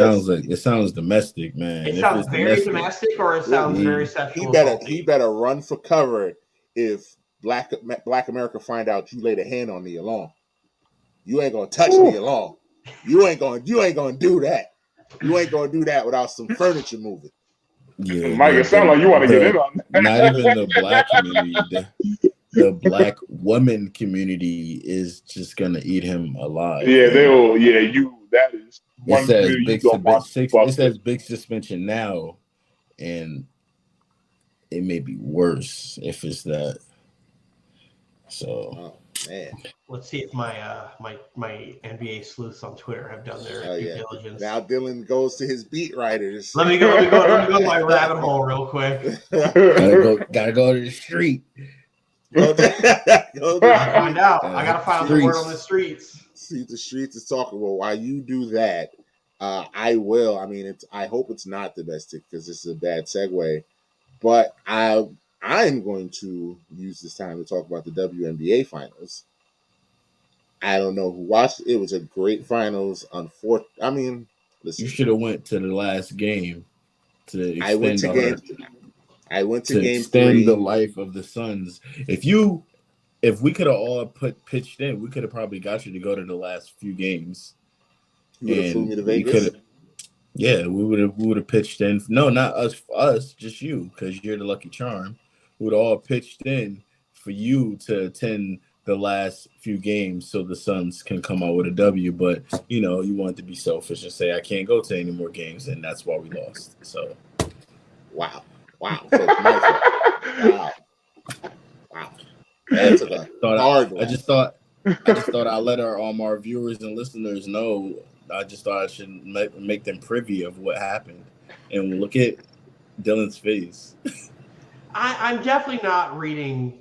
sounds domestic, man. It sounds very domestic, or it sounds very sexual. He better run for cover if Black America find out you laid a hand on Nia Long. You ain't gonna touch Nia Long. You ain't gonna do that. You ain't gonna do that without some furniture moving. Yeah, Mike, it sounds like you want to get in on that. Not even the black community. The black woman community is just gonna eat him alive. Yeah, they will. Yeah, that is. It says big suspension now, and it may be worse if it's that. So, man, let's see if my NBA sleuths on Twitter have done their due diligence. Now Dylan goes to his beat writers. Let me go to my rabbit hole real quick. Gotta go to the street. Find out. I gotta find the word on the streets. See, the streets is talking. Well, while you do that, I will. I mean, I hope it's not domestic because this is a bad segue. But I am going to use this time to talk about the WNBA finals. I don't know who watched it. It was a great finals. I mean, listen, you should have went to the last game to extend I went to game extend 3. The life of the Suns. If we could have all pitched in, we could have probably got you to go to the last few games. You would have flew me to Vegas? We would have pitched in. No, not us, just you, because you're the lucky charm. We would have all pitched in for you to attend the last few games so the Suns can come out with a W. But, you wanted to be selfish and say, I can't go to any more games, and that's why we lost. So, wow. So wow. That's a hard one. I just thought I'd let our viewers and listeners know. I just thought I should make them privy of what happened. And look at Dylan's face. I'm definitely not reading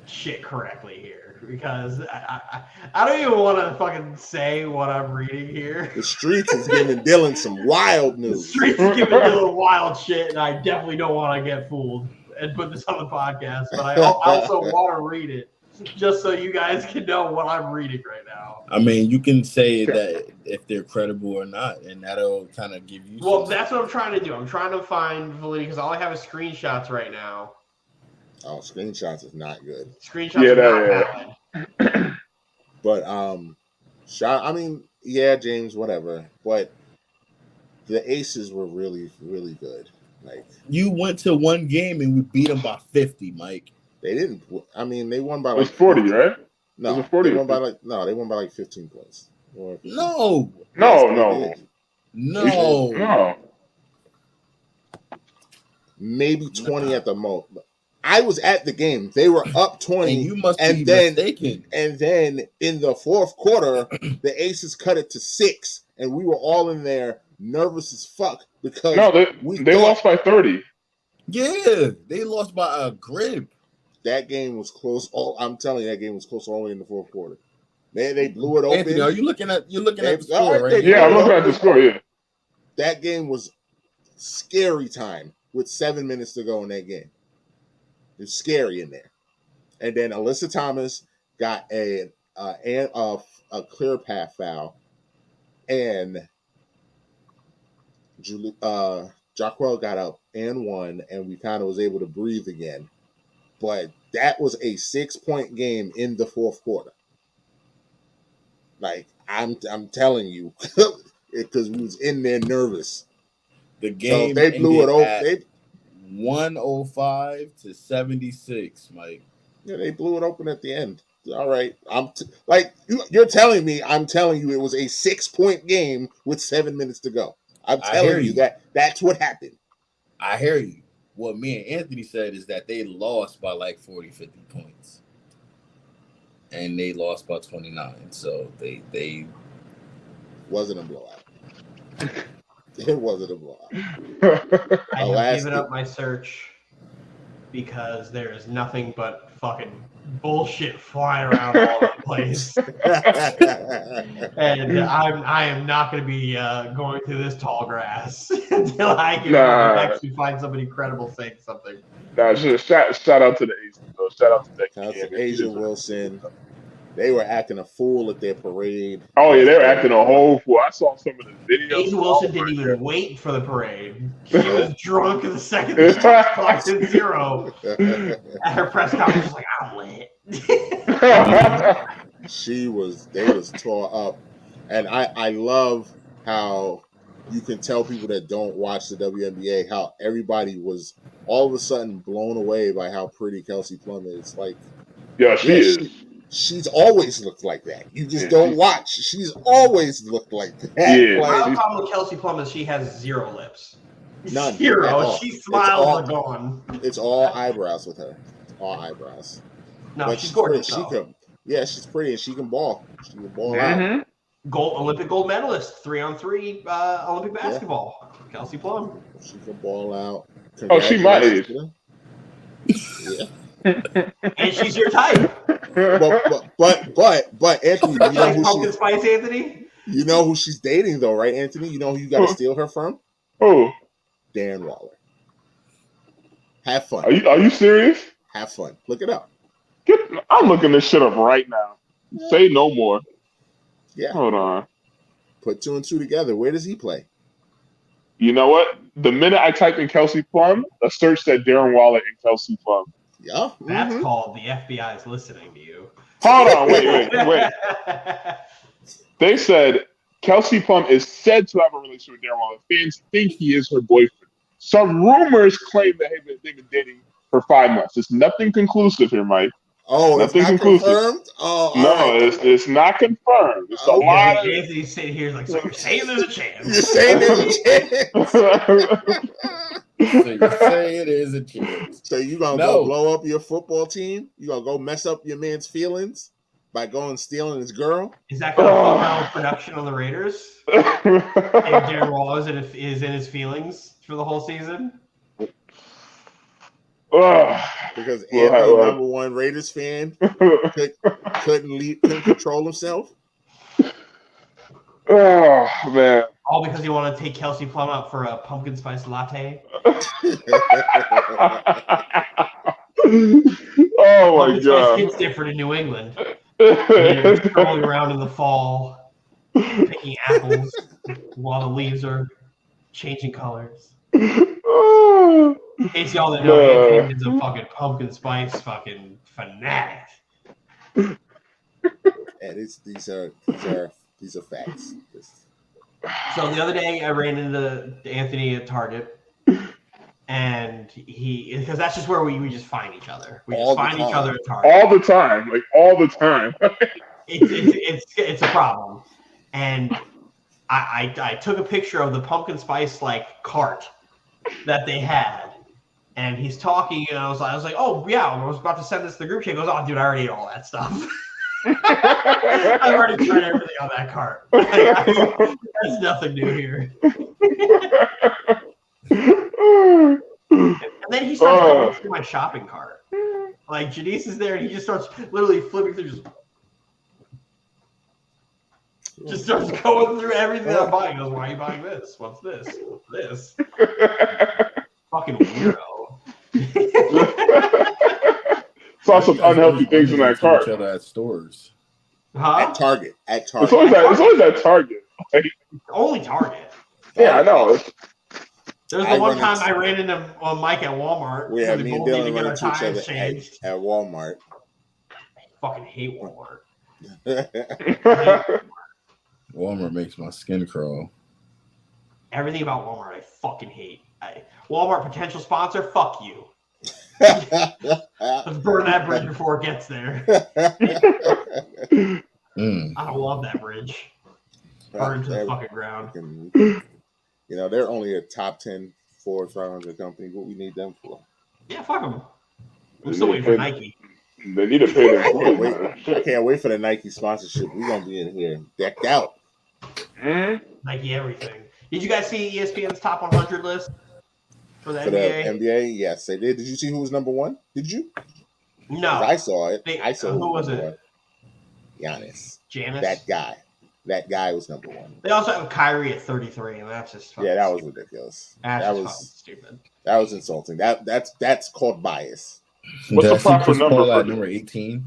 shit correctly here because I don't even want to fucking say what I'm reading here. The streets is giving Dylan some wild news. The streets is giving Dylan wild shit, and I definitely don't want to get fooled and put this on the podcast. But I also want to read it just so you guys can know what I'm reading right now. I mean, you can say that if they're credible or not, and that'll kind of give you. Well, that's what I'm trying to do. I'm trying to find validity because all I have is screenshots right now. Oh, screenshots is not good. Screenshots are not valid. But James, whatever. But the Aces were really, really good. Like, you went to one game and we beat them by 50, Mike. They didn't. I mean, they won by like 40, right? No, was 40. They won by like 15 points. No. Maybe 20 at the most. I was at the game. They were up 20. And you must be mistaken. And then in the fourth quarter, the Aces cut it to 6, and we were all in there nervous as fuck because they lost by 30. Yeah, they lost by a grip. That game was close. I'm telling you, that game was close all the way in the fourth quarter. Man, they blew it open. Anthony, are you looking at the score right? Yeah, I'm looking at the score. Yeah, that game was scary time with 7 minutes to go in that game. It's scary in there. And then Alyssa Thomas got a clear path foul, and Jacquel got up and one, and we kind of was able to breathe again. But that was a 6-point game in the fourth quarter. Like I'm telling you, because we was in there nervous. The game they blew it open. 105-76, Mike. Yeah, they blew it open at the end. All right, you're telling me. I'm telling you, it was a 6-point game with 7 minutes to go. I'm telling you that's what happened. I hear you. What me and Anthony said is that they lost by like 40, 50 points. And they lost by 29. So they wasn't a blowout. It wasn't a blowout. I have given up my search because there is nothing but fucking bullshit flying around all over the place. And I am not going to be going through this tall grass until I can actually find somebody credible saying something. Nah, shout out to the Asians, though. Shout out to Asia Wilson. They were acting a fool at their parade. Oh, yeah, they were acting a whole fool. I saw some of the videos. Asia Wilson didn't even wait for the parade. She was drunk in the second the clock hit 0. At her press conference, she's like, I'm lit. They was tore up. And I love how you can tell people that don't watch the WNBA how everybody was all of a sudden blown away by how pretty Kelsey Plum is. Like, yeah, she is. She's always looked like that. You just don't watch. She's always looked like that. Yeah. My problem with Kelsey Plum is she has 0 lips. None. 0. She smiles are gone. It's all eyebrows with her. It's all eyebrows. No, but she's gorgeous. She's pretty and she can ball. She can ball out. Olympic gold medalist, 3-on-3 Olympic basketball. Yeah. Kelsey Plum. She can ball out. Oh, she might. Yeah. And she's your type. But Anthony, you know who Pumpkin Spice Anthony? You know who she's dating though, right, Anthony? You know who you got to steal her from? Who? Darren Waller. Have fun. Are you serious? Have fun. Look it up. I'm looking this shit up right now. Say no more. Yeah. Hold on. Put 2 and 2 together. Where does he play? You know what? The minute I typed in Kelsey Plum, a search said Darren Waller and Kelsey Plum. Yeah. That's called the FBI is listening to you. Hold on. Wait. They said Kelsey Plum is said to have a relationship with Darren Waller. Fans think he is her boyfriend. Some rumors claim that they've been dating for 5 months. It's nothing conclusive here, Mike. Oh, nothing it's not conclusive. Confirmed? Oh, no, right. it's not confirmed. It's a lot of... Anthony's sitting here like, so you're saying there's a chance. You're saying there's a chance. So you say it is a chance. So you gonna go blow up your football team? You gonna go mess up your man's feelings by going stealing his girl? Is that going to female production on the Raiders? And Darren Waller is in his feelings for the whole season? Because Anthony, number one Raiders fan, couldn't control himself. Oh man! All because he wanted to take Kelsey Plum out for a pumpkin spice latte. Oh my god! It's different in New England. Strolling around in the fall, picking apples while the leaves are changing colors. In case y'all didn't know, Anthony is a fucking pumpkin spice fucking fanatic. And these are facts. So the other day I ran into Anthony at Target, and because that's just where we just find each other. We just find each other at Target all the time, like all the time. It's a problem, and I took a picture of the pumpkin spice cart that they had. And he's talking, and I was like, oh, yeah, I was about to send this to the group chat. He goes, oh, dude, I already ate all that stuff. I've already tried everything on that cart. That's nothing new here. And then he starts going through my shopping cart. Like, Janice is there, and he just starts literally flipping through. Just starts going through everything I'm buying. Goes, why are you buying this? What's this? What's this? Fucking weirdo. Saw some unhealthy things in that cart. Each other at stores. Huh? At Target. It's always at Target. Like, only Target. Yeah, I know. There's the one time I ran into Mike at Walmart. Yeah, me and Dylan run into each other at Walmart. I fucking hate Walmart. Walmart makes my skin crawl. Everything about Walmart I fucking hate. Walmart potential sponsor, fuck you. Let's burn that bridge before it gets there. I don't love that bridge. Burn to the fucking ground. You know, they're only a top 10 Forbes 500 company. What we need them for? Yeah, fuck them. I'm still waiting for Nike. They need to pay their employees. I can't wait for the Nike sponsorship. We're going to be in here decked out. Nike everything. Did you guys see ESPN's top 100 list for the NBA? The NBA? Yes, they did. Did you see who was number one? Did you? No. I saw it. I saw who was it? Giannis. Giannis? That guy. That guy was number one. They also have Kyrie at 33, and that's just fucking that was ridiculous. That was stupid. That was insulting. That's called bias. What's the proper number for number 18?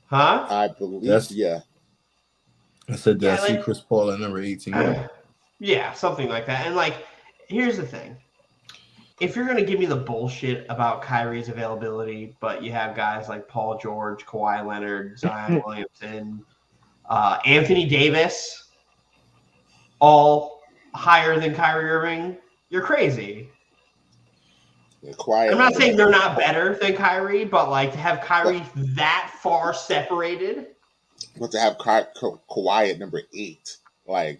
Huh? I believe. Yeah. I said that. I see Chris Paul at number 18. Yeah, something like that. And here's the thing: if you're gonna give me the bullshit about Kyrie's availability, but you have guys like Paul George, Kawhi Leonard, Zion Williamson, Anthony Davis, all higher than Kyrie Irving, you're crazy. I'm not saying they're not better than Kyrie, but to have Kyrie that far separated. But to have Kawhi at number 8, Kawhi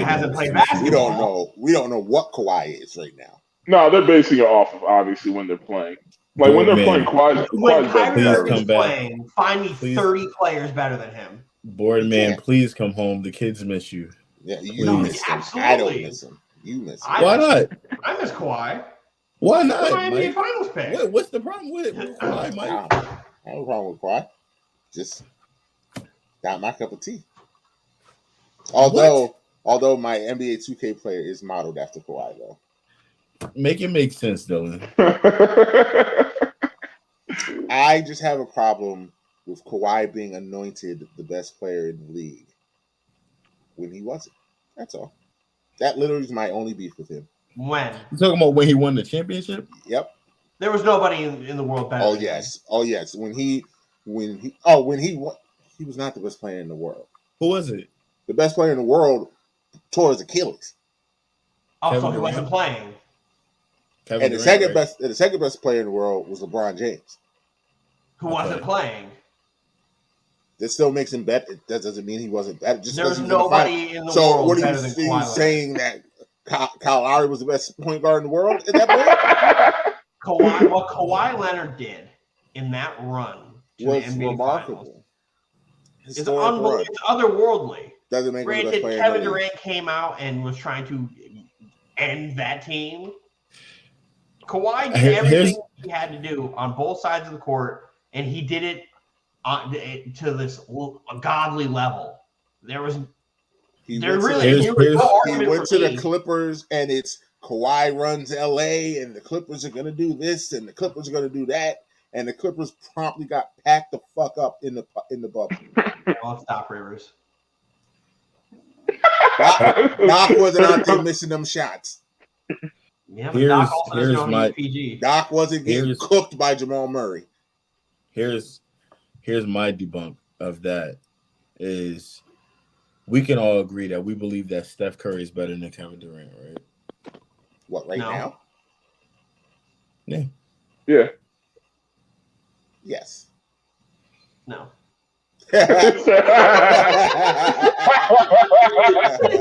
hasn't played basketball. We don't know what Kawhi is right now. No, they're basing it off of obviously when they're playing. When they're playing, when Kyrie Irving's playing, find me 30 players better than him. Board man, please come home. The kids miss you. Yeah, you miss him. I don't miss him. You miss him. Why not? I miss Kawhi. Why not? NBA Finals pick. What's the problem with Kawhi, Mike? I have no problem with Kawhi. Just not my cup of tea. Although my NBA 2K player is modeled after Kawhi, though. Make it make sense, Dylan. I just have a problem with Kawhi being anointed the best player in the league when he wasn't. That's all. That literally is my only beef with him. When? You talking about when he won the championship? Yep. There was nobody in the world better. Oh yes. When he won, he was not the best player in the world. Who was it? The best player in the world tore his Achilles. Oh, so he wasn't playing. The second best player in the world was LeBron James, who wasn't playing. That still makes him better. That doesn't mean he wasn't better. Just there's nobody in the world. So what are you saying that Kyle Lowry was the best point guard in the world at that point? What Kawhi Leonard did in that run was remarkable. It's unbelievable. It's otherworldly. Doesn't make Granted, Kevin Durant came out and was trying to end that team. Kawhi did everything he had to do on both sides of the court, and he did it to this godly level. He went to the Clippers, and it's Kawhi runs LA, and the Clippers are going to do this, and the Clippers are going to do that, and the Clippers promptly got packed the fuck up in the bubble. Well, stop, Rivers. Doc wasn't out there missing them shots. Yeah, but Doc wasn't getting cooked by Jamal Murray. Here's my debunk of that is we can all agree that we believe that Steph Curry is better than Kevin Durant, right? What, now? Yeah. Yeah. Yes. No.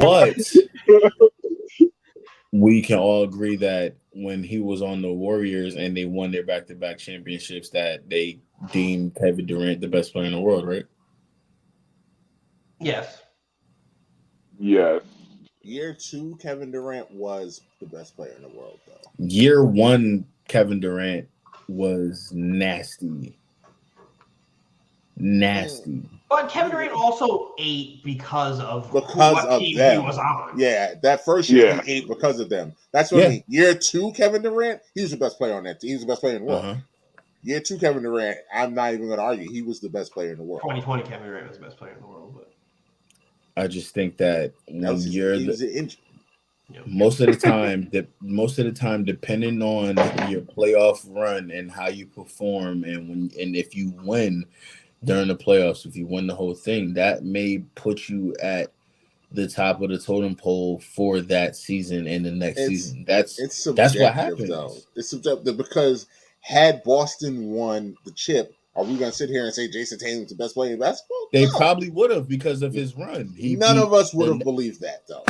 But we can all agree that when he was on the Warriors and they won their back-to-back championships, that they deemed Kevin Durant the best player in the world, right? Yes. Yes. Year 2, Kevin Durant was the best player in the world, though. Year 1, Kevin Durant was nasty. But Kevin Durant also ate because of what team them. he was on. Yeah, that first year he ate because of them. That's what I mean. Year 2, Kevin Durant, he was the best player on that team. He was the best player in the world. Year 2, Kevin Durant, I'm not even going to argue. He was the best player in the world. 2020, Kevin Durant was the best player in the world. But I just think that when you're most of the time, depending on your playoff run and how you perform, and if you win during the playoffs, if you win the whole thing, that may put you at the top of the totem pole for that season and the next season. That's what happens. Though. It's subjective because had Boston won the chip, are we going to sit here and say Jason Tatum's the best player in basketball? They probably would have because of his run. None of us would have believed that, though.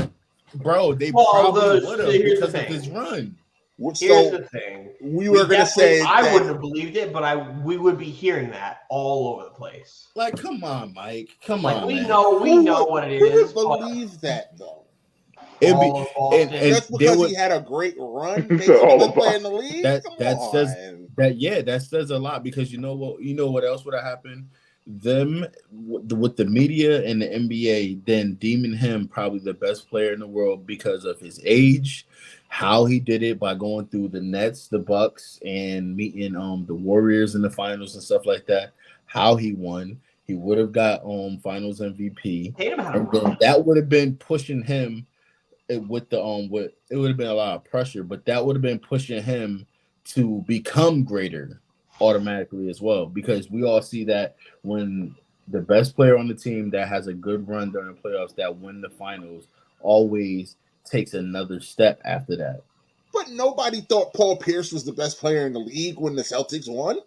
Bro, they probably would have because of his run. Here's the thing. We were going to say I wouldn't have believed it, but we would be hearing that all over the place. Like, come on, Mike. Come on, we man. We know what it is. Who would believe that, though? Just because he had a great run, maybe the play in the league. That says a lot because you know what else would have happened? Them with the media and the NBA then deeming him probably the best player in the world because of his age, how he did it by going through the Nets, the Bucks, and meeting the Warriors in the finals and stuff like that. How he won, he would have got Finals MVP. That would have been pushing him with the it would have been a lot of pressure, but that would have been pushing him to become greater automatically as well, because we all see that when the best player on the team that has a good run during the playoffs that win the finals always takes another step after that. But nobody thought Paul Pierce was the best player in the league when the Celtics won.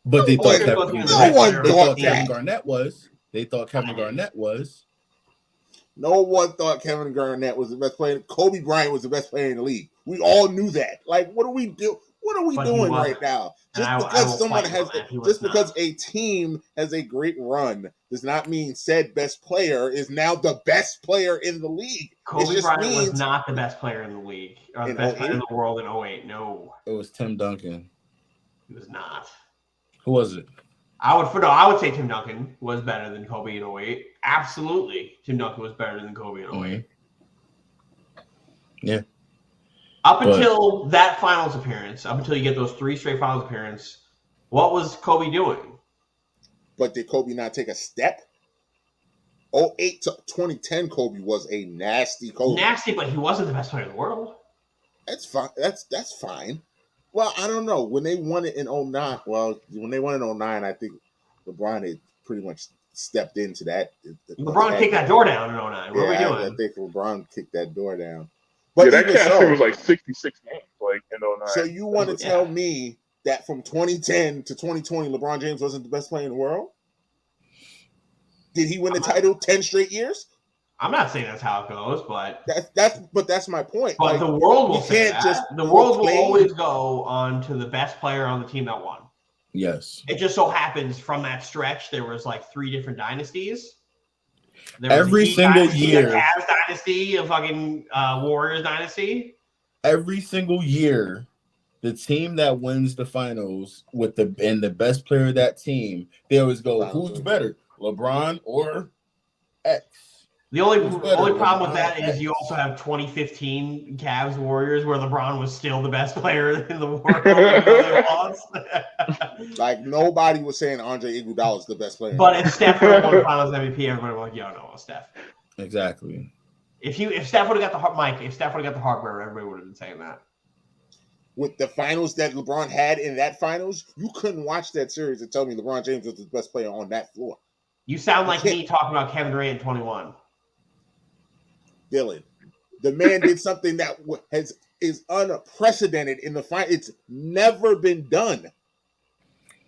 But they thought Kevin Garnett was. They thought Kevin Garnett was. No one thought Kevin Garnett was the best player. Kobe Bryant was the best player in the league. We all knew that. Like, what do we do? What are we doing right now? Just because a team has a great run does not mean said best player is now the best player in the league. Kobe Bryant was not the best player in the league or the best player in the world in 2008. No, it was Tim Duncan. He was not. Who was it? I would say Tim Duncan was better than Kobe in 2008. Absolutely, Tim Duncan was better than Kobe in 2008. Yeah. Up until that finals appearance, up until you get those 3 straight finals appearances, what was Kobe doing? But did Kobe not take a step? 2008 to 2010, Kobe was a nasty Kobe. Nasty, but he wasn't the best player in the world. That's fine. That's fine. Well, I don't know. When they won it in 2009, when they won in 2009, I think LeBron had pretty much stepped into that. LeBron kicked that door down in 2009. What are we doing? I think LeBron kicked that door down. But that casting was like 66 games, like in 2009. So you want to tell me that from 2010 to 2020, LeBron James wasn't the best player in the world? Did he win the title 10 straight years? I'm not saying that's how it goes, but that's my point. But the world will say that. The world will always go on to the best player on the team that won. Yes. It just so happens from that stretch there was like 3 different dynasties. Every single year, a Cavs dynasty, a fucking Warriors dynasty. Every single year, the team that wins the finals with the best player of that team, they always go, "Who's better, LeBron or X?" The only problem with that is you also have 2015 Cavs Warriors where LeBron was still the best player in the world. Like nobody was saying Andre Iguodala is the best player. But if Steph would have won Finals MVP, everybody was like, "Yo, no, Steph." Exactly. If Steph would have got the hardware, everybody would have been saying that. With the finals that LeBron had in that finals, you couldn't watch that series and tell me LeBron James was the best player on that floor. You sound like me talking about Kevin Durant in 21. Dylan, the man did something that is unprecedented in the fight. It's never been done.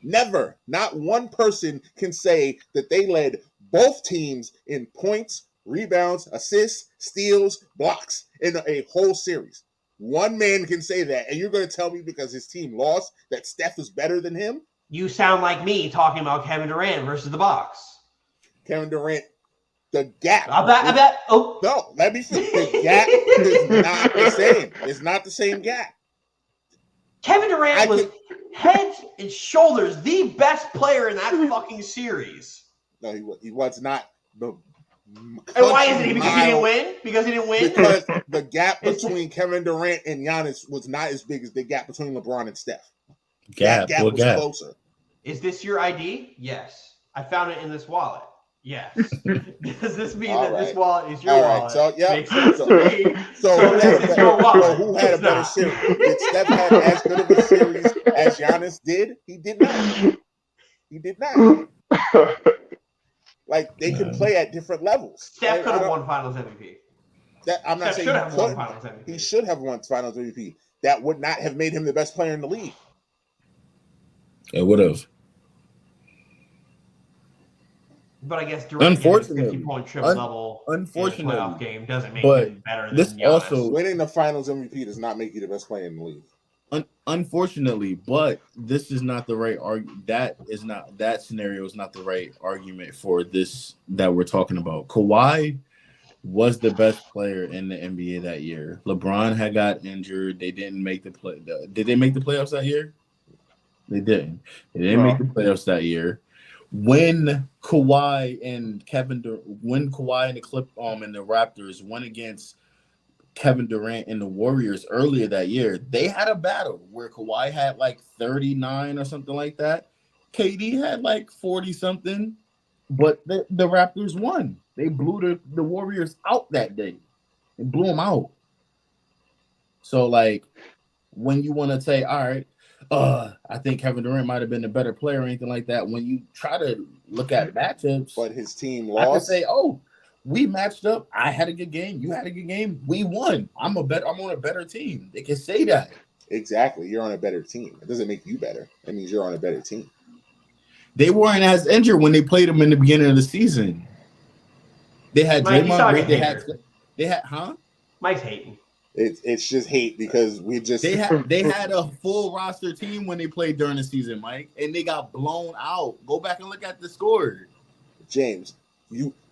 Never. Not one person can say that they led both teams in points, rebounds, assists, steals, blocks in a whole series. One man can say that, and you're going to tell me because his team lost that Steph is better than him? You sound like me talking about Kevin Durant versus the Bucks. Kevin Durant. The gap. I bet. Oh no! Let me finish. The gap is not the same. It's not the same gap. Kevin Durant was heads and shoulders the best player in that fucking series. No, he was not the. And why isn't he? Because he didn't win? Because he didn't win? Because the gap between Kevin Durant and Giannis was not as big as the gap between LeBron and Steph. That gap was closer. Is this your ID? Yes. I found it in this wallet. Yes. Does this mean that this wallet is your wallet? So, yeah. Makes sense to me. So this is your wallet. So who had a better series? Did Steph have as good of a series as Giannis did? He did not. He did not. Like, they can play at different levels. Steph could have won Finals MVP. I'm not saying he should have won Finals MVP. That would not have made him the best player in the league. It would have. But I guess Durant getting a 50-point triple-double in a playoff game doesn't make him better than Giannis. Also, winning the Finals MVP does not make you the best player in the league. Unfortunately, but this is not the right argument. That scenario is not the right argument for this that we're talking about. Kawhi was the best player in the NBA that year. LeBron had got injured. They didn't make the play. Did they make the playoffs that year? They didn't. They didn't make the playoffs that year. When Kawhi and the Raptors went against Kevin Durant and the Warriors earlier that year, they had a battle where Kawhi had like 39 or something like that. KD had like 40 something, but the Raptors won. They blew the Warriors out that day. They blew them out. So like when you want to say, all right, I think Kevin Durant might have been the better player or anything like that. When you try to look at matchups, but his team lost. I can say, we matched up. I had a good game. You had a good game. We won. I'm on a better team. They can say that. Exactly. You're on a better team. It doesn't make you better. It means you're on a better team. They weren't as injured when they played them in the beginning of the season. They had Draymond Green. They had Mike's hating. It's just hate because they had a full roster team when they played during the season, Mike, and they got blown out. Go back and look at the score. James,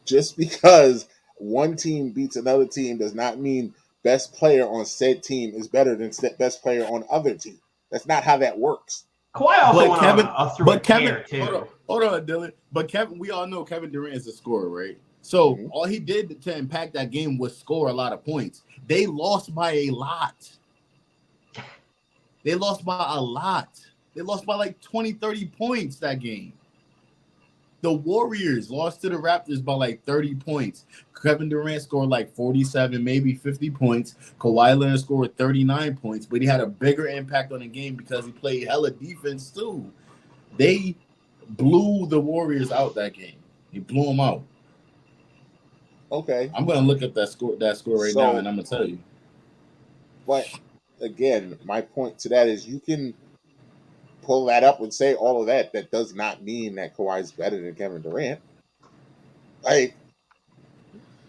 just because one team beats another team does not mean best player on said team is better than best player on other team. That's not how that works. Kawhi also went too. Hold on, Dylan. But Kevin, we all know Kevin Durant is a scorer, right? So all he did to impact that game was score a lot of points. They lost by a lot. They lost by like 20, 30 points that game. The Warriors lost to the Raptors by like 30 points. Kevin Durant scored like 47, maybe 50 points. Kawhi Leonard scored 39 points, but he had a bigger impact on the game because he played hella defense too. They blew the Warriors out that game. He blew them out. Okay. I'm going to look up that score right now, and I'm going to tell you. But, again, my point to that is you can pull that up and say all of that. That does not mean that Kawhi is better than Kevin Durant. Like,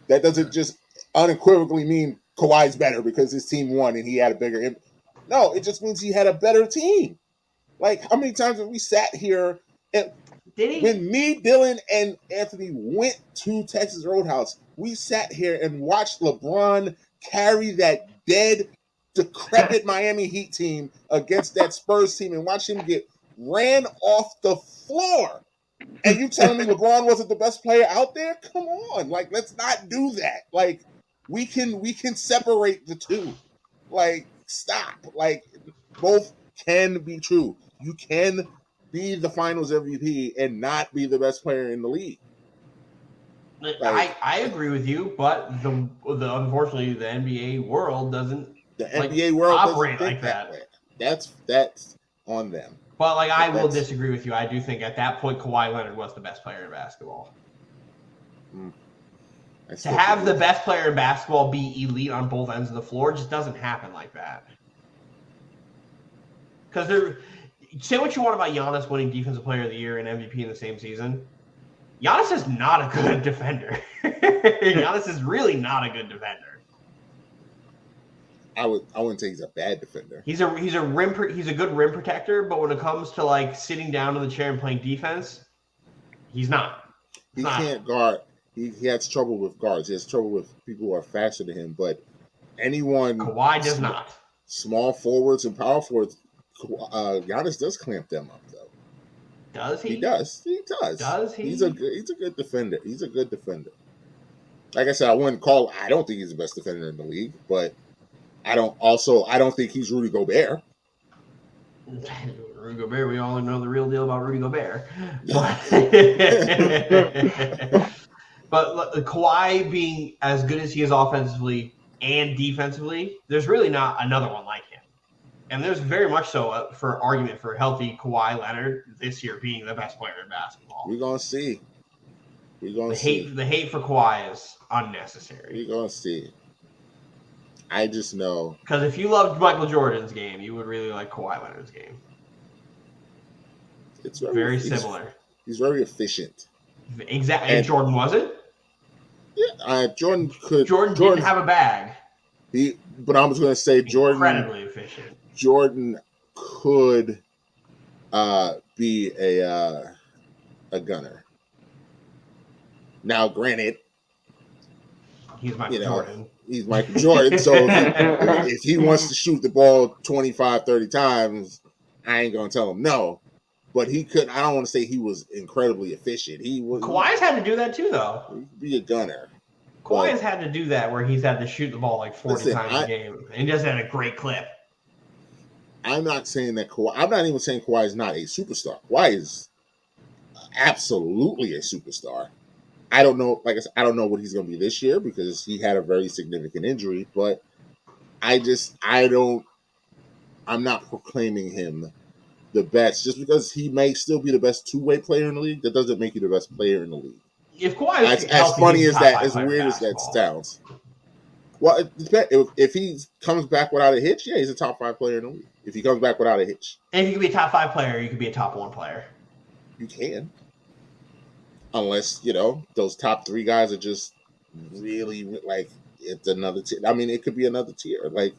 that doesn't just unequivocally mean Kawhi's better because his team won and he had a bigger impact. No, it just means he had a better team. Like, how many times have we sat here and when me, Dylan, and Anthony went to Texas Roadhouse, we sat here and watched LeBron carry that dead, decrepit Miami Heat team against that Spurs team and watch him get ran off the floor. And you telling me LeBron wasn't the best player out there? Come on. Like, let's not do that. Like, we can separate the two. Like, stop. Like, both can be true. You can be the Finals MVP and not be the best player in the league. Like, I agree with you, but the unfortunately the NBA world doesn't. The NBA world operate like that. Way. That's on them. But like, I will disagree with you. I do think at that point Kawhi Leonard was the best player in basketball. To have the best player in basketball be elite on both ends of the floor just doesn't happen like that. Because say what you want about Giannis winning Defensive Player of the Year and MVP in the same season. Giannis is not a good defender. Giannis is really not a good defender. I wouldn't say he's a bad defender. He's a good rim protector, but when it comes to like sitting down in the chair and playing defense, he's not. He can't guard. He has trouble with guards. He has trouble with people who are faster than him. But anyone, Kawhi does not. Small forwards and power forwards, Giannis does clamp them up though. Does he? He does. He does. Does he? He's a good defender. He's a good defender. Like I said, I don't think he's the best defender in the league, but I don't think he's Rudy Gobert. Rudy Gobert, we all know the real deal about Rudy Gobert. But Kawhi being as good as he is offensively and defensively, there's really not another one like him. And there's very much so for argument for healthy Kawhi Leonard this year being the best player in basketball. We're going to see. The hate for Kawhi is unnecessary. We're going to see. I just know. Because if you loved Michael Jordan's game, you would really like Kawhi Leonard's game. It's very similar. He's very efficient. Exactly. And Jordan wasn't? Yeah, Jordan didn't have a bag. But I was going to say Jordan. Incredibly efficient. Jordan could be a gunner. Now, granted, he's Michael Jordan. He's Michael Jordan. So if he wants to shoot the ball 25, 30 times, I ain't going to tell him no. But he could. I don't want to say he was incredibly efficient. Kawhi's had to do that too, though. He could be a gunner. Kawhi's had to do that where he's had to shoot the ball like 40 times a game. And he does that at a great clip. I'm not saying that Kawhi. I'm not even saying Kawhi is not a superstar. Kawhi is absolutely a superstar. I don't know. Like I said, I don't know what he's going to be this year because he had a very significant injury. But I'm not proclaiming him the best just because he may still be the best two-way player in the league. That doesn't make you the best player in the league. If Kawhi is as funny as that, as weird as that sounds. Well, if he comes back without a hitch, yeah, he's a top 5 player in the league. If he comes back without a hitch, and if you could be a top 5 player, you could be a top 1 player. You can, unless those top 3 guys are just really like it's another tier. I mean, it could be another tier. Like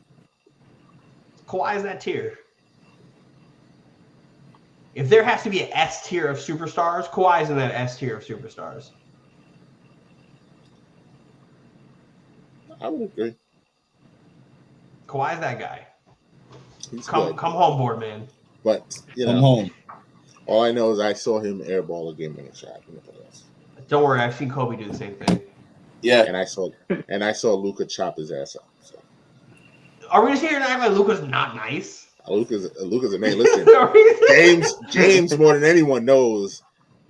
Kawhi is that tier. If there has to be an S tier of superstars, Kawhi is in that S tier of superstars. I would agree. Kawhi is that guy. Come home, board man. But come home. All I know is I saw him airball a game-winning shot in the playoffs. Don't worry, I've seen Kobe do the same thing. Yeah, and I saw Luka chop his ass up. So. Are we just here to act like Luka's not nice? Luka's a man. Listen, James more than anyone knows,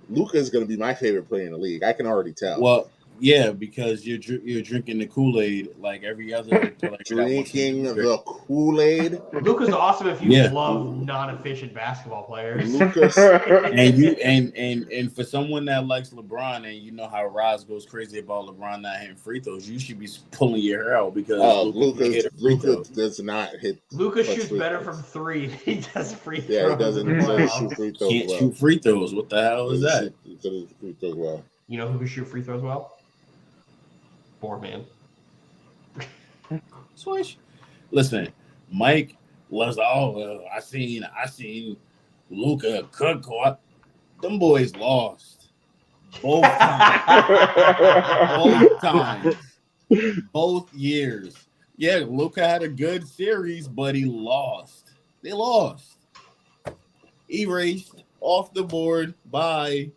Luka's going to be my favorite player in the league. I can already tell. Well, yeah, because you're drinking the Kool-Aid like every other player. Drinking the Kool-Aid. Luka's awesome if you love non-efficient basketball players. Lucas, and for someone that likes LeBron and you know how Roz goes crazy about LeBron not hitting free throws, you should be pulling your hair out because Luka does not hit. Luka shoots better from 3 than he does free throws. Yeah, he doesn't shoot free throws. Can't shoot free throws. What the hell is that? He doesn't shoot free throws well. You know who can shoot free throws well? Boardman. Swish. Listen, Mike was I seen Luka cook. Them boys lost both times. Both years. Yeah, Luka had a good series, but he lost. They lost. Erased off the board. Bye.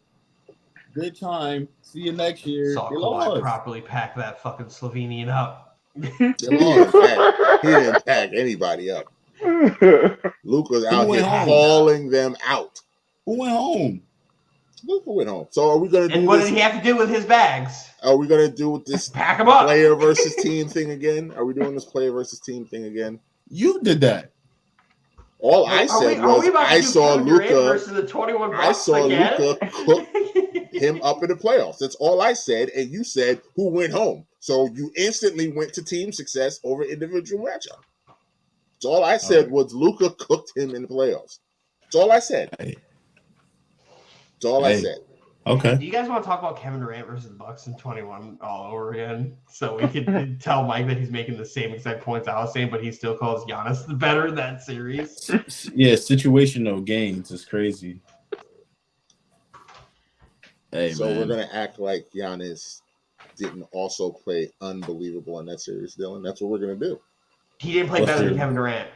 Good time. See you next year. Saw Kawhi properly pack that fucking Slovenian up. He didn't pack anybody up. Luka was out here calling them out. Who went home? Luka went home. So are we going to do And what did he have to do with his bags? Are we going to do this pack them up. Player versus team thing again? Are we doing this player versus team thing again? You did that. All I said was I saw Luka. I saw Luka cook him up in the playoffs. That's all I said, and you said who went home. So you instantly went to team success over individual matchup. That's all I said was Luka cooked him in the playoffs. That's all I said. That's all I said. Okay. Do you guys want to talk about Kevin Durant versus the Bucks in 21 all over again? So we could tell Mike that he's making the same exact points I was saying, but he still calls Giannis the better in that series. Yeah, situational gains is crazy. Hey, so we're gonna act like Giannis didn't also play unbelievable in that series, Dylan. That's what we're gonna do. He didn't play better than Kevin Durant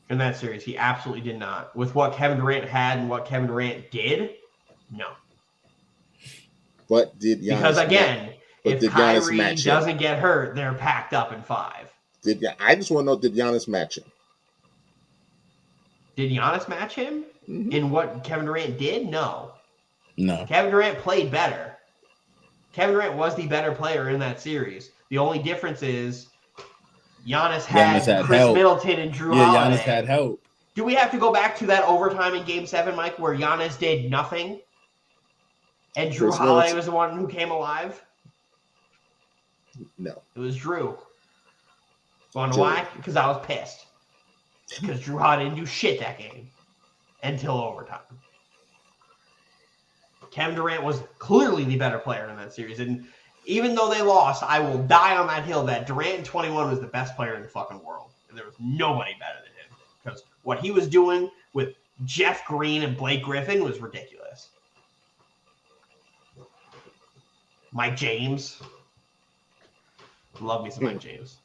in that series. He absolutely did not. With what Kevin Durant had and what Kevin Durant did, No. But did Giannis because again, if Kyrie doesn't get hurt, they're packed up in 5. I just want to know, did Giannis match him? Did Giannis match him in what Kevin Durant did? No. No. Kevin Durant played better. Kevin Durant was the better player in that series. The only difference is Giannis had Chris help. Middleton and Drew Holiday. Giannis had help. Do we have to go back to that overtime in Game 7, Mike, where Giannis did nothing? And Drew Holiday was the one who came alive? No. It was Drew. Want to know why? Because I was pissed. Because Drew Holiday didn't do shit that game until overtime. Kevin Durant was clearly the better player in that series. And even though they lost, I will die on that hill that Durant in 21 was the best player in the fucking world. And there was nobody better than him. Because what he was doing with Jeff Green and Blake Griffin was ridiculous. Mike James. Love me some Mike James.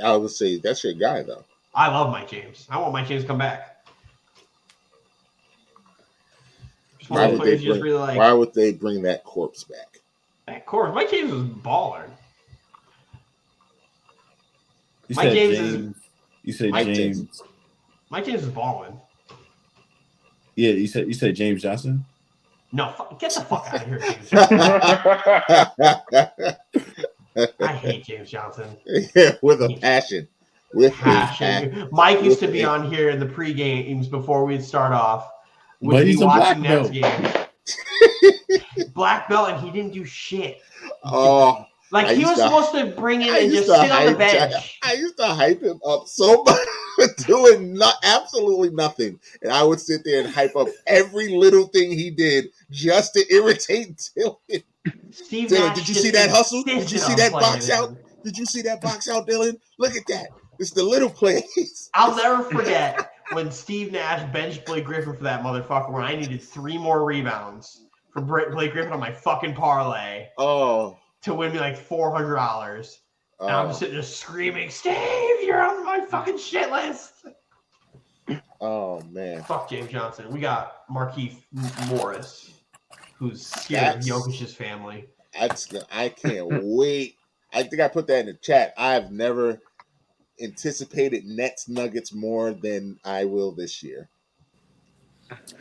I would say that's your guy, though. I love Mike James. I want Mike James to come back. Why would they bring that corpse back? That corpse? Mike James was baller. You said James. Mike James is balling. Yeah, you said James Johnson? No, get the fuck out of here, James Johnson. I hate James Johnson. Yeah, with a passion. Mike used to be on here in the pre-games before we'd start off. Would be watching Nets games. Black belt, and he didn't do shit. Oh. Like, he was supposed to bring in and just sit on the bench. I used to hype him up so much doing absolutely nothing. And I would sit there and hype up every little thing he did just to irritate Dylan. Dylan, did you see that hustle? Did you see that box out? Did you see that box out, Dylan? Look at that. It's the little plays. I'll never forget when Steve Nash benched Blake Griffin for that motherfucker when I needed 3 more rebounds for Blake Griffin on my fucking parlay. Oh. To win me like $400. And I'm sitting there screaming, Steve, you're on my fucking shit list. Oh, man. Fuck James Johnson. We got Markieff Morris, who's scared of Jokic's family. I can't wait. I think I put that in the chat. I've never anticipated Nets Nuggets more than I will this year.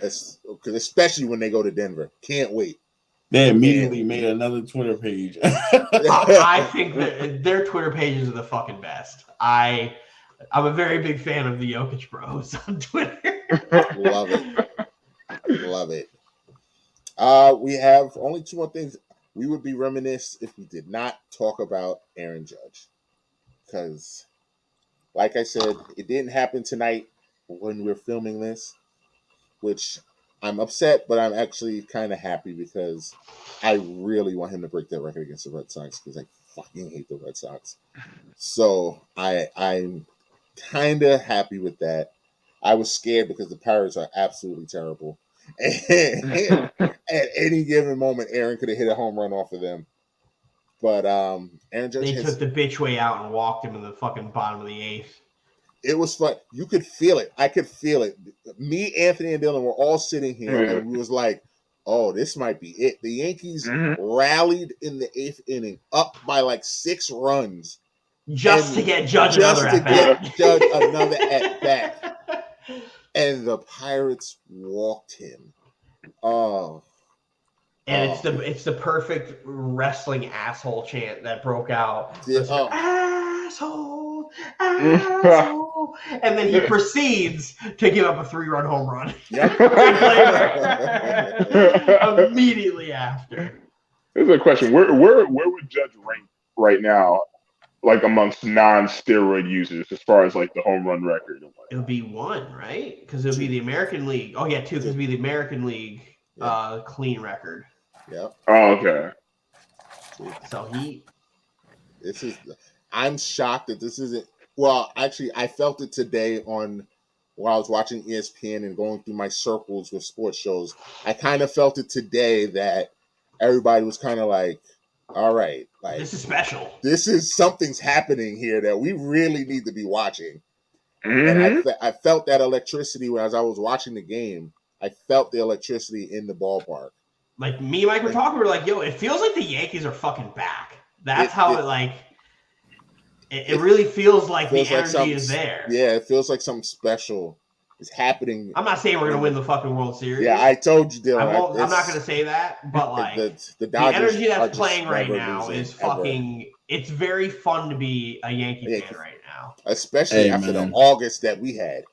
Especially when they go to Denver. Can't wait. They immediately made another Twitter page. I think that their Twitter pages are the fucking best. I'm a very big fan of the Jokic Bros on Twitter. Love it. Love it. We have only 2 more things. We would be remiss if we did not talk about Aaron Judge. Because, like I said, it didn't happen tonight when we're filming this, which I'm upset, but I'm actually kind of happy because I really want him to break that record against the Red Sox because I fucking hate the Red Sox. So I'm kind of happy with that. I was scared because the Pirates are absolutely terrible. And at any given moment, Aaron could have hit a home run off of them. But Aaron Judge took the bitch way out and walked him in the fucking bottom of the 8th. It was fun. You could feel it. I could feel it. Me, Anthony, and Dylan were all sitting here, and we was like, oh, this might be it. The Yankees rallied in the 8th inning, up by like 6 runs. Just to get Judge another at-bat. And the Pirates walked him. Oh. And it's the perfect wrestling asshole chant that broke out. Asshole, asshole. And then he proceeds to give up a 3-run home run. Yep. Immediately after. Here's a question. Where would Judge rank right now, like amongst non-steroid users as far as like the home run record? It would be 1, right? Because it would be the American League. Oh, yeah, 2, because it would be the American League clean record. Yep. Oh, okay. So I'm shocked that this isn't. Well, actually, I felt it today while I was watching ESPN and going through my circles with sports shows. I kind of felt it today that everybody was kind of like, all right, like this is special. This is something's happening here that we really need to be watching. And I felt that electricity as I was watching the game. I felt the electricity in the ballpark. Like me and Mike were talking, we were like, yo, it feels like the Yankees are fucking back. That's how it really feels like the energy is there. Yeah, it feels like something special is happening. I'm not saying we're gonna win the fucking World Series. Yeah, I told you, Dylan. I'm not gonna say that, but like the Dodgers energy that's playing right now is fucking. Ever. It's very fun to be a Yankee fan right now, especially after the August that we had.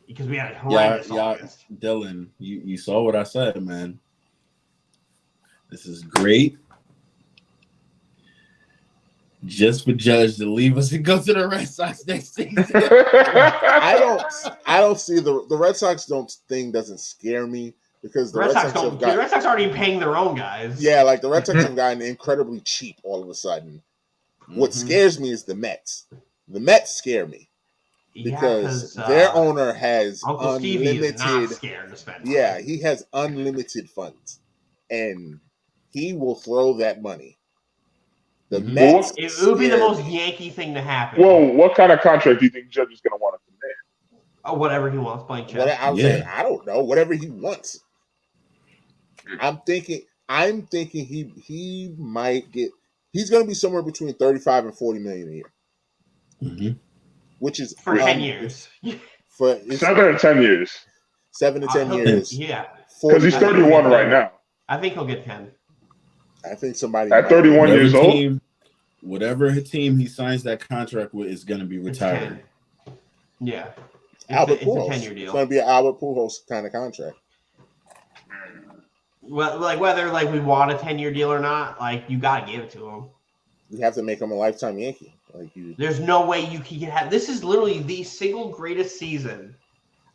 Because we had a horrendous August. Dylan, you saw what I said, man. This is great. Just for Judge to leave us and go to the Red Sox next season. I don't see the Red Sox doesn't scare me because the Red Sox already paying their own guys. Yeah, like the Red Sox have gotten incredibly cheap all of a sudden. What scares me is the Mets. The Mets scare me. Because their owner has Uncle Stevie is not scared to spend money. Yeah, he has unlimited funds, and he will throw that money. The Mets. It would be the most Yankee thing to happen. Well, what kind of contract do you think Judge is going to want to command? Oh, whatever he wants, blank check. Saying, I don't know. Whatever he wants. I'm thinking he might get. He's going to be somewhere between $35 and $40 million a year. Mm-hmm. Which is for 10 years. For 7 to 10 years. 7 to 10 years. Yeah. Because he's 31 right now. I think he'll get 10. I think somebody at 31 years old. Whatever team he signs that contract with is going to be retired. Yeah. Albert Pujols. It's a 10-year deal. It's going to be an Albert Pujols kind of contract. Well, like whether like we want a 10-year deal or not, like you got to give it to him. You have to make him a lifetime Yankee. There's no way you can have. This is literally the single greatest season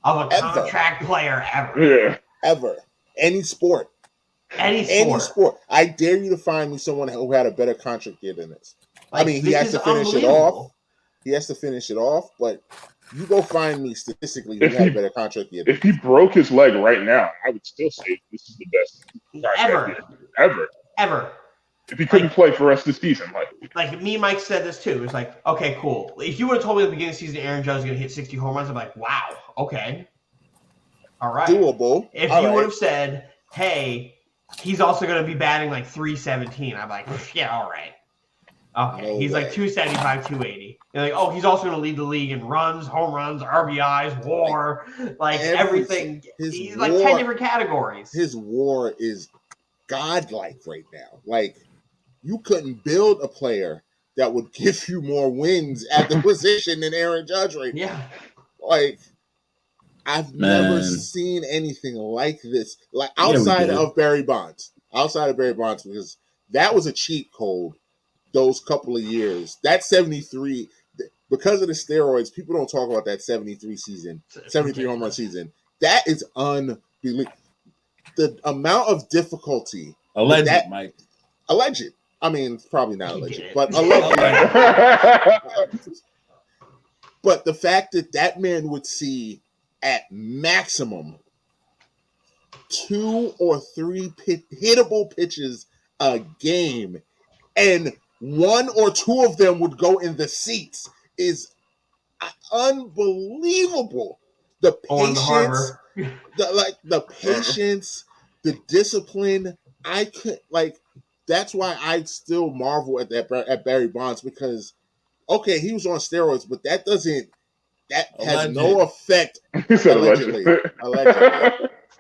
of a contract player ever. Yeah, ever. Any sport. Any sport. I dare you to find me someone who had a better contract year than this. Like, I mean, he has to finish it off. He has to finish it off, but you go find me statistically who had a better contract year. If he broke his leg right now, I would still say this is the best ever. If he couldn't play for the rest of the season, like me and Mike said this too. It's like, okay, cool. If you would have told me at the beginning of the season Aaron Judge is going to hit 60 home runs, I'm like, wow, okay, all right, doable. If you would have said, hey, he's also going to be batting like 317, I'm like, yeah, all right, okay, he's like 275, 280. You're like, oh, he's also going to lead the league in runs, home runs, RBIs, WAR, like everything. He's like 10 different categories. His WAR is godlike right now. Like, you couldn't build a player that would give you more wins at the position than Aaron Judge right now. Yeah. Like, I've never seen anything like this. Like, outside of Barry Bonds. Outside of Barry Bonds, because that was a cheat code those couple of years. That 73, because of the steroids, people don't talk about that 73 season, 73 home run season. That is unbelievable. The amount of difficulty. Alleged, Mike. Alleged. I mean, it's probably not alleged, but alleged. But the fact that man would see at maximum 2 or 3 hittable pitches a game, and 1 or 2 of them would go in the seats is unbelievable. The patience, the patience, the discipline. I could That's why I still marvel at Barry Bonds, because he was on steroids, but that has no effect. Allegedly.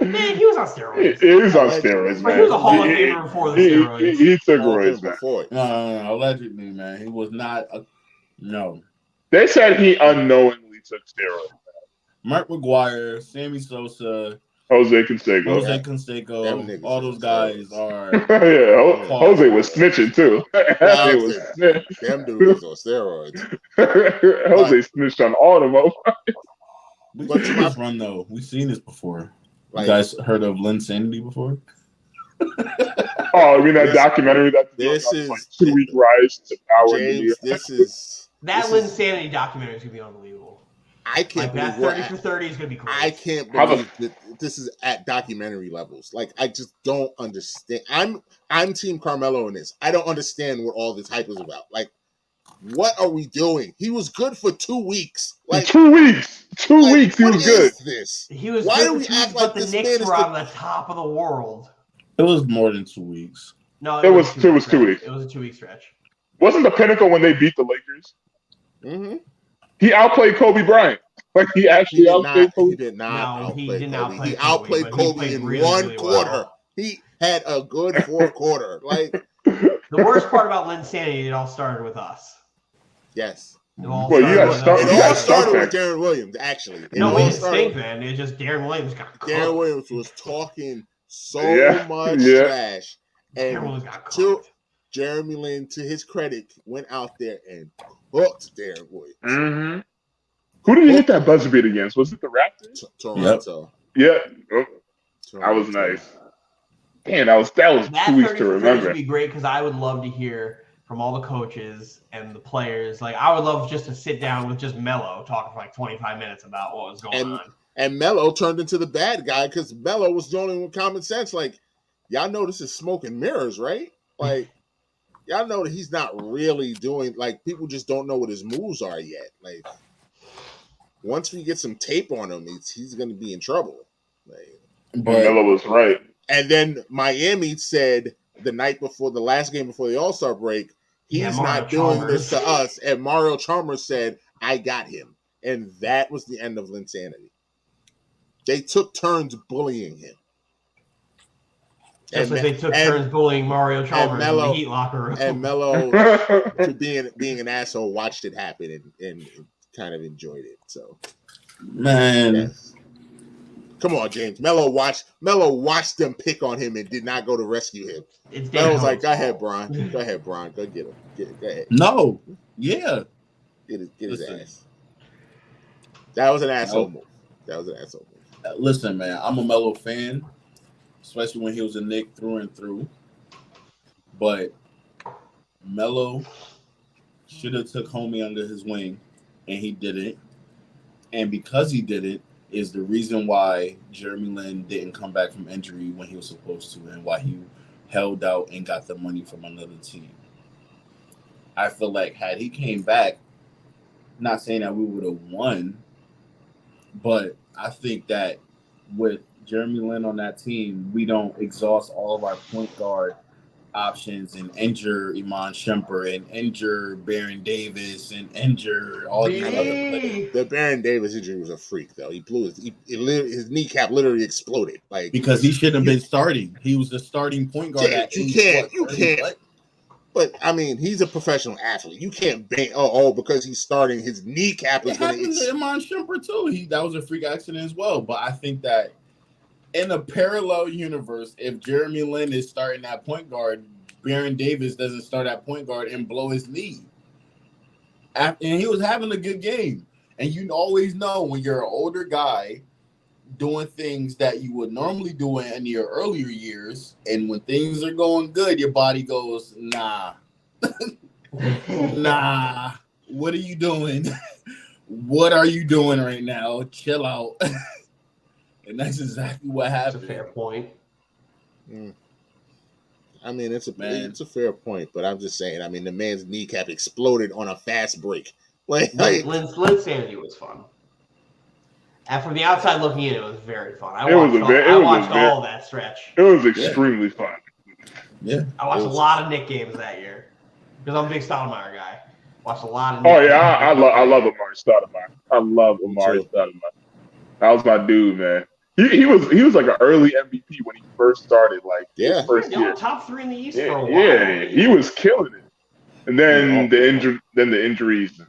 Man, he was on steroids. He was on steroids, man. He was a Hall of Famer before the steroids. He took steroids, man. Before it. No, allegedly, man. He was not. No. They said he unknowingly took steroids. Mark McGwire, Sammy Sosa, Jose Canseco, all those guys are. Jose was snitching too. Them dudes on steroids. Jose snitched on all of them. We've seen this run though. We've seen this before. You guys heard of Linsanity before? Oh, I mean that documentary that this is like 2-week rise to power. James, Linsanity documentary is gonna be unbelievable. I can't believe that 30 for 30 is gonna be great. I can't believe that this is at documentary levels. Like, I just don't understand. I'm Team Carmelo in this. I don't understand what all this hype is about. Like, what are we doing? He was good for 2 weeks. Like 2 weeks. 2 weeks he was good. This? He was Why good do we act like the this Knicks man were on the top of the world? It was more than 2 weeks. No, It was 2 weeks. It was a 2-week stretch. Wasn't the pinnacle when they beat the Lakers? Mm-hmm. He outplayed Kobe Bryant. Like he actually outplayed Kobe. He did not. No, he didn't Kobe. outplay He outplayed Kobe in really, one really quarter. Well. He had a good fourth quarter. Like the worst part about Linsanity, it all started with us. Yes. It all started with Darren Williams. Actually, no, we didn't stink then. It just Darren Williams got cooked. Darren Williams was talking so much trash, and Jeremy Lin, to his credit, went out there and cooked Darren Williams. Mm-hmm. Who did he hit that buzzer beat against? Was it the Raptors? Toronto. Yep. That was nice. Man, that was 2 weeks to remember. Would be great because I would love to hear from all the coaches and the players. Like I would love just to sit down with just Melo talking for like 25 minutes about what was going on. And Melo turned into the bad guy because Melo was the only one with common sense. Like, y'all know this is smoke and mirrors, right? Like, y'all know that he's not really doing, like, people just don't know what his moves are yet. Like, once we get some tape on him, he's going to be in trouble. Like, but Melo was right. And then Miami said the night before, the last game before the All-Star break, he's not doing this to us. And Mario Chalmers said, I got him. And that was the end of Linsanity. They took turns bullying him. Just like they took turns bullying Mario Chalmers in the Heat locker room. And Melo, being an asshole, watched it happen and kind of enjoyed it. So, man. Yes. Come on, James. Melo watched them pick on him and did not go to rescue him. Melo was like, go ahead, Bron. Go ahead, Bron. Go get him. Go ahead. No. Yeah. Get his ass. That was an asshole move. Listen, man, I'm a Melo fan, especially when he was a Knick through and through. But Melo should have took homie under his wing, and he didn't. And because he didn't, is the reason why Jeremy Lin didn't come back from injury when he was supposed to, and why he held out and got the money from another team. I feel like had he came back, not saying that we would have won, but I think that with Jeremy Lin on that team, we don't exhaust all of our point guard options and injure Iman Shumpert and injure Baron Davis and injure all these other players. The Baron Davis injury was a freak, though. He blew his kneecap literally exploded. Like because he shouldn't have been starting. He was the starting point guard. You can't. But I mean, he's a professional athlete. You can't bang. Because he's starting, his kneecap is going to. It happened to Iman Shumpert too. That was a freak accident as well. But I think that in a parallel universe, if Jeremy Lin is starting at point guard, Baron Davis doesn't start at point guard and blow his knee. And he was having a good game. And you always know when you're an older guy doing things that you would normally do in your earlier years, and when things are going good, your body goes, nah. Nah. What are you doing? What are you doing right now? Chill out. And that's exactly what happened. That's a fair point. I mean, it's a fair point, but I'm just saying. I mean, the man's kneecap exploded on a fast break. Linsanity was fun. And from the outside looking in, it was very fun. I watched all that stretch. It was extremely fun. Yeah, I watched a lot of Knick games that year because I'm a big Stoudemire guy. Watched a lot of. I love Amari Stoudemire. I love Amari Stoudemire. That was my dude, man. He was like an early MVP when he first started. Like first year, top 3 in the East for a while. Yeah, he was killing it. And then the injuries.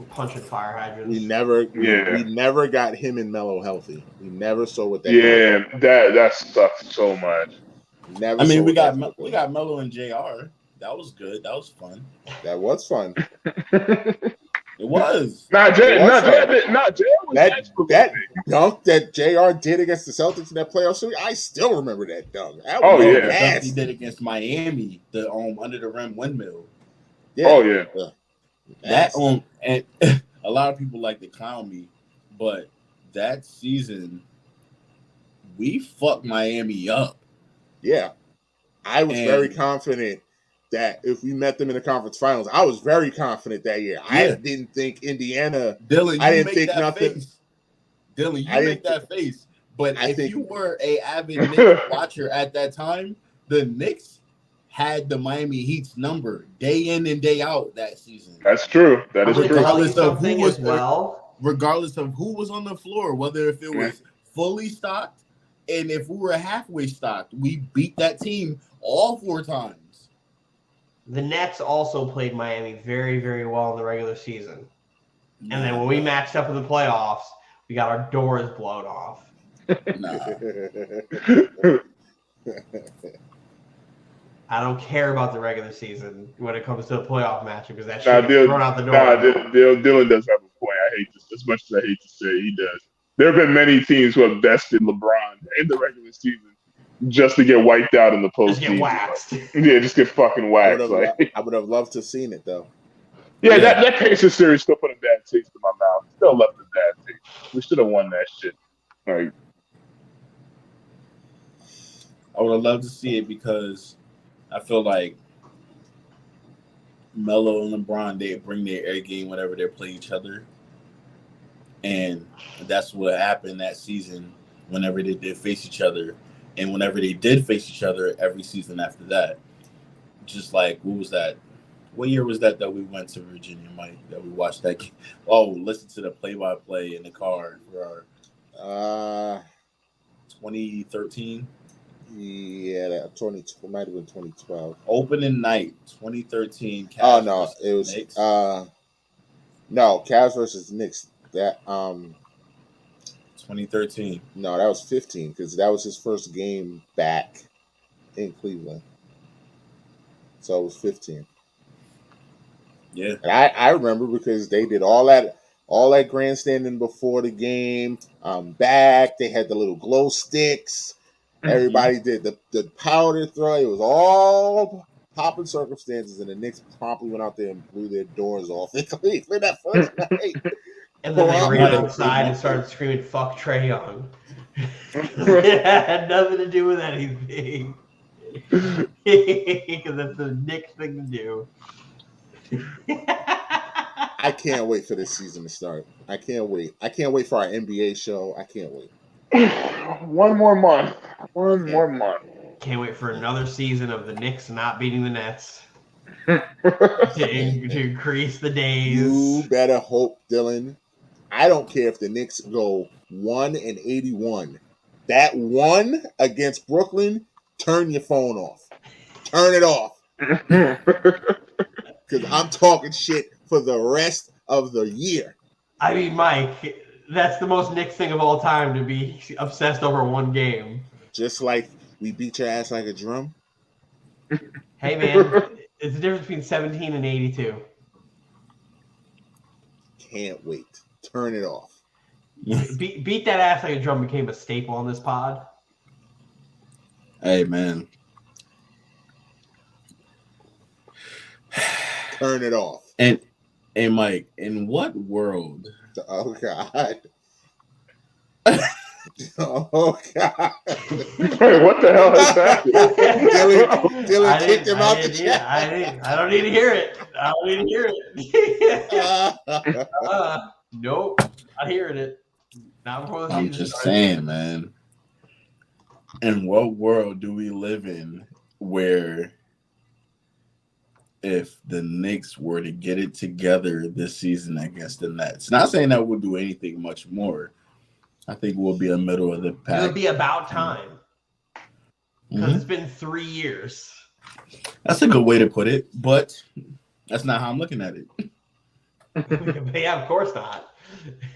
Punching fire hydrants. We never got him and Melo healthy. We never saw what that. Yeah, that sucks so much. We got Melo and JR. That was good. That was fun. That was fun. It was. That dunk that JR did against the Celtics in that playoff series, I still remember that dunk. He did against Miami, the under the rim windmill. Yeah. That and a lot of people like to clown me, but that season we fucked Miami up. Yeah, I was very confident that if we met them in the conference finals, I was very confident that year. Yeah. I didn't think Indiana. Dylan, I didn't think nothing. Face. Dylan, you make that face. But if you were a avid Knicks watcher at that time, the Knicks had the Miami Heat's number day in and day out that season. That's true. That is true. Regardless of who was regardless of who was on the floor, whether if it was fully stocked and if we were halfway stocked, we beat that team all 4 times. The Nets also played Miami very, very well in the regular season. And then when we matched up in the playoffs, we got our doors blown off. I don't care about the regular season when it comes to the playoff matchup because that shit gets thrown out the door. Dylan does have a point. I hate this as much as I hate to say it, he does. There have been many teams who have bested LeBron in the regular season just to get wiped out in the postseason. Just get waxed. Just get fucking waxed. I would have loved to have seen it though. Yeah, that Pacers series still put a bad taste in my mouth. Still left a bad taste. We should have won that shit. Like, I would have loved to see it because I feel like Melo and LeBron, they bring their air game whenever they play each other. And that's what happened that season whenever they did face each other. And whenever they did face each other every season after that. Just like, what was that? What year was that we went to Virginia, Mike, that we watched that game? Oh, listen to the play-by-play in the car for our 2013? Yeah, that might have been 2012. Opening night, 2013. Cavs oh no, it was Knicks. No, Cavs versus Knicks. That 2013. No, that was 15 because that was his first game back in Cleveland. So it was 15. Yeah, and I remember because they did all that grandstanding before the game. Back they had the little glow sticks. Everybody did the powder throw. It was all popping circumstances, and the Knicks promptly went out there and blew their doors off in Cleveland that first night. And then they ran outside and started screaming, "Fuck Trae Young." It had nothing to do with anything. Because that's the Knicks thing to do. I can't wait for this season to start. I can't wait. I can't wait for our NBA show. I can't wait. One more month. Can't wait for another season of the Knicks not beating the Nets to increase the days. You better hope, Dylan. I don't care if the Knicks go 1-81. That one against Brooklyn, turn your phone off. Turn it off. Because I'm talking shit for the rest of the year. I mean, Mike, that's the most Knicks thing of all time to be obsessed over one game. Just like we beat your ass like a drum. Hey, man, it's the difference between 17 and 82. Can't wait. Turn it off. Beat that ass like a drum became a staple on this pod. Hey, man. Turn it off. And Mike, in what world? Oh God. Oh God. Wait, what the hell is that? Dylan kicked him out the chat. I don't need to hear it. Nope. Not hearing it. Not before the season I'm just starts. saying, man. In what world do we live in where if the Knicks were to get it together this season against the Nets? Not saying that we'll do anything much more. I think we'll be a middle of the pack. It'll be about time. Because it's been 3 years. That's a good way to put it, but that's not how I'm looking at it. Yeah, of course not.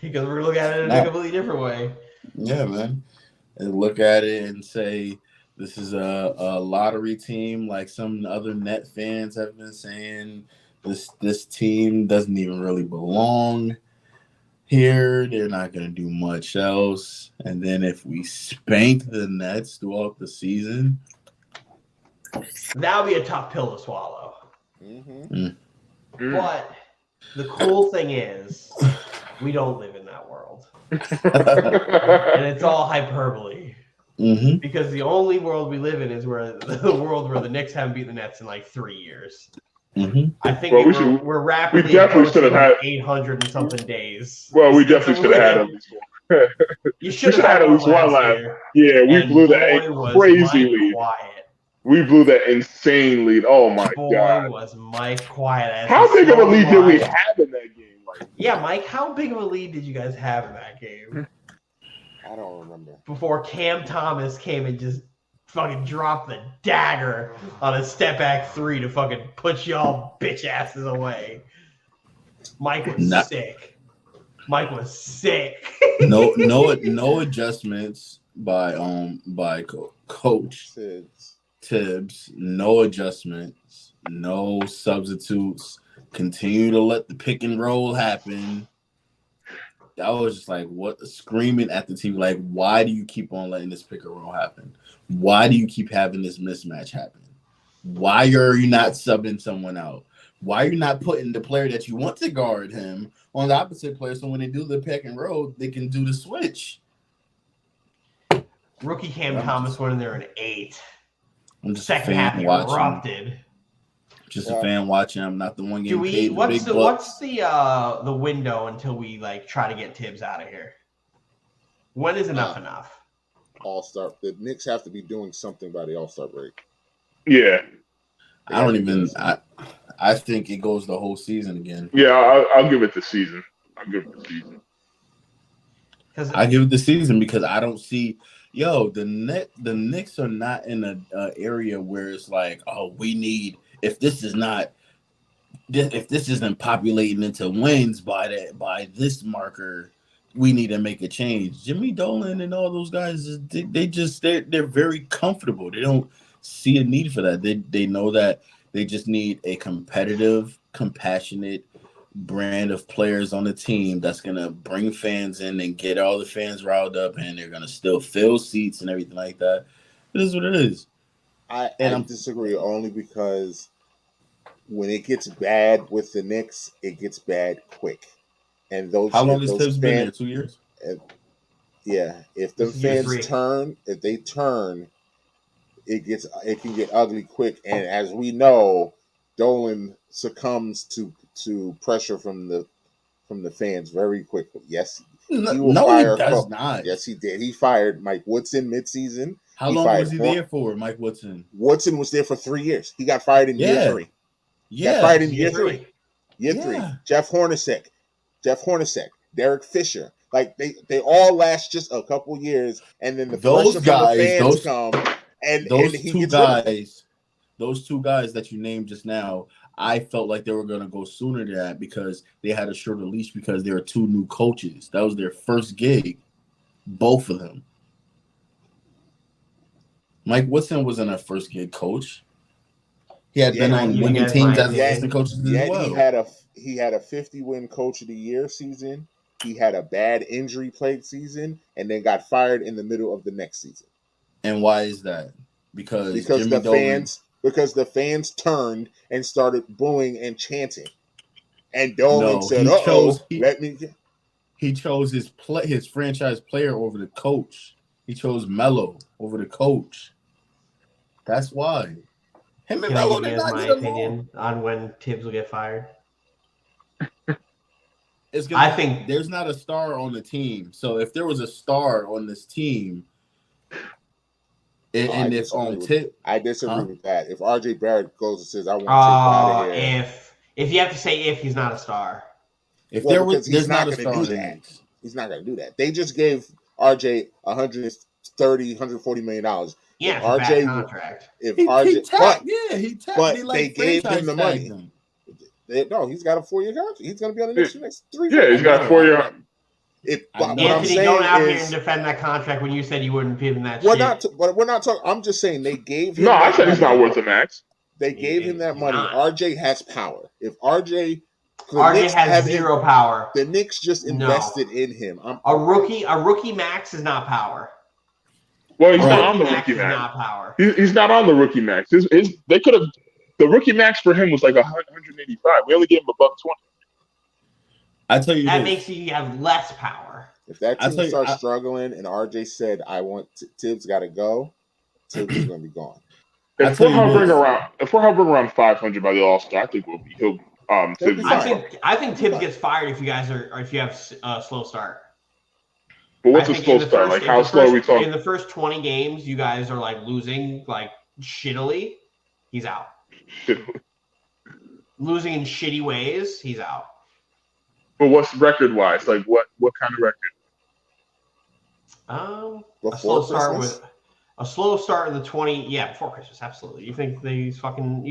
Because we're looking at it in a completely different way. Yeah, man. And look at it and say this is a lottery team, like some other Net fans have been saying. This team doesn't even really belong here. They're not going to do much else. And then if we spank the Nets throughout the season, that would be a tough pill to swallow. Mm-hmm. But the cool thing is, we don't live in that world. And it's all hyperbole. Mm-hmm. Because the only world we live in is where the world where the Knicks haven't beaten the Nets in like 3 years. Mm-hmm. I think we're rapidly definitely should have had 800 and something days. Well, we definitely should have had at least one. You should have had at least one last. Yeah, we blew that crazy lead. Quiet. We blew that insane lead. Oh my god! Was Mike quiet? How big of a lead did we have in that game? Yeah, Mike, how big of a lead did you guys have in that game? I don't remember. Before Cam Thomas came and just fucking dropped the dagger on a step back 3 to fucking put y'all bitch asses away. Mike was sick. Mike was sick. No adjustments by Coach Tibbs. No adjustments. No substitutes. Continue to let the pick and roll happen. I was just like, what? Screaming at the TV, like, why do you keep on letting this pick and roll happen? Why do you keep having this mismatch happen? Why are you not subbing someone out? Why are you not putting the player that you want to guard him on the opposite player so when they do the pick and roll, they can do the switch? Rookie Cam Thomas went in there in 8. I'm just second half erupted. Just a fan watching. I'm not the one getting paid what's the window until we like try to get Tibbs out of here? When is enough? All-Star. The Knicks have to be doing something by the All-Star break. Yeah. I think it goes the whole season again. Yeah, I'll give it the season. I give it the season because I don't see. The Knicks are not in an area where it's like, oh, we need. If this isn't populating into wins by this marker, we need to make a change. Jimmy Dolan and all those guys, they're very comfortable. They don't see a need for that. They know that they just need a competitive, compassionate brand of players on the team that's gonna bring fans in and get all the fans riled up, and they're gonna still fill seats and everything like that. It is what it is. I disagree only because when it gets bad with the Knicks, it gets bad quick. And how long has Tibbs been there? 2 years? Yeah. If the fans turn, it can get ugly quick. And as we know, Dolan succumbs to pressure from the fans very quickly. Yes, he does not. Yes, he did. He fired Mike Woodson midseason. How long was he there for, Mike Woodson? Woodson was there for 3 years. He got fired in year 3. Yeah, got fired in year 3. Year 3. Jeff Hornacek, Derek Fisher. Like they all last just a couple years, and then the fans come. Those two guys that you named just now, I felt like they were going to go sooner than that because they had a shorter leash because there are 2 new coaches. That was their first gig, both of them. Mike Woodson wasn't a first gig coach. He had been on winning teams as assistant coaches as well. He had a 50-win coach of the year season. He had a bad injury-plagued season, and then got fired in the middle of the next season. And why is that? Because the fans turned and started booing and chanting, and Dolan said, let me." He chose his franchise player over the coach. He chose Melo over the coach. That's why. Him and Melo did not get along. Opinion on when Tibbs will get fired. I think there's not a star on the team. So if there was a star on this team, I disagree with that. If RJ Barrett goes and says, "I want to take out of here," if you have to say if, he's not a star. There's not a star on that. He's not going to do that. They just gave RJ $130, $140 million. Yeah, RJ contract. He tapped. But they gave him the money. No, he's got a 4-year contract. He's going to be on the next 3 years. Yeah, he's got a 4-year. Anthony, don't out here and defend that contract when you said you wouldn't give him that shit. But we're not talking. I'm just saying they gave him. No, I said he's not worth the max. They gave him that money. RJ has power. If RJ has zero power. The Knicks just invested in him. A rookie max is not power. Well, he's not on the rookie max. Not power. He's not on the rookie max. They could have. The rookie max for him was like 185. We only gave him $120. I tell you, that makes you have less power. If that team starts struggling and RJ said, "I want Tibbs got to go," Tibbs is going to be gone. If we're hovering around 500 by the All-Star, I think he'll. I think Tibbs gets fired if you have a slow start. But what's a slow start? Like, how slow are we talking? In the first 20 games, you guys are like losing like shittily. He's out. Losing in shitty ways. He's out. But what's record wise? Like, what kind of record? A slow start in the 20. Yeah, before Christmas, absolutely. You think you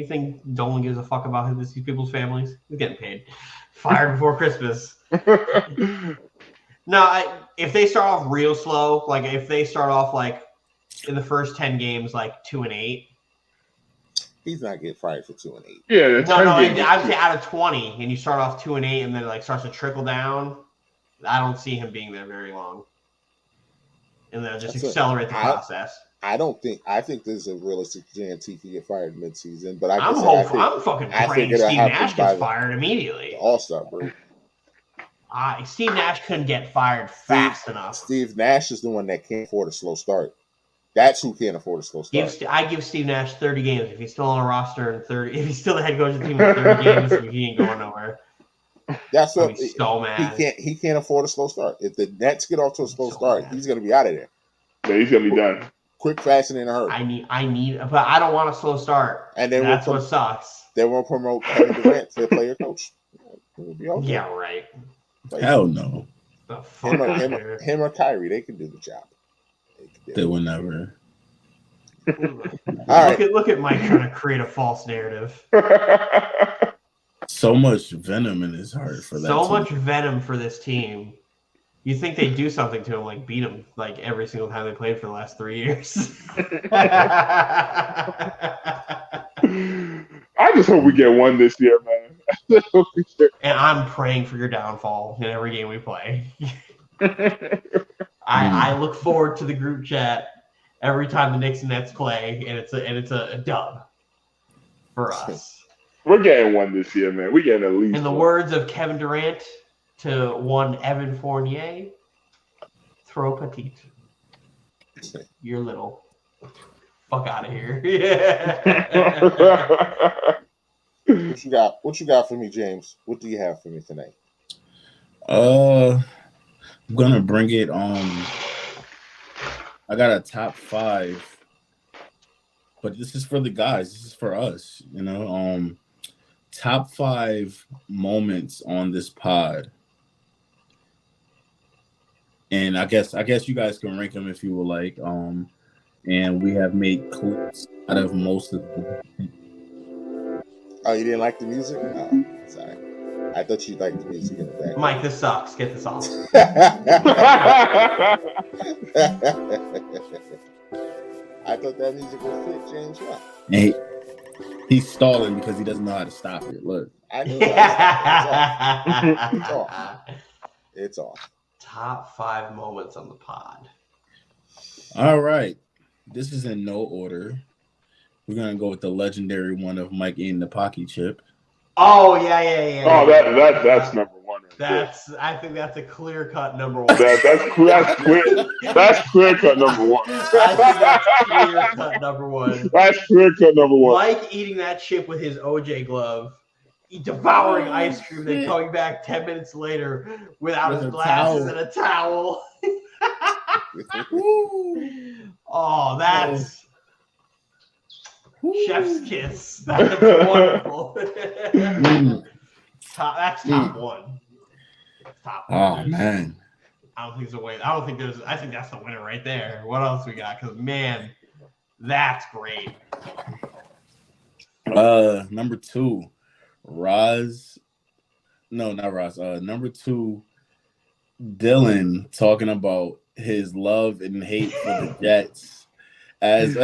think Dolan gives a fuck about these people's families? He's getting paid. Fired before Christmas. No, if they start off real slow, like if they start off like in the first 10 games, like 2-8. He's not getting fired for 2-8. Yeah, I would say out of 20, and you start off 2-8, and then it like starts to trickle down. I don't see him being there very long. And then just accelerate the process. I think there's a realistic chance he could get fired midseason, but I'm fucking praying Steve Nash gets fired immediately. All-Star break. Steve Nash couldn't get fired fast enough. Steve Nash is the one that can't afford a slow start. That's who can't afford a slow start. I give Steve Nash 30 games. If he's still on a roster in 30, if he's still the head coach of the team in 30 games, he ain't going nowhere. That's what so mad. He can't afford a slow start. If the Nets get off to a slow start, he's gonna be out of there. Yeah, he's gonna be done. Quick, fast, and in a hurry. But I don't want a slow start. And then that's what sucks. They won't promote Kevin Durant to player coach. Yeah, right. Hell no. Him or Kyrie, they can do the job. They will never. All right. Look at Mike trying to create a false narrative. So much venom in his heart for that. So much venom for this team. You think they'd do something to him, like beat him like every single time they played for the last 3 years. I just hope we get one this year, man. And I'm praying for your downfall in every game we play. I look forward to the group chat every time the Knicks and Nets play, and it's a dub for us. We're getting one this year, man. We're getting at least. In the words of Kevin Durant to one Evan Fournier, throw petite. You're little. Fuck out of here. What you got for me, James? What do you have for me tonight? I'm gonna bring it on. I got a top 5, but this is for the guys. This is for us, you know. Top 5 moments on this pod, and I guess you guys can rank them if you would like. And we have made clips out of most of them. Oh, you didn't like the music? No, sorry. I thought you'd like the music in the back. Mike, this sucks. Get this off. I thought that music would fit James well. Hey, he's stalling because he doesn't know how to stop it. Look. I know. It's off. It's off. Top 5 moments on the pod. All right. This is in no order. We're going to go with the legendary one of Mike eating the Pocky chip. Oh, yeah. Oh, that's number one. I think that's a clear-cut number 1. That's clear-cut number 1. I think that's clear-cut number 1. That's clear-cut number 1. Mike eating that chip with his OJ glove, devouring ice cream, then coming back 10 minutes later without his glasses and a towel. Oh, that's chef's kiss. That's wonderful. That's top 1. Top 1. Oh man, I don't think there's a way. I think that's the winner right there. What else we got? Because man, that's great. Number 2, Roz. No, not Roz. Number 2, Dylan talking about his love and hate for the Jets as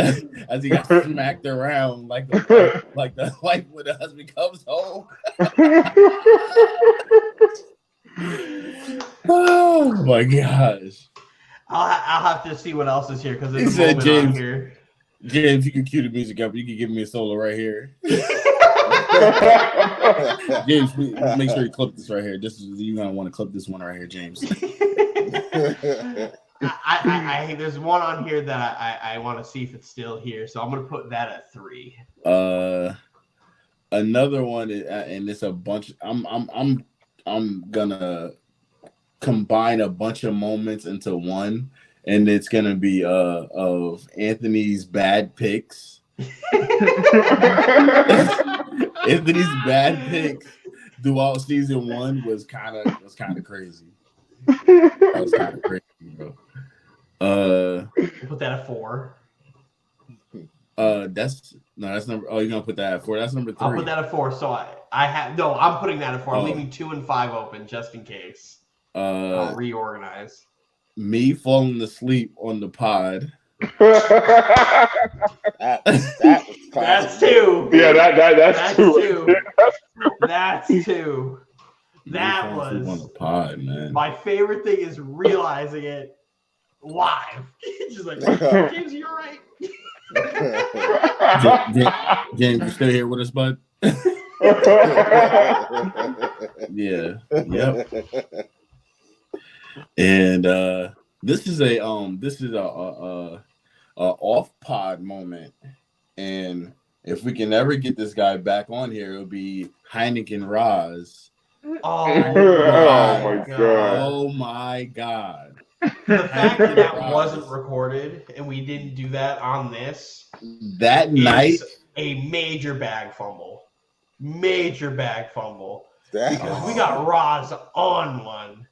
he got smacked around like the wife when the husband comes home. Oh my gosh! I'll have to see what else is here because there's a moment James, on here. James, you can cue the music up. You can give me a solo right here. James, make sure you clip this right here. You're gonna want to clip this one right here, James. There's one on here that I want to see if it's still here, so I'm gonna put that at 3. Another one, and it's a bunch. I'm gonna combine a bunch of moments into one, and it's gonna be of Anthony's bad picks. Anthony's bad picks throughout season 1 was kind of crazy. That was kind of crazy, bro. Put that at 4. That's number. Oh, you're gonna put that at 4. That's number 3. I'll put that at 4. So I'm putting that at 4. I'm Oh. leaving 2 and 5 open just in case. I'll reorganize. Me falling asleep on the pod. That was classic. That's 2. Yeah, that's 2. That's 2. That Me falling asleep on was the pod, man. my favorite thing is realizing it live. Just like, James, you're right. James, you still here with us, bud? Yeah. Yep. And this is a off pod moment, and if we can ever get this guy back on here, it'll be Heineken Roz. Oh my God. Oh my God. The fact that wasn't recorded and we didn't do that on this that night, a major bag fumble. Major bag fumble. Because we Oh. got Roz on one.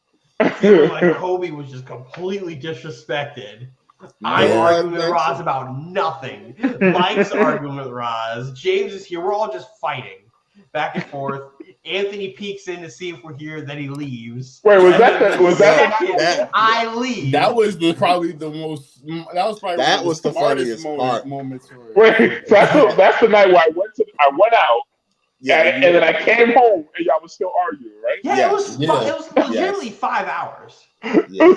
Feeling like Kobe was just completely disrespected. I'm Yeah, arguing with that's- Roz about nothing. Mike's arguing with Roz. James is here. We're all just fighting back and forth. Anthony peeks in to see if we're here, then he leaves. Wait, was And that then the- was that second that- I leave. that was probably the most. That was probably That one of was the smartest funniest part. moments. For, Wait, so that's the night where I went out, and then I came home and y'all was still arguing, right? Yeah, Yes. it was legitimately 5 hours. Yes.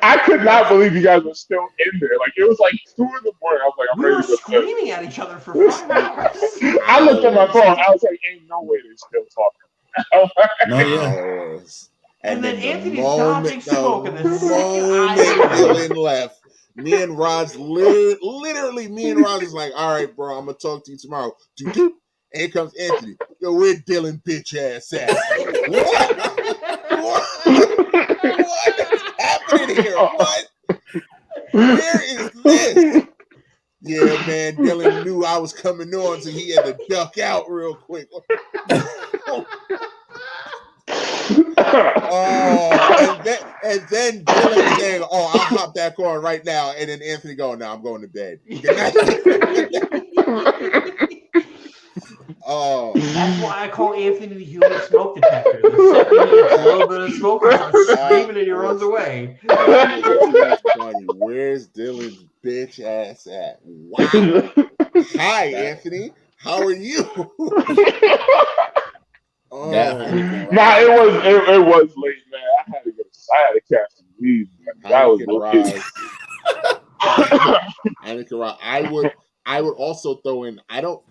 I could not believe you guys were still in there. Like it was like 2 in the morning. I was like, I'm We were ready to go. screaming at each other for 5 hours. I looked at my phone. I was like, ain't no way they're still talking. no, yeah. Hours. And then the Anthony's moment- dodging smoke, and the second moment I Dylan left, me and Roz literally me and Roz is like, all right, bro, I'm gonna talk to you tomorrow. And here comes Anthony. Yo, where Dylan bitch ass at? What is happening here? What? Where is this? Yeah, man, Dylan knew I was coming on, so he had to duck out real quick. Oh, and then Dylan saying, "Oh, I'll hop back on right now," and then Anthony going, "No, I'm going to bed." Good night. Oh, That's why I call Anthony the human smoke detector. The second he gets a little bit of smoke, he starts screaming and he runs away. that's funny. Where's Dylan's bitch ass at? Wow. Hi, Anthony. How are you? Oh, Nah, it was late, man. I had to catch some weed. That was Heineken Rise. I would also throw in. I don't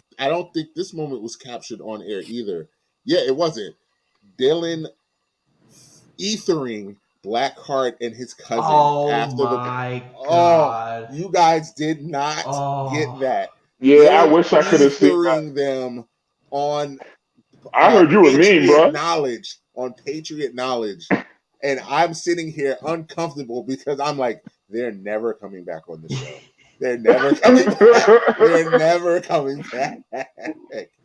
think this moment was captured on air either. Yeah, it wasn't. Dylan ethering Blackheart and his cousin after my God. Oh, you guys did not get that. Yeah, I wish I could have seen Ethering them on. I heard you were mean, bro. On Patriot Knowledge, and I'm sitting here uncomfortable because I'm like, they're never coming back on the show. They're never coming back. They're never coming back.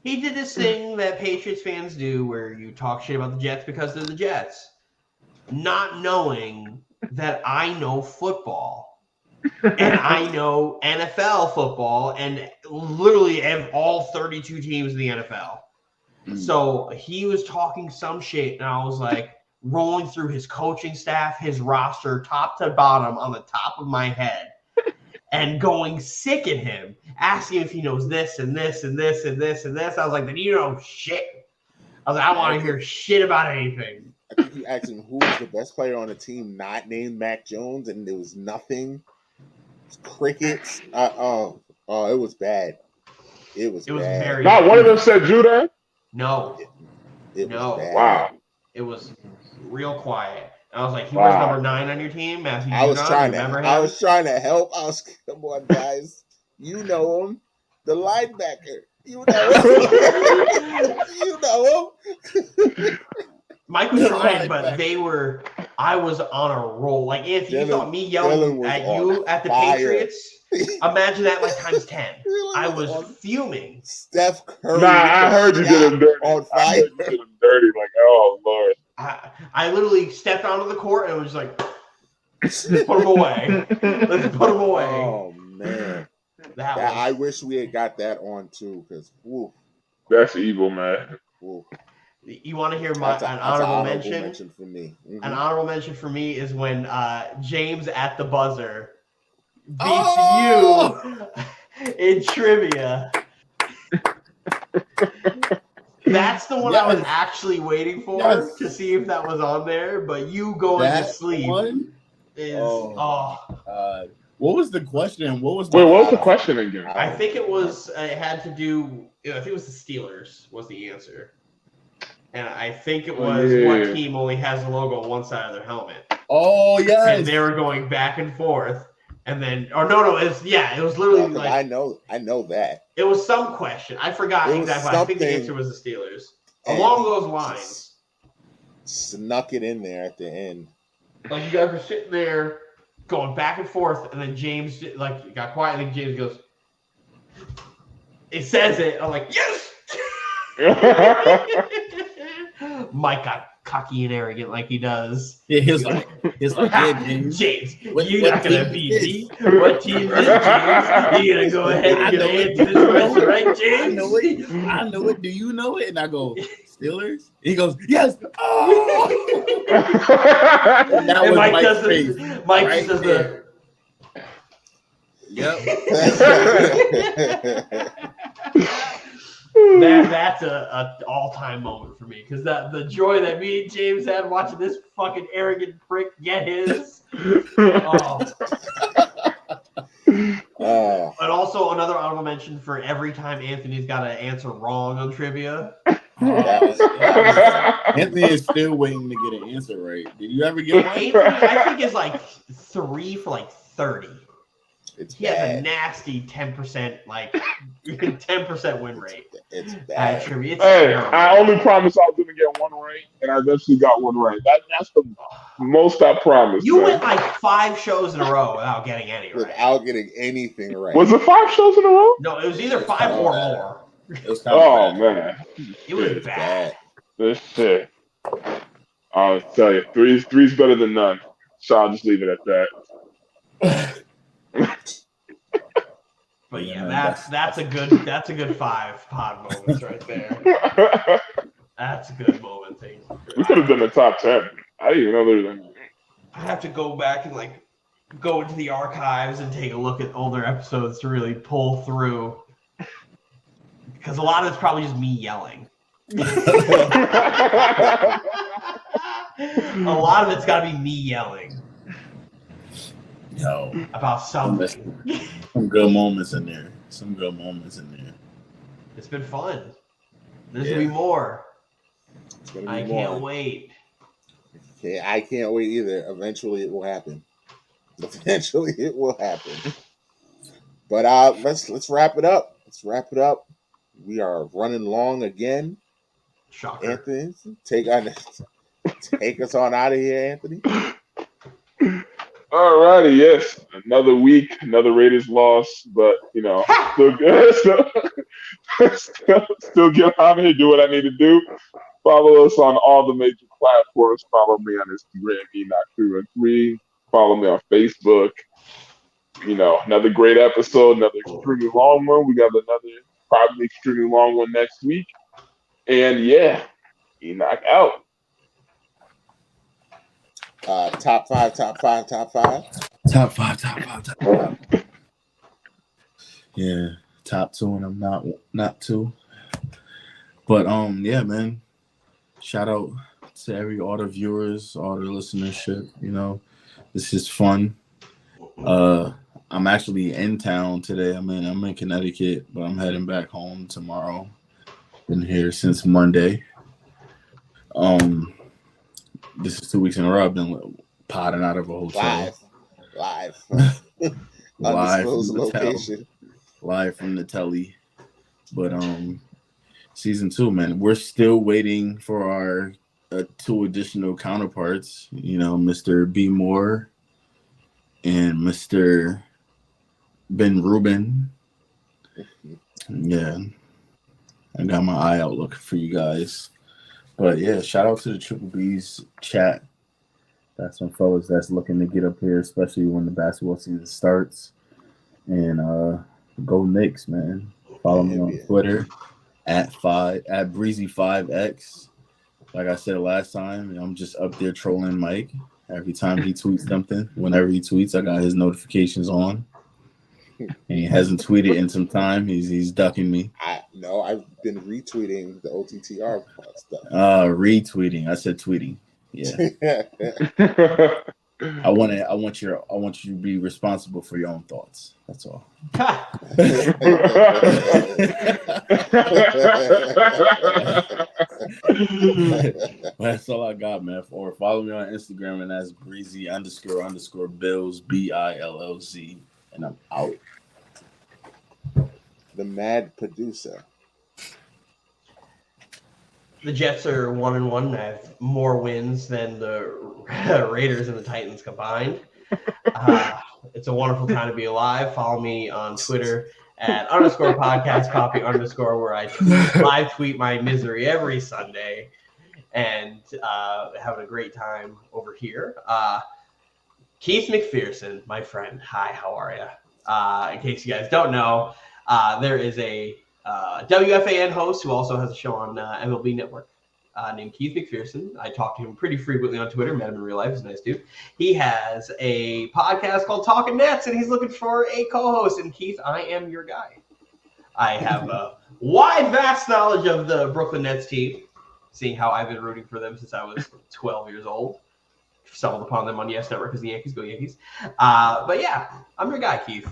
He did this thing that Patriots fans do where you talk shit about the Jets because they're the Jets, not knowing that I know football and I know NFL football and literally have all 32 teams in the NFL. So he was talking some shit, and I was like rolling through his coaching staff, his roster, top to bottom on the top of my head, and going sick at him, asking if he knows this and this and this and this and this. I was like, then you know shit. I was like, I don't want to hear shit about anything. I think you asked him who was the best player on the team not named Mac Jones, and there was nothing. Crickets. It was bad. It was bad. very. Not one of them said Judah. No. It was bad. Wow. It was real quiet. I was like, he was number 9 on your team, Matthew. I was trying to help. Come on, guys. You know him, the linebacker. You know him. Mike was trying, but they were I was on a roll. Like, if you thought me yelling at you at the Patriots, imagine that like times 10. I was fuming. Steph Curry. Nah, I heard you did him dirty. On fire. I heard you did him dirty. Like, oh Lord. I literally stepped onto the court and was like, let's put him away. Let's put him away. Oh man. I wish we had got that on too, because that's evil, man. Woo. You want to hear an honorable mention for me? Mm-hmm. An honorable mention for me is when James at the buzzer beats you in trivia. That's the one I was actually waiting for to see if that was on there, but you going to sleep is what was the question? What was the question again? I think it had to do. I think it was the Steelers was the answer, and I think it was what team only has the logo on one side of their helmet. Oh yeah, and they were going back and forth, and then it was literally like I know that it was some question. I forgot exactly. I think the answer was the Steelers along those lines. Snuck it in there at the end. Like you guys were sitting there. Going back and forth, and then James got quiet, and then James goes, it says it. I'm like, yes! Mike got cocky and arrogant like he does. Yeah, he's like, yeah, James, you're not going to beat me. What team is this, James? You're going to go ahead and answer this question, right, James? I know it. Do you know it? And I go, Steelers? He goes, yes. Oh! And Mike does the. Yep. That's a all-time moment for me because the joy that me and James had watching this fucking arrogant prick get his. And also another honorable mention for every time Anthony's got to answer wrong on trivia. Anthony is still waiting to get an answer right. Did you ever get one? Anthony, I think, is like 3 for like 30. He has a nasty 10%, 10% win rate. It's bad. Trivia. I only promised I was going to get one right, and I eventually got one right. That's the most I promised. You went like 5 shows in a row without getting any right. Without getting anything right. Was it 5 shows in a row? No, it was either 5 or more. It was man. It was bad. This shit. I'll tell you, three's better than none. So I'll just leave it at that. But yeah, that's a good 5 pod moments right there. That's a good moment. We could have done the top 10. I didn't even know there was any. I have to go back and go into the archives and take a look at older episodes to really pull through. Because a lot of it's probably just me yelling. A lot of it's got to be me yelling. No. About something. Some good moments in there. It's been fun. There's going to be more. Can't wait. Okay, I can't wait either. Eventually it will happen. But let's wrap it up. We are running long again. Shocker. Anthony, take us on out of here, Anthony. All righty, yes. Another week, another Raiders loss, but still good. Still get out here, do what I need to do. Follow us on all the major platforms. Follow me on Instagram, Enoch313. Follow me on Facebook. Another great episode, another extremely long one. We got another probably extremely long one next week. And yeah, Enoch out. Top five. Yeah, top 2, and I'm not 2. But yeah, man. Shout out to all the viewers, all the listenership. This is fun. I'm actually in town today. I'm in Connecticut, but I'm heading back home tomorrow. Been here since Monday. This is 2 weeks in a row. I've been potting out of a hotel. Live. Undisclosed location. Live from the telly. But season 2, man, we're still waiting for our two additional counterparts. Mr. B. Moore and Mr. Ben Rubin. Yeah, I got my eye out looking for you guys. But yeah, shout out to the Triple B's chat. That's some fellas that's looking to get up here, especially when the basketball season starts. And go Knicks, man. Follow me on Twitter at Breezy5X. Like I said last time, I'm just up there trolling Mike. Every time he tweets something, whenever he tweets, I got his notifications on. And he hasn't tweeted in some time. He's ducking me. I've been retweeting the OTTR stuff. Retweeting. I said tweeting. Yeah. I want you to be responsible for your own thoughts. That's all. That's all I got, man. Or follow me on Instagram, and that's breezy__bills BILLZ, and I'm out. The mad producer. The Jets are 1-1. They have more wins than the Raiders and the Titans combined. It's a wonderful time to be alive. Follow me on Twitter at _podcast copy _ where I live tweet my misery every Sunday and having a great time over here. Keith McPherson, my friend. Hi, how are you? In case you guys don't know, there is a WFAN host who also has a show on MLB Network named Keith McPherson. I talk to him pretty frequently on Twitter. Met him in real life. He's a nice dude. He has a podcast called Talking Nets, and he's looking for a co-host. And Keith, I am your guy. I have a vast knowledge of the Brooklyn Nets team, seeing how I've been rooting for them since I was 12 years old. Stumbled upon them on Yes Network because the Yankees go Yankees. But yeah, I'm your guy, Keith.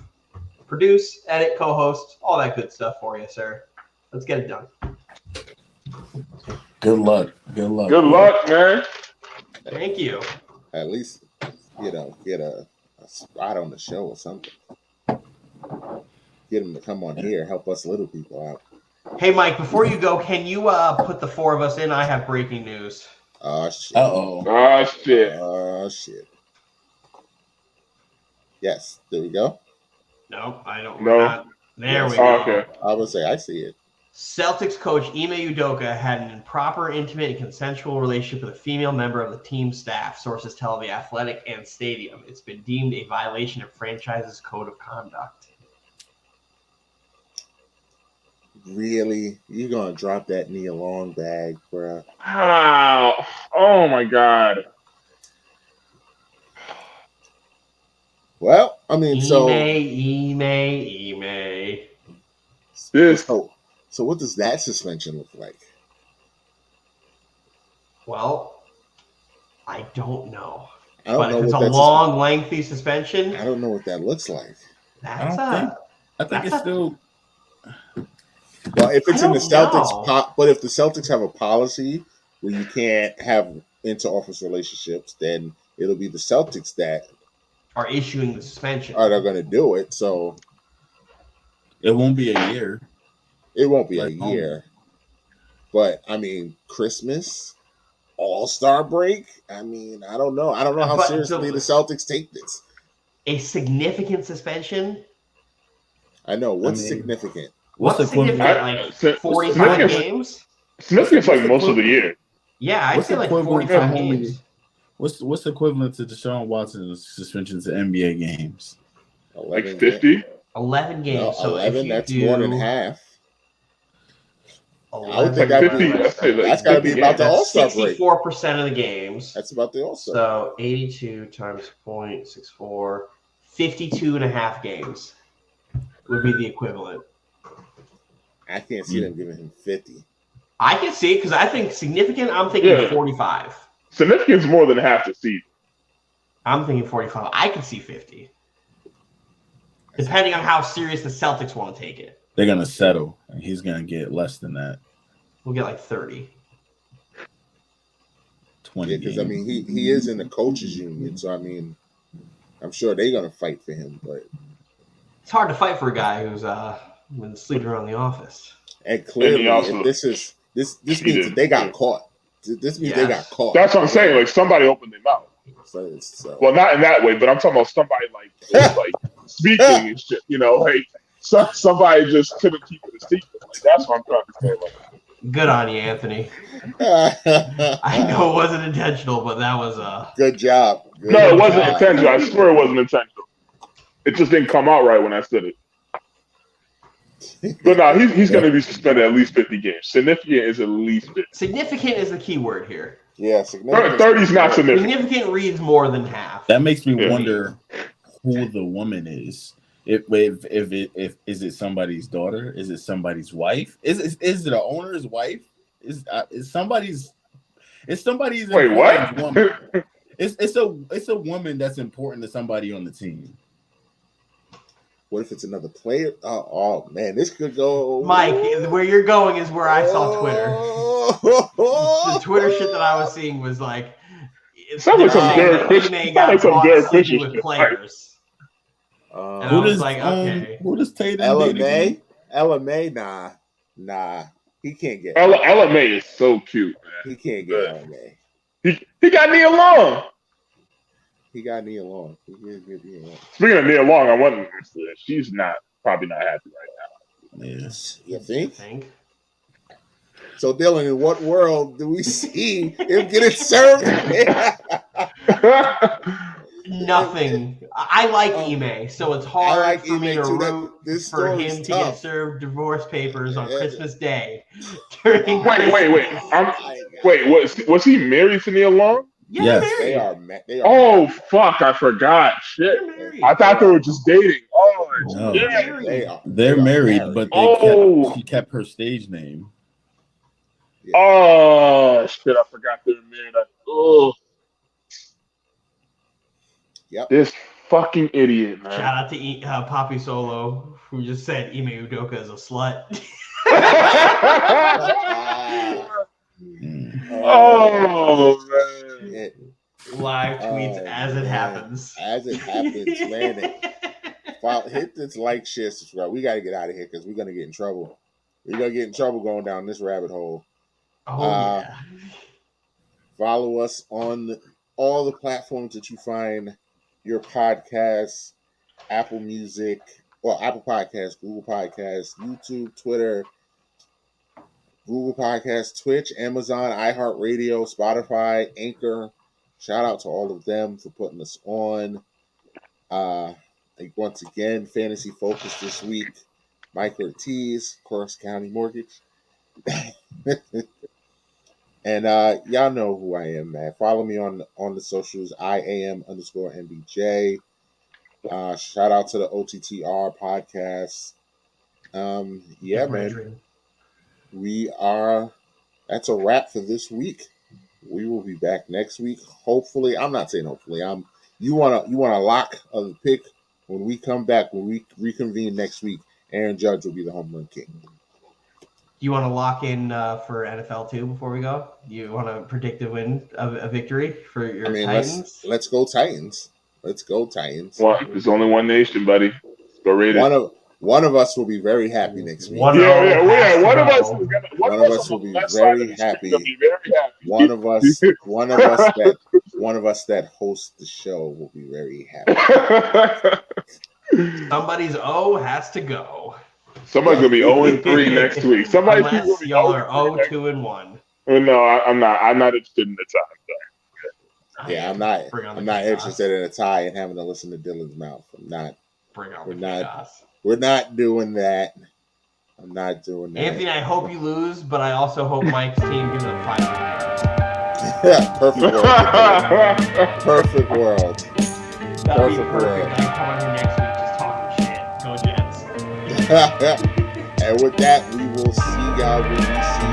Produce, edit, co-host, all that good stuff for you, sir. Let's get it done. Good luck, man. Thank you. At least, get a spot on the show or something. Get him to come on here, help us little people out. Hey, Mike, before you go, can you put the four of us in? I have breaking news. Oh, shit. Oh, shit. Yes, there we go. Nope, I don't. No. There we go. Okay. I would say I see it. Celtics coach Ime Udoka had an improper, intimate, and consensual relationship with a female member of the team staff, sources tell The Athletic and Stadium. It's been deemed a violation of franchise's code of conduct. Really? You're going to drop that Nia Long bag, bro? Oh, my God. Well, I mean, Ime. This. So what does that suspension look like? Well, I don't know. I don't know if it's a long, lengthy suspension, I don't know what that looks like. I think it's still. Well, if it's in the Celtics, but if the Celtics have a policy where you can't have inter-office relationships, then it'll be the Celtics that are issuing the suspension. Are they going to do it? So it won't be a year. It won't be a year. But I mean, Christmas, All-Star break. I mean, I don't know. I don't know how seriously the Celtics take this. A significant suspension? I know. What's significant? What's significant? Like 45 games? Significant's like most of the year. Yeah, I'd say like 45 games. What's equivalent to Deshaun Watson's suspension to NBA games? Like 50? 11 games. No, so 11, that's more than half. 11, I would think that's got to be about the All-Star break. 64% of the games. That's about the All-Star. So 82 times 0.64, 52 and a half games would be the equivalent. I can't see them giving him 50. I can see it because I think significant, I'm thinking 45. Significant's more than half the season. I'm thinking 45. I can see 50. Depending on how serious the Celtics want to take it. They're going to settle, and he's going to get less than that. We'll get like 30. 20 because, I mean, he is in the coaches union, so, I mean, I'm sure they're going to fight for him. But it's hard to fight for a guy who's been sleeping around the office. And clearly, this means that they got caught. This means they got caught. That's what I'm saying. Like somebody opened their mouth. So. Well, not in that way, but I'm talking about somebody like speaking and shit. You know, like somebody just couldn't keep it a secret. Like that's what I'm trying to say. Like, good on you, Anthony. I know it wasn't intentional, but that was a good job. No, it wasn't intentional. I swear it wasn't intentional. It just didn't come out right when I said it. But no, he's going to be suspended at least 50 games. Significant is at least 50. Significant is the key word here. Yeah, significant. 30 is not significant. Significant reads more than half. That makes me wonder who the woman is. If is it somebody's daughter? Is it somebody's wife? Is it the owner's wife? Is somebody's? It's somebody's. Wait, what? Woman. It's a woman that's important to somebody on the team. What if it's another player? Oh man, this could go. Mike, where you're going is where I saw Twitter. The Twitter shit that I was seeing was like, sounds like some Derek Fisher with players. Who does Tatum? LMA? Nah. He can't get. LMA is so cute, man. He can't get LMA. He got Nia Long. Speaking of Nia Long, I wonder she's probably not happy right now. Yes. You think? So Dylan, in what world do we see him getting served? Nothing. I like Ime, so it's hard for me to root for him to get served divorce papers on Christmas Day. Wait, was he married to Nia Long? Yes. They are. Oh fuck! I forgot. Shit. I thought they were just dating. Oh, no. Yeah. They're married, but she kept her stage name. Yeah. Oh shit! I forgot they were married. Yep. This fucking idiot, man. Shout out to Poppy Solo, who just said Ime Udoka is a slut. Oh man. Live tweets as it happens. As it happens, man. Hit this like, share, subscribe. We got to get out of here because we're going to get in trouble. We're going to get in trouble going down this rabbit hole. Yeah. Follow us on all the platforms that you find your podcasts, Apple Music, Apple Podcasts, Google Podcasts, YouTube, Twitter, Google Podcasts, Twitch, Amazon, iHeartRadio, Spotify, Anchor. Shout out to all of them for putting us on. Once again, Fantasy Focus this week. Mike Ortiz, Corus County Mortgage. And y'all know who I am, man. Follow me on the socials. IAM_MBJ. Shout out to the OTTR podcast. Yeah, man. That's a wrap for this week. We will be back next week. Hopefully, I'm not saying hopefully. You wanna lock of the pick when we come back, when we reconvene next week. Aaron Judge will be the home run king. You want to lock in for NFL too before we go? You want to predict a victory for your Titans? Let's go Titans. Let's go Titans. Well, there's only one nation, buddy. Go Raiders. One of us will be very happy next week. One of us will be very happy. One of us that hosts the show will be very happy. Somebody's O has to go. Somebody's gonna be 0-3 next week. Unless y'all are 0-2-1. No, I'm not. I'm not interested in the tie. Yeah, I'm not interested in a tie and having to listen to Dylan's mouth. We're not doing that. I'm not doing that. Anthony, I hope you lose, but I also hope Mike's team gives it a 5. Perfect world. Perfect world. That'd be perfect. I can come on here next week just talking shit. Go Jets. And with that, we will see y'all when we see